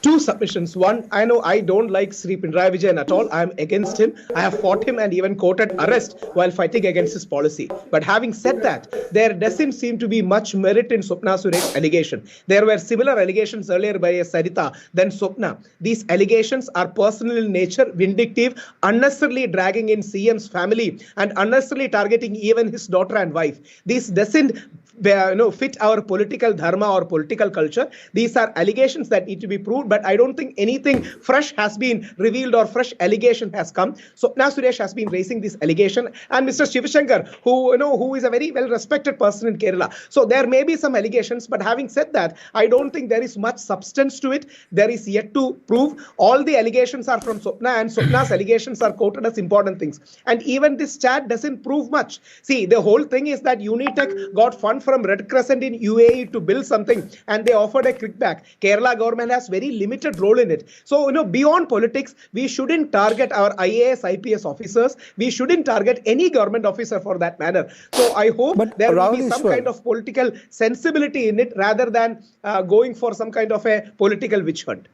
Speaker 22: Two submissions. One, I know I don't like Sri Pinarayi Vijayan at all. I am against him. I have fought him and even quoted arrest while fighting against his policy. But having said that, there doesn't seem to be much merit in Swapna Suresh's allegation. There were similar allegations earlier by Sarita than Swapna. These allegations are personal in nature, vindictive, unnecessarily dragging in CM's family and unnecessarily targeting even his daughter and wife. This doesn't fit our political dharma or political culture. These are allegations that need to be proved, but I don't think anything fresh has been revealed or fresh allegation has come. Swapna Suresh has been raising this allegation, and Mr. Shiv Shankar, who is a very well-respected person in Kerala. So there may be some allegations, but having said that, I don't think there is much substance to it. There is yet to prove. All the allegations are from Swapna, and Swapna's allegations are quoted as important things. And even this chat doesn't prove much. See, the whole thing is that Unitech got funds from Red Crescent in UAE to build something, and they offered a kickback. Kerala government has very limited role in it. So, beyond politics, we shouldn't target our IAS, IPS officers. We shouldn't target any government officer for that matter. So, I hope there will be some kind of political sensibility in it rather than going for some kind of a political witch hunt.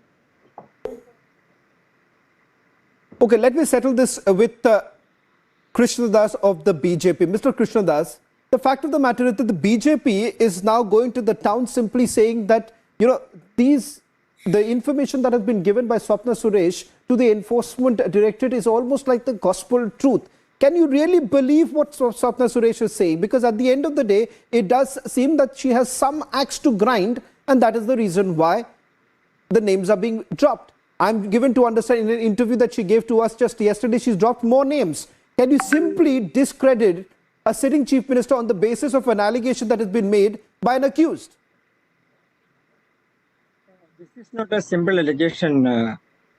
Speaker 17: Okay, let me settle this with Krishnadas of the BJP. Mr. Krishnadas, the fact of the matter is that the BJP is now going to the town simply saying that, the information that has been given by Swapna Suresh to the Enforcement Directorate is almost like the gospel truth. Can you really believe what Swapna Suresh is saying? Because at the end of the day, it does seem that she has some axe to grind, and that is the reason why the names are being dropped. I'm given to understand in an interview that she gave to us just yesterday, she's dropped more names. Can you simply discredit a sitting Chief Minister on the basis of an allegation that has been made by an accused?
Speaker 23: This is not a simple allegation.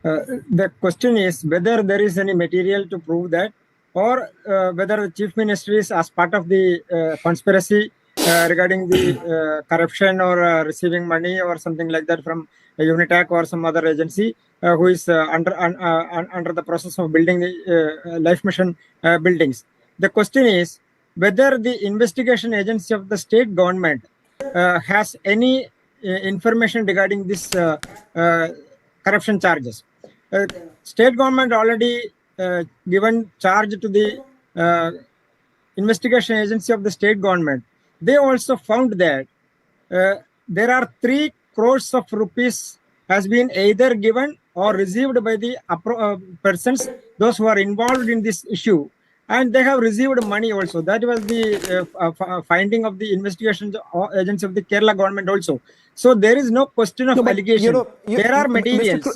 Speaker 23: The question is whether there is any material to prove that, or whether the Chief Minister is as part of the conspiracy regarding the corruption or receiving money or something like that from Unitac or some other agency who is under the process of building the life mission buildings. The question is whether the investigation agency of the state government has any information regarding this corruption charges. State government already given charge to the investigation agency of the state government. They also found that there are 3 crores of rupees has been either given or received by the persons, those who are involved in this issue, and they have received money also. That was the finding of the investigation agency of the Kerala government also. So there is no question of allegation. There are materials.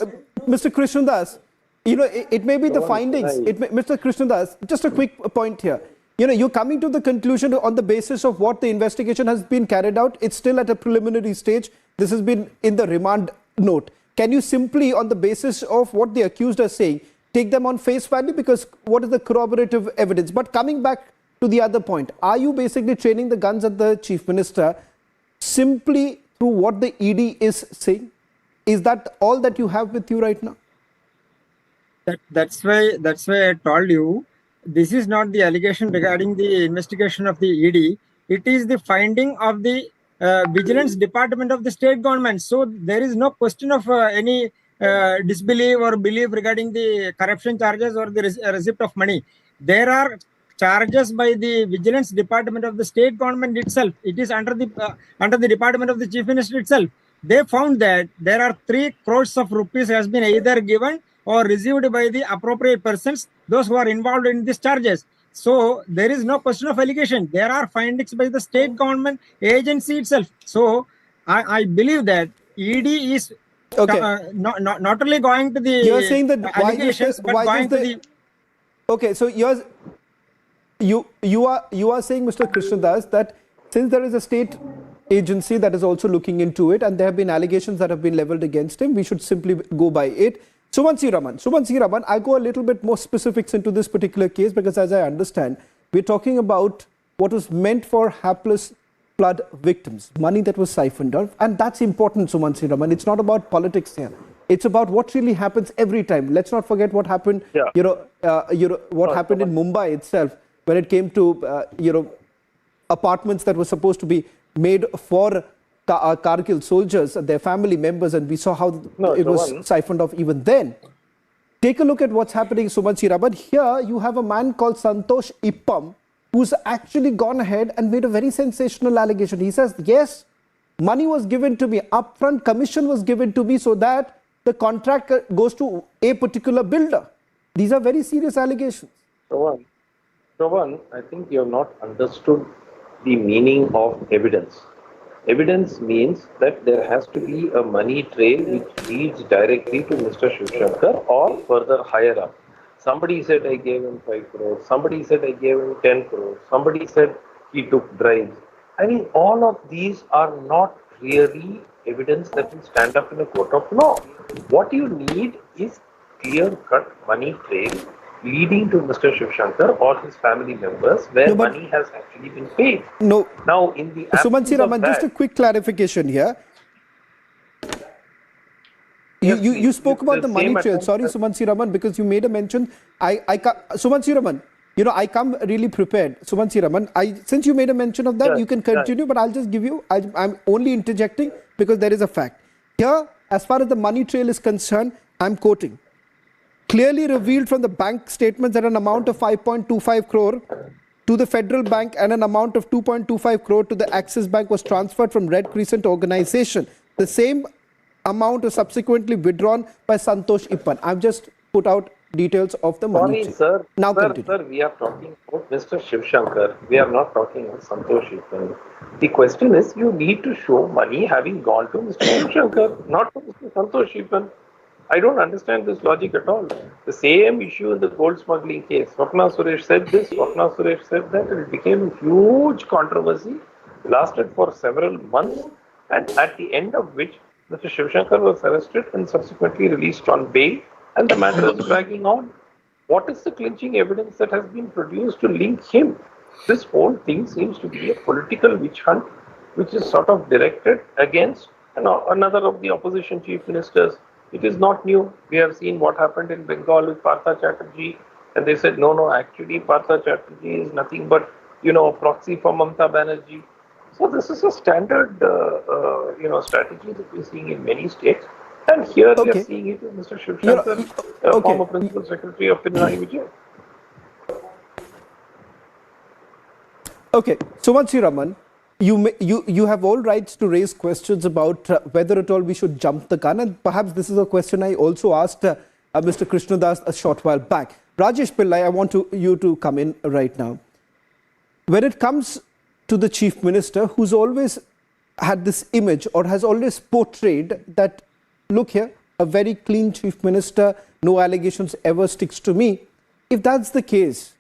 Speaker 17: Mr. Krishnadas, it may be the findings. Mr. Krishnadas, just a quick point here. You're coming to the conclusion on the basis of what the investigation has been carried out. It's still at a preliminary stage. This has been in the remand note. Can you simply, on the basis of what the accused are saying, take them on face value? Because what is the corroborative evidence? But coming back to the other point, are you basically training the guns at the Chief Minister simply through what the ED is saying? Is that all that you have with you right now?
Speaker 23: That's why I told you, this is not the allegation regarding the investigation of the ED. It is the finding of the Vigilance Department of the state government. So there is no question of any disbelief or belief regarding the corruption charges or the receipt of money. There are charges by the Vigilance Department of the state government itself. It is under the Department of the Chief Minister itself. They found that there are 3 crores of rupees has been either given or received by the appropriate persons, those who are involved in these charges. So there is no question of allegation. There are findings by the state government agency itself. So I believe that ED is not only going to the
Speaker 17: you're saying that
Speaker 23: allegations, but going to the...
Speaker 17: Okay, so you are saying, Mr. Krishnadas, that since there is a state agency that is also looking into it and there have been allegations that have been leveled against him, we should simply go by it. Sumansi Raman, I go a little bit more specifics into this particular case because as I understand, we're talking about what was meant for hapless flood victims, money that was siphoned off, and that's important, Sumansi Raman. It's not about politics here. It's about what really happens every time. Let's not forget what happened, what happened in Mumbai itself when it came to, apartments that were supposed to be made for Kargil soldiers and their family members, and we saw how it was siphoned off even then. Take a look at what's happening, Sumansi Raman. Here you have a man called Santosh Ippam who's actually gone ahead and made a very sensational allegation. He says, yes, money was given to me, upfront commission was given to me so that the contract goes to a particular builder. These are very serious allegations.
Speaker 1: Shravan, I think you have not understood the meaning of evidence. Evidence means that there has to be a money trail which leads directly to Mr. Shiv Shankar or further higher up. Somebody said I gave him 5 crores, somebody said I gave him 10 crores, somebody said he took bribes. I mean, all of these are not really evidence that will stand up in a court of law. What you need is clear-cut money trail leading to Mr. Shiv Shankar or his family members where money has actually been paid.
Speaker 17: No.
Speaker 1: Now, in the absence
Speaker 17: Sumansi Raman,
Speaker 1: of that,
Speaker 17: just a quick clarification here. You spoke about the money trail. Sorry, Sumansi Raman, because you made a mention. Sumansi Raman, I come really prepared. Sumansi Raman, since you made a mention of that, you can continue, but I'll just give you, I'm only interjecting because there is a fact. Here, as far as the money trail is concerned, I'm quoting. Clearly revealed from the bank statements that an amount of 5.25 crore to the federal bank and an amount of 2.25 crore to the Axis Bank was transferred from Red Crescent organization. The same amount was subsequently withdrawn by Santosh Ippam. I've just put out details of the money.
Speaker 1: Sorry, sir.
Speaker 17: Now
Speaker 1: Sir, we are talking about Mr. Shiv Shankar. We are not talking about Santosh Ippam. The question is, you need to show money having gone to Mr. Shiv Shankar, not to Mr. Santosh Ippam. I don't understand this logic at all. The same issue in the gold smuggling case. Swapna Suresh said this, Swapna Suresh said that, and it became a huge controversy, lasted for several months, and at the end of which Mr. Shiv Shankar was arrested and subsequently released on bail, and the matter is dragging on. What is the clinching evidence that has been produced to link him? This whole thing seems to be a political witch hunt, which is sort of directed against another of the opposition chief ministers. It is not new. We have seen what happened in Bengal with Partha Chatterjee, and they said, no, actually Partha Chatterjee is nothing but, proxy for Mamata Banerjee. So this is a standard, strategy that we're seeing in many states. And here we are seeing it with Mr. Shiv Shankar, former Principal Secretary of Pinarayi Vijayan.
Speaker 17: Okay, Sumansi Raman, you have all rights to raise questions about whether at all we should jump the gun, and perhaps this is a question I also asked Mr. Krishnadas a short while back. Rajesh Pillai, I want you to come in right now. When it comes to the Chief Minister, who's always had this image or has always portrayed that, look here, a very clean Chief Minister, no allegations ever sticks to me. If that's the case,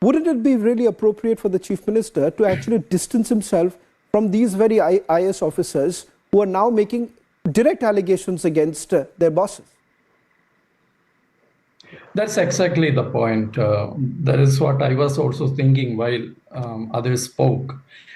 Speaker 17: wouldn't it be really appropriate for the Chief Minister to actually distance himself from these very IS officers who are now making direct allegations against their bosses?
Speaker 5: That's exactly the point. That is what I was also thinking while others spoke.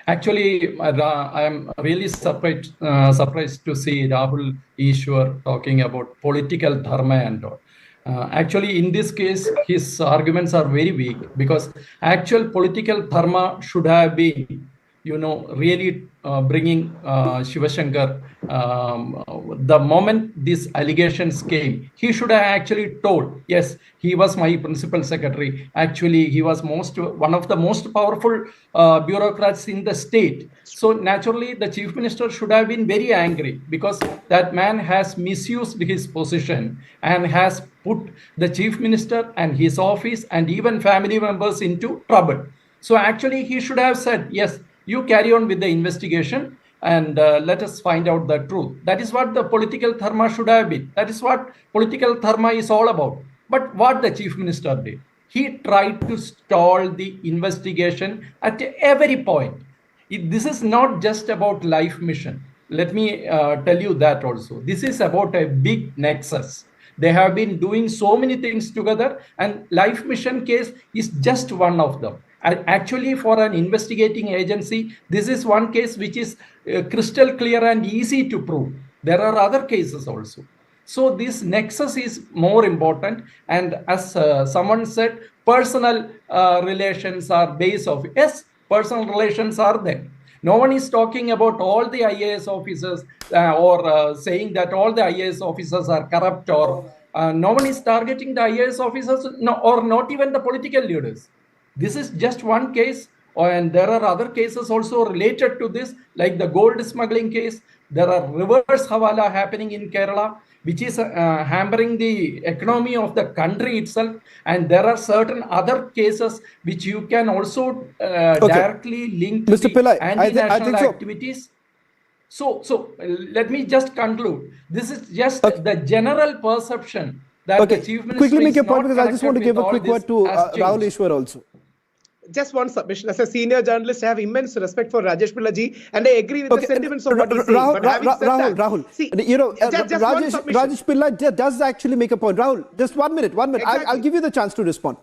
Speaker 5: Actually, I am really surprised to see Rahul Ishwar talking about political dharma and all. Actually, in this case, his arguments are very weak because actual political dharma should have been, really bringing Shiv Shankar. The moment these allegations came, he should have actually told, yes, he was my principal secretary. Actually, he was one of the most powerful bureaucrats in the state. So naturally, the Chief Minister should have been very angry because that man has misused his position and has put the Chief Minister and his office and even family members into trouble. So actually, he should have said, yes, you carry on with the investigation and let us find out the truth. That is what the political dharma should have been. That is what political dharma is all about. But what the Chief Minister did, he tried to stall the investigation at every point. This is not just about life mission. Let me tell you that also. This is about a big nexus. They have been doing so many things together, and life mission case is just one of them. Actually, for an investigating agency, this is one case which is crystal clear and easy to prove. There are other cases also. So this nexus is more important. And as someone said, personal relations are base of, yes, personal relations are there. No one is talking about all the IAS officers or saying that all the IAS officers are corrupt, or no one is targeting the IAS officers, or not even the political leaders. This is just one case, and there are other cases also related to this, like the gold smuggling case. There are reverse hawala happening in Kerala, which is hampering the economy of the country itself. And there are certain other cases which you can also directly link to
Speaker 17: Mr. Pillai,
Speaker 5: anti-national activities. So let me just conclude. This is just the general perception that the Chief Minister
Speaker 17: quickly make
Speaker 5: is
Speaker 17: your point,
Speaker 5: not
Speaker 17: because I just want to give a quick word to Rahul Ishwar also.
Speaker 22: Just one submission. As a senior journalist, I have immense respect for Rajesh Pillaji, and I agree with the sentiments of what he's saying. But having said that,
Speaker 17: Rahul,
Speaker 22: see,
Speaker 17: Rajesh Pillai does actually make a point. Rahul, just 1 minute. Exactly. I'll give you the chance to respond.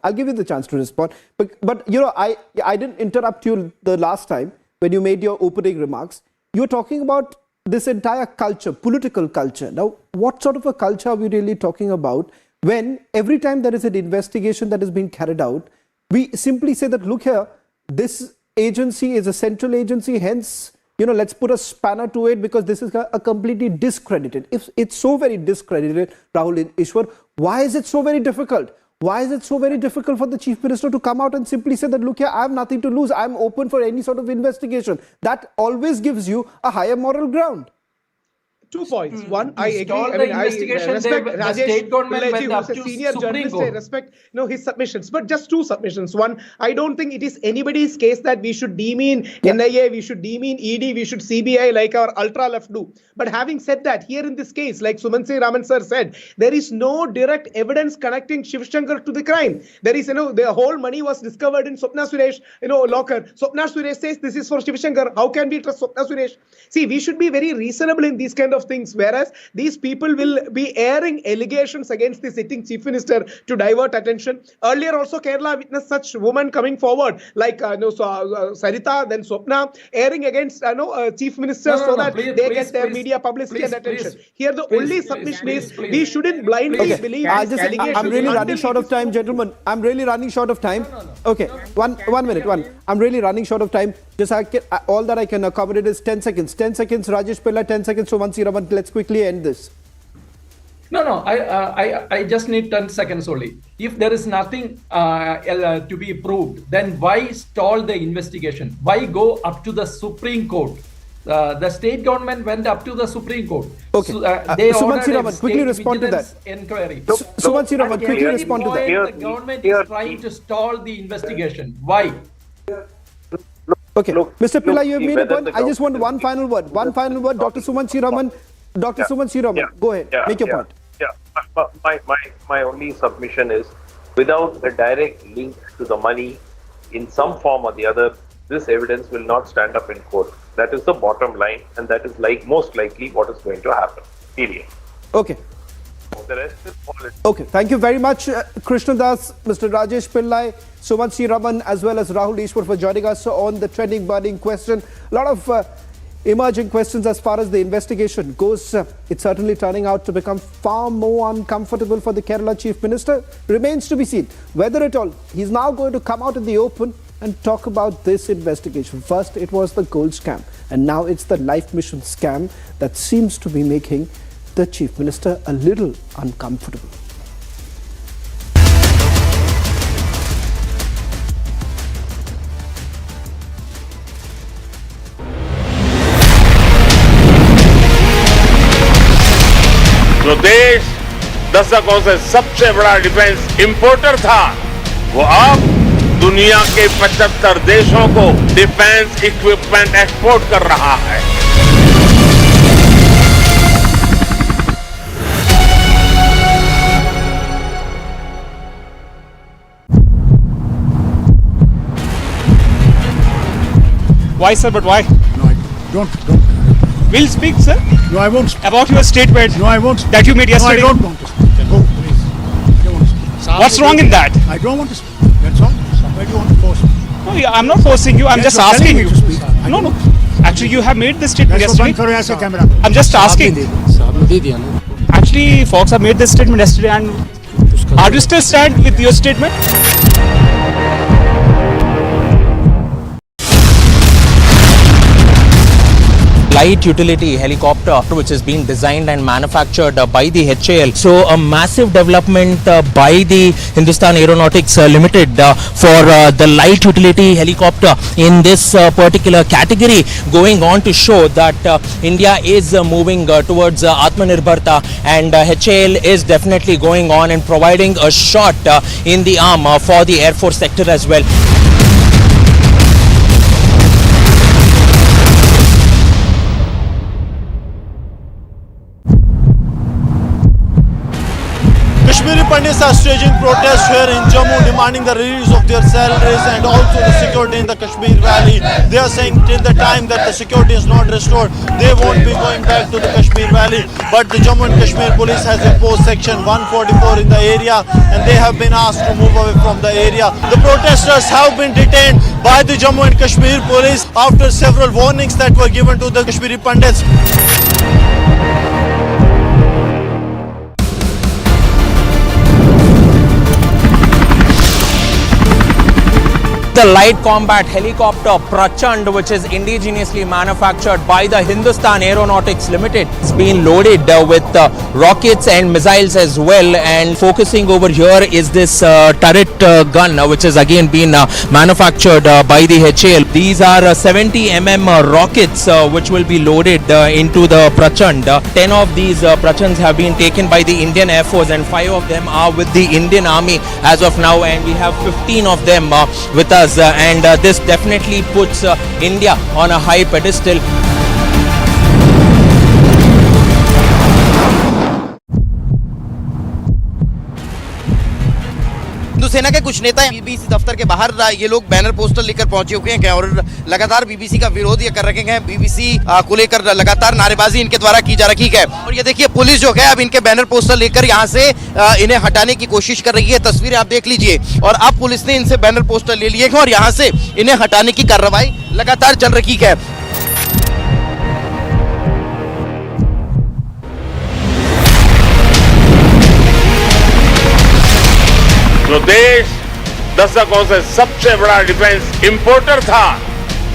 Speaker 17: But I didn't interrupt you the last time when you made your opening remarks. You're talking about this entire culture, political culture. Now, what sort of a culture are we really talking about when every time there is an investigation that is being carried out, we simply say that, look here, this agency is a central agency, hence, let's put a spanner to it because this is a completely discredited. If it's so very discredited, Rahul Ishwar, why is it so very difficult? Why is it so very difficult for the Chief Minister to come out and simply say that, look here, I have nothing to lose. I'm open for any sort of investigation. That always gives you a higher moral ground.
Speaker 22: 2 points. One, I agree. I respect Rajesh Pillaji, who's a senior journalist. I respect his submissions. But just 2 submissions. One, I don't think it is anybody's case that we should demean NIA, we should demean ED, we should CBI like our ultra-left do. But having said that, here in this case, like Sumansi Raman sir said, there is no direct evidence connecting Shiv Shankar to the crime. There is, the whole money was discovered in Swapna Suresh, locker. Swapna Suresh says this is for Shiv Shankar. How can we trust Swapna Suresh? See, we should be very reasonable in these kind of of things, whereas these people will be airing allegations against the sitting chief minister to divert attention. Earlier also Kerala witnessed such women coming forward like Sarita, then Swapna, airing against chief minister they get their media publicity and attention. Here the only submission is we shouldn't blindly believe these allegations.
Speaker 17: I'm really running short of time, gentlemen. I'm really running short of time. Okay, one minute. I'm really running short of time. Just all that I can accommodate is 10 seconds. 10 seconds, Rajesh Pillai, 10 seconds, Sumansi Raman. Let's quickly end this.
Speaker 5: No, I just need 10 seconds only. If there is nothing to be proved, then why stall the investigation? Why go up to the Supreme Court? The state government went up to the Supreme Court.
Speaker 17: Okay. Sumansi Raman, quickly respond to that.
Speaker 5: Inquiry.
Speaker 17: Sumansi Raman, quickly respond to that.
Speaker 5: The government is trying to stall the investigation. Why?
Speaker 17: Okay, Mr. Pillai, you have made a point. I just want one final word. Dr. Sumansi Raman. Dr. Sumansi Raman, go ahead. Make your point.
Speaker 1: My only submission is, without a direct link to the money in some form or the other, this evidence will not stand up in court. That is the bottom line, and that is most likely what is going to happen. Period.
Speaker 17: Okay.
Speaker 1: The rest is politics.
Speaker 17: Okay, thank you very much, Krishna Das, Mr. Rajesh Pillai, Sumansi Raman, as well as Rahul Ishwar for joining us on the trending burning question. A lot of emerging questions as far as the investigation goes. It's certainly turning out to become far more uncomfortable for the Kerala Chief Minister. Remains to be seen whether at all he's now going to come out in the open and talk about this investigation. First, it was the gold scam, and now it's the life mission scam that seems to be making the Chief Minister a little uncomfortable.
Speaker 16: जो देश दशकों से सबसे बड़ा defence importer था, वो अब दुनिया के 75 देशों को डिफेंस इक्विपमेंट एक्सपोर्ट कर रहा है।
Speaker 21: Why, sir? But why?
Speaker 18: No, don't.
Speaker 21: We'll speak, sir.
Speaker 18: No, I won't speak.
Speaker 21: About your statement.
Speaker 18: No, I won't speak.
Speaker 21: That you made yesterday.
Speaker 18: No, I don't want to speak. Go, please. I don't want to speak.
Speaker 21: What's wrong in that?
Speaker 18: I don't want to speak. That's all. Somebody want to force me.
Speaker 21: No, I'm not forcing you. I'm
Speaker 18: Yes,
Speaker 21: just
Speaker 18: you're
Speaker 21: asking
Speaker 18: telling
Speaker 21: you.
Speaker 18: me to speak.
Speaker 21: No. Actually, you have made this statement
Speaker 18: That's
Speaker 21: yesterday.
Speaker 18: what I'm camera.
Speaker 21: I'm just asking. Actually, folks have made this statement yesterday, and are you still stand with your statement? Light utility helicopter which is being designed and manufactured by the HAL. So a massive development by the Hindustan Aeronautics Limited for the light utility helicopter in this particular category, going on to show that India is moving towards Atmanirbhar, and HAL is definitely going on and providing a shot in the arm for the Air Force sector as well.
Speaker 27: Kashmiri Pandits are staging protests here in Jammu, demanding the release of their salaries and also the security in the Kashmir Valley. They are saying till the time that the security is not restored, they won't be going back to the Kashmir Valley. But the Jammu and Kashmir police has imposed section 144 in the area, and they have been asked to move away from the area. The protesters have been detained by the Jammu and Kashmir police after several warnings that were given to the Kashmiri Pandits. The light combat helicopter Prachand, which is indigenously manufactured by the Hindustan Aeronautics Limited, it's been loaded with rockets and missiles as well. And focusing over here is this turret gun, which has again been manufactured by the HAL. These are 70 rockets which will be loaded into the Prachand. 10 of these Prachands have been taken by the Indian Air Force, and 5 of them are with the Indian Army as of now, and we have 15 of them with us. And this definitely puts India on a high pedestal.
Speaker 4: सेना के कुछ नेता BBC दफ्तर के बाहर ये लोग banner poster लेकर पहुंचे हुए हैं और लगातार बीबीसी का विरोध ये कर रखे हैं। बीबीसी को लेकर लगातार नारेबाजी इनके द्वारा की जा रही है और ये देखिए पुलिस जो है अब इनके बैनर पोस्टर लेकर यहाँ से इन्हें हटाने की कोशिश कर रही है। तस्वीरें आप देख लीजिए और अब पुलिस ने इनसे बैनर पोस्टर ले लिए हैं और यहाँ से इन्हें हटाने की कार्रवाई लगातार चल रही है।
Speaker 16: जो देश दशकों से सबसे बड़ा डिफेंस इंपोर्टर था,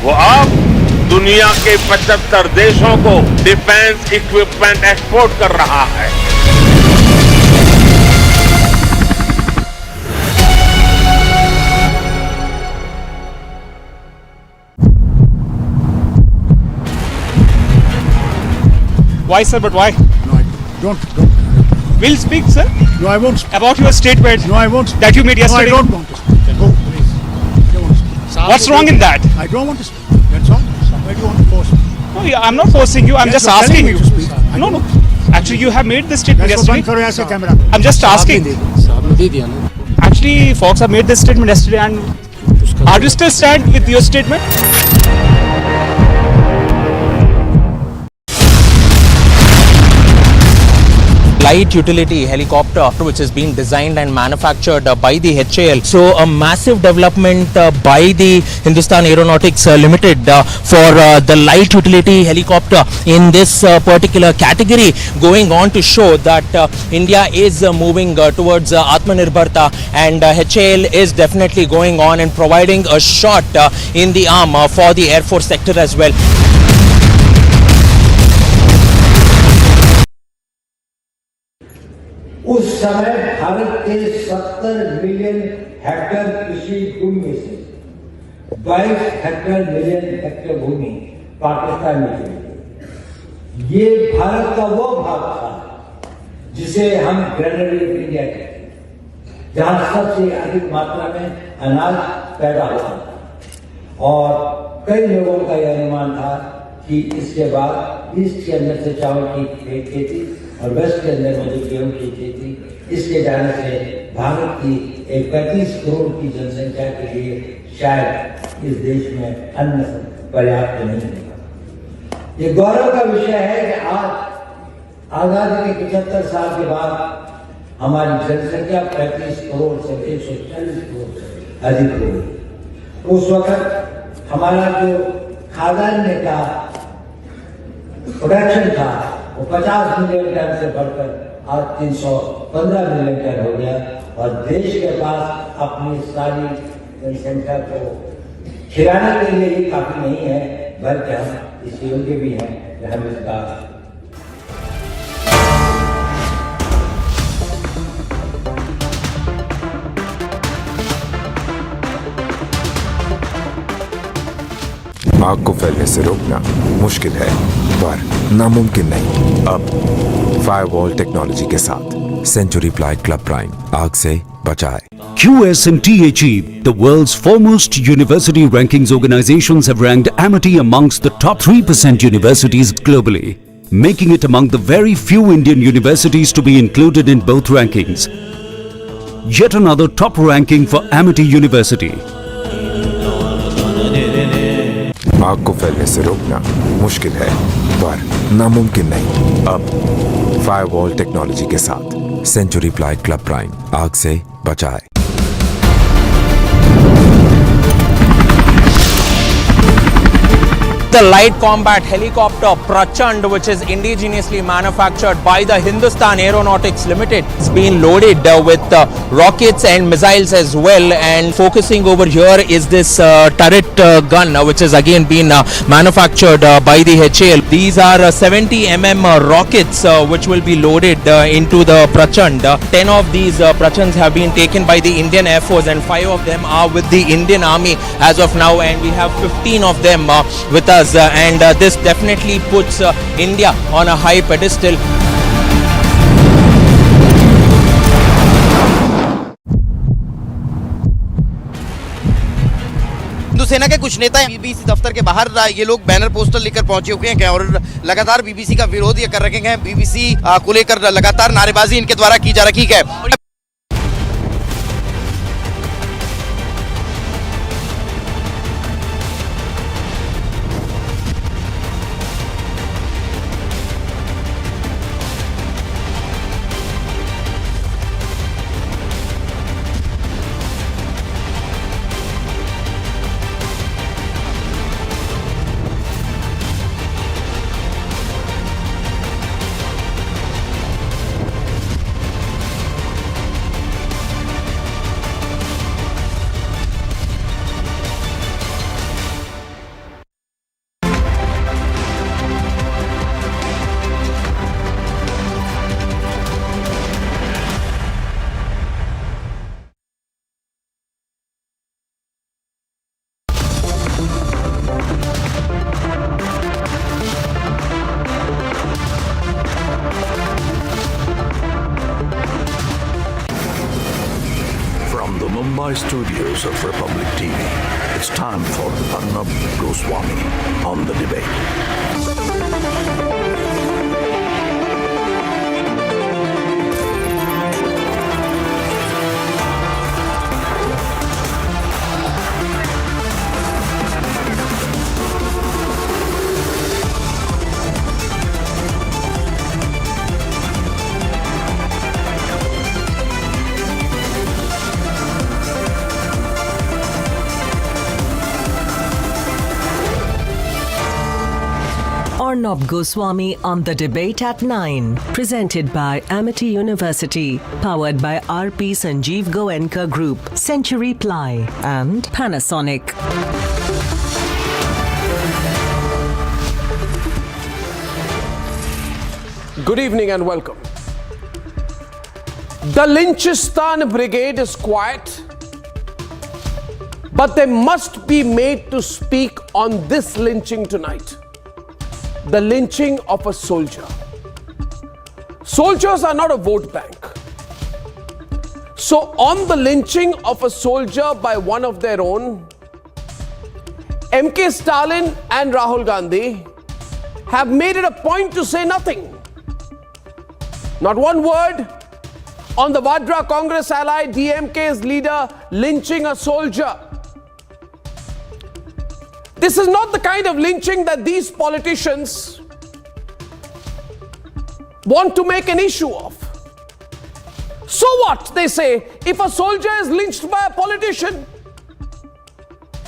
Speaker 16: वो अब दुनिया के 75 देशों को डिफेंस इक्विपमेंट एक्सपोर्ट कर रहा है।
Speaker 7: Why, sir? But why?
Speaker 18: No, don't.
Speaker 7: We'll speak, sir.
Speaker 18: No, I won't.
Speaker 7: About your statement.
Speaker 18: No, I won't.
Speaker 7: That you made yesterday.
Speaker 18: No, I don't want to speak. Then go, please. I don't want to speak.
Speaker 7: What's wrong in that?
Speaker 18: I don't want to speak. That's all. Why do you want to force me?
Speaker 7: No, I'm not forcing you. I'm
Speaker 18: Yes,
Speaker 7: just
Speaker 18: you're telling
Speaker 7: asking
Speaker 18: me
Speaker 7: you.
Speaker 18: to speak.
Speaker 7: No. Actually, you have made this statement
Speaker 18: That's
Speaker 7: yesterday.
Speaker 18: what I'm camera.
Speaker 7: I'm just asking. Actually, folks have made this statement yesterday, and are you still stand with your statement?
Speaker 13: Light utility helicopter which is being designed and manufactured by the HAL. So a massive development by the Hindustan Aeronautics Limited for the light utility helicopter in this particular category, going on to show that India is moving towards Atmanirbhar, and HAL is definitely going on and providing a shot in the arm for the Air Force sector as well.
Speaker 11: उस समय भारत के 70 million hectare कृषि भूमि में से 22 hectare भूमि पाकिस्तान में थी। ये भारत का वो भाग था जिसे हम ग्रेनरी ऑफ इंडिया कहते हैं, जहां सबसे अधिक मात्रा में अनाज पैदा होता था और कई लोगों का यह अनुमान था कि इसके बाद ईस्ट के अंदर से चावल की खेती और वेस्ट के अंदर में जो गेहूं की खेती, इसके जाने से भारत की 35 करोड़ की जनसंख्या के लिए शायद इस देश में अन्न पर्याप्त नहीं है। ये गौरव का विषय है कि आज आजादी के 75 साल के बाद हमारी जनसंख्या 35 करोड़ से 140 करोड़ से अधिक हो गई। उस वक्त हमारा जो खाद्यान्न का प्रोडक्शन था वो 50 मिलियन टन से बढ़कर आज 315 मिलियन टन हो गया और देश के पास अपनी सारी जनसंख्या को खिलाने के लिए ही काफी नहीं है, बल्कि हम इस योग्य भी हैं कि हम इसका
Speaker 14: आग को फैलने से रोकना मुश्किल है पर नामुमकिन नहीं। अब फायरवॉल टेक्नोलॉजी के साथ सेंचुरी प्लाइड क्लब प्राइम आग से बचाए।
Speaker 10: QS&THE, the world's foremost university rankings organizations, have ranked Amity amongst the top 3% universities globally, making it among the very few Indian universities to be included in both rankings. Yet another top ranking for Amity University.
Speaker 14: आग को फैलने से रोकना मुश्किल है पर नामुमकिन नहीं। अब फायरवॉल टेक्नोलॉजी के साथ सेंचुरी प्लाइड क्लब प्राइम आग से बचाए।
Speaker 13: The light combat helicopter Prachand, which is indigenously manufactured by the Hindustan Aeronautics Limited, it's been loaded with rockets and missiles as well, and focusing over here is this turret gun which has again been manufactured by the HAL. These are 70 mm rockets which will be loaded into the Prachand. 10 of these Prachands have been taken by the Indian Air Force and 5 of them are with the Indian Army as of now, and we have 15 of them with us. And this definitely puts India on a high pedestal.
Speaker 4: हिंदुसेना के कुछ नेता BBC दफ्तर के बाहर ये लोग banner poster लेकर पहुंचे हुए हैं और लगातार बीबीसी का विरोध ये कर रखे हैं। बीबीसी को लेकर लगातार नारेबाजी इनके द्वारा की जा रही है।
Speaker 8: Mumbai studios of Republic TV, it's time for Arnab Goswami on the debate.
Speaker 2: Arnab Goswami on the debate at 9. Presented by Amity University. Powered by RP Sanjeev Goenka Group, Century Ply and Panasonic.
Speaker 9: Good evening and welcome. The Lynchistan brigade is quiet, but they must be made to speak on this lynching tonight. The lynching of a soldier. Soldiers are not a vote bank. So on the lynching of a soldier by one of their own, MK Stalin and Rahul Gandhi have made it a point to say nothing. Not one word on the Vadra Congress ally DMK's leader lynching a soldier. This is not the kind of lynching that these politicians want to make an issue of. So what, they say, if a soldier is lynched by a politician?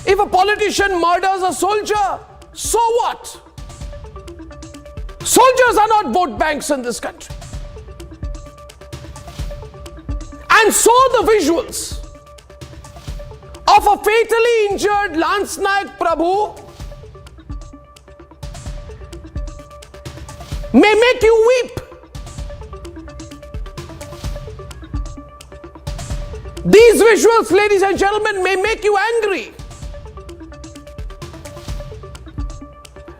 Speaker 9: If a politician murders a soldier, so what? Soldiers are not vote banks in this country. And so the visuals of a fatally injured Lance Naik Prabhu may make you weep. These visuals, ladies and gentlemen, may make you angry.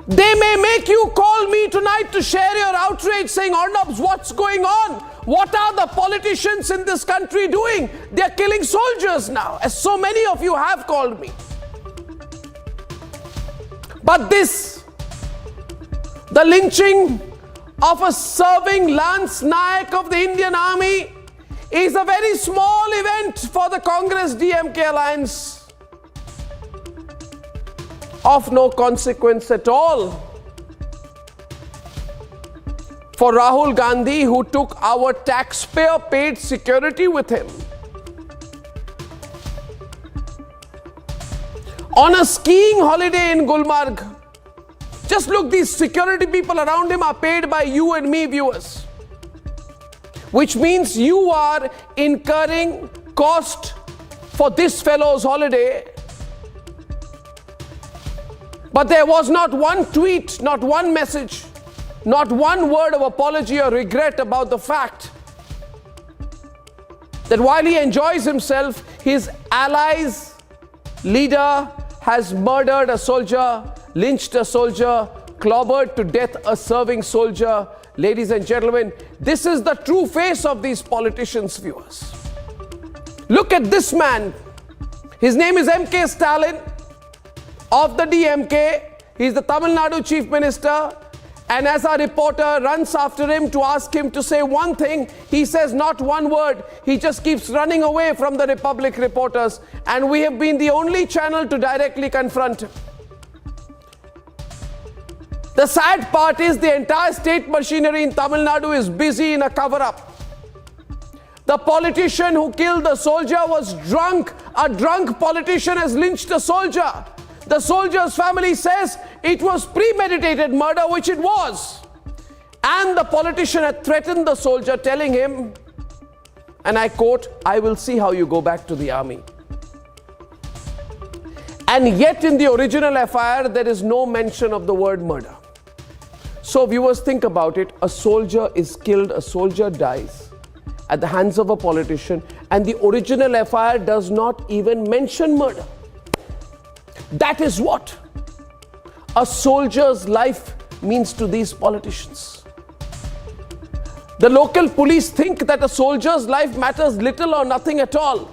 Speaker 9: They may make you call me tonight to share your outrage saying, Arnabs, what's going on? What are the politicians in this country doing? They're killing soldiers now, as so many of you have called me. But this, the lynching of a serving Lance Naik of the Indian Army, is a very small event for the Congress-DMK alliance, of no consequence at all. For Rahul Gandhi, who took our taxpayer-paid security with him on a skiing holiday in Gulmarg. Just look, these security people around him are paid by you and me, viewers, which means you are incurring cost for this fellow's holiday. But there was not one tweet, not one message, not one word of apology or regret about the fact that while he enjoys himself, his allies' leader has murdered a soldier, lynched a soldier, clobbered to death a serving soldier. Ladies and gentlemen, this is the true face of these politicians, viewers. Look at this man. His name is MK Stalin of the DMK. He's the Tamil Nadu Chief Minister. And as our reporter runs after him to ask him to say one thing, he says not one word. He just keeps running away from the Republic reporters. And we have been the only channel to directly confront him. The sad part is the entire state machinery in Tamil Nadu is busy in a cover-up. The politician who killed the soldier was drunk. A drunk politician has lynched a soldier. The soldier's family says it was premeditated murder, which it was. And the politician had threatened the soldier, telling him, and I quote, "I will see how you go back to the army." And yet in the original FIR, there is no mention of the word murder. So viewers, think about it. A soldier is killed, a soldier dies at the hands of a politician, and the original FIR does not even mention murder. That is what a soldier's life means to these politicians. The local police think that a soldier's life matters little or nothing at all.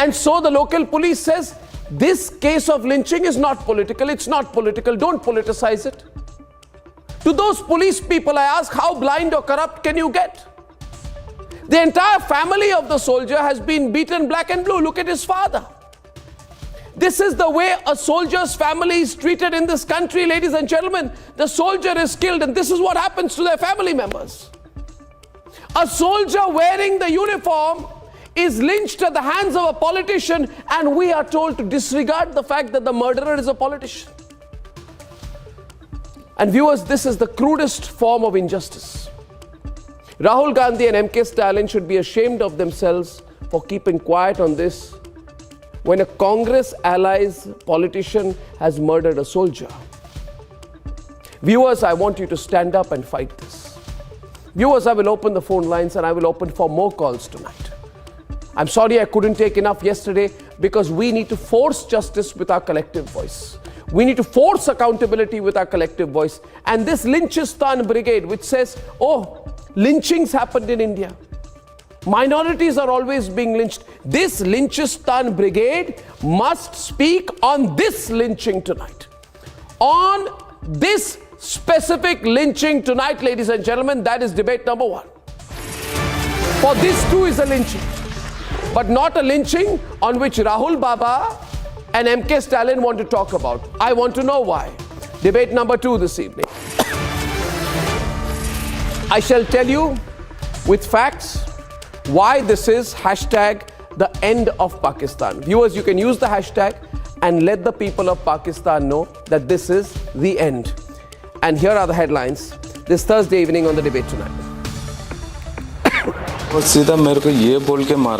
Speaker 9: And so the local police says, this case of lynching is not political, it's not political, don't politicize it. To those police people I ask, how blind or corrupt can you get? The entire family of the soldier has been beaten black and blue. Look at his father. This is the way a soldier's family is treated in this country, ladies and gentlemen. The soldier is killed and this is what happens to their family members. A soldier wearing the uniform is lynched at the hands of a politician, and we are told to disregard the fact that the murderer is a politician. And viewers, this is the crudest form of injustice. Rahul Gandhi and MK Stalin should be ashamed of themselves for keeping quiet on this when a Congress allies politician has murdered a soldier. Viewers, I want you to stand up and fight this. Viewers, I will open the phone lines and I will open for more calls tonight. I'm sorry I couldn't take enough yesterday because we need to force justice with our collective voice. We need to force accountability with our collective voice. And this Lynchistan brigade, which says, oh, lynchings happened in India. Minorities are always being lynched. This Lynchistan brigade must speak on this lynching tonight. On this specific lynching tonight, ladies and gentlemen, that is debate number one. For this too is a lynching, but not a lynching on which Rahul Baba and MK Stalin want to talk about. I want to know why. Debate number two this evening. I shall tell you with facts why this is hashtag the end of Pakistan. Viewers, you can use the hashtag and let the people of Pakistan know that this is the end. And here are the headlines this Thursday evening on the Debate Tonight.
Speaker 3: सीधा मेरे को ये बोल के मारा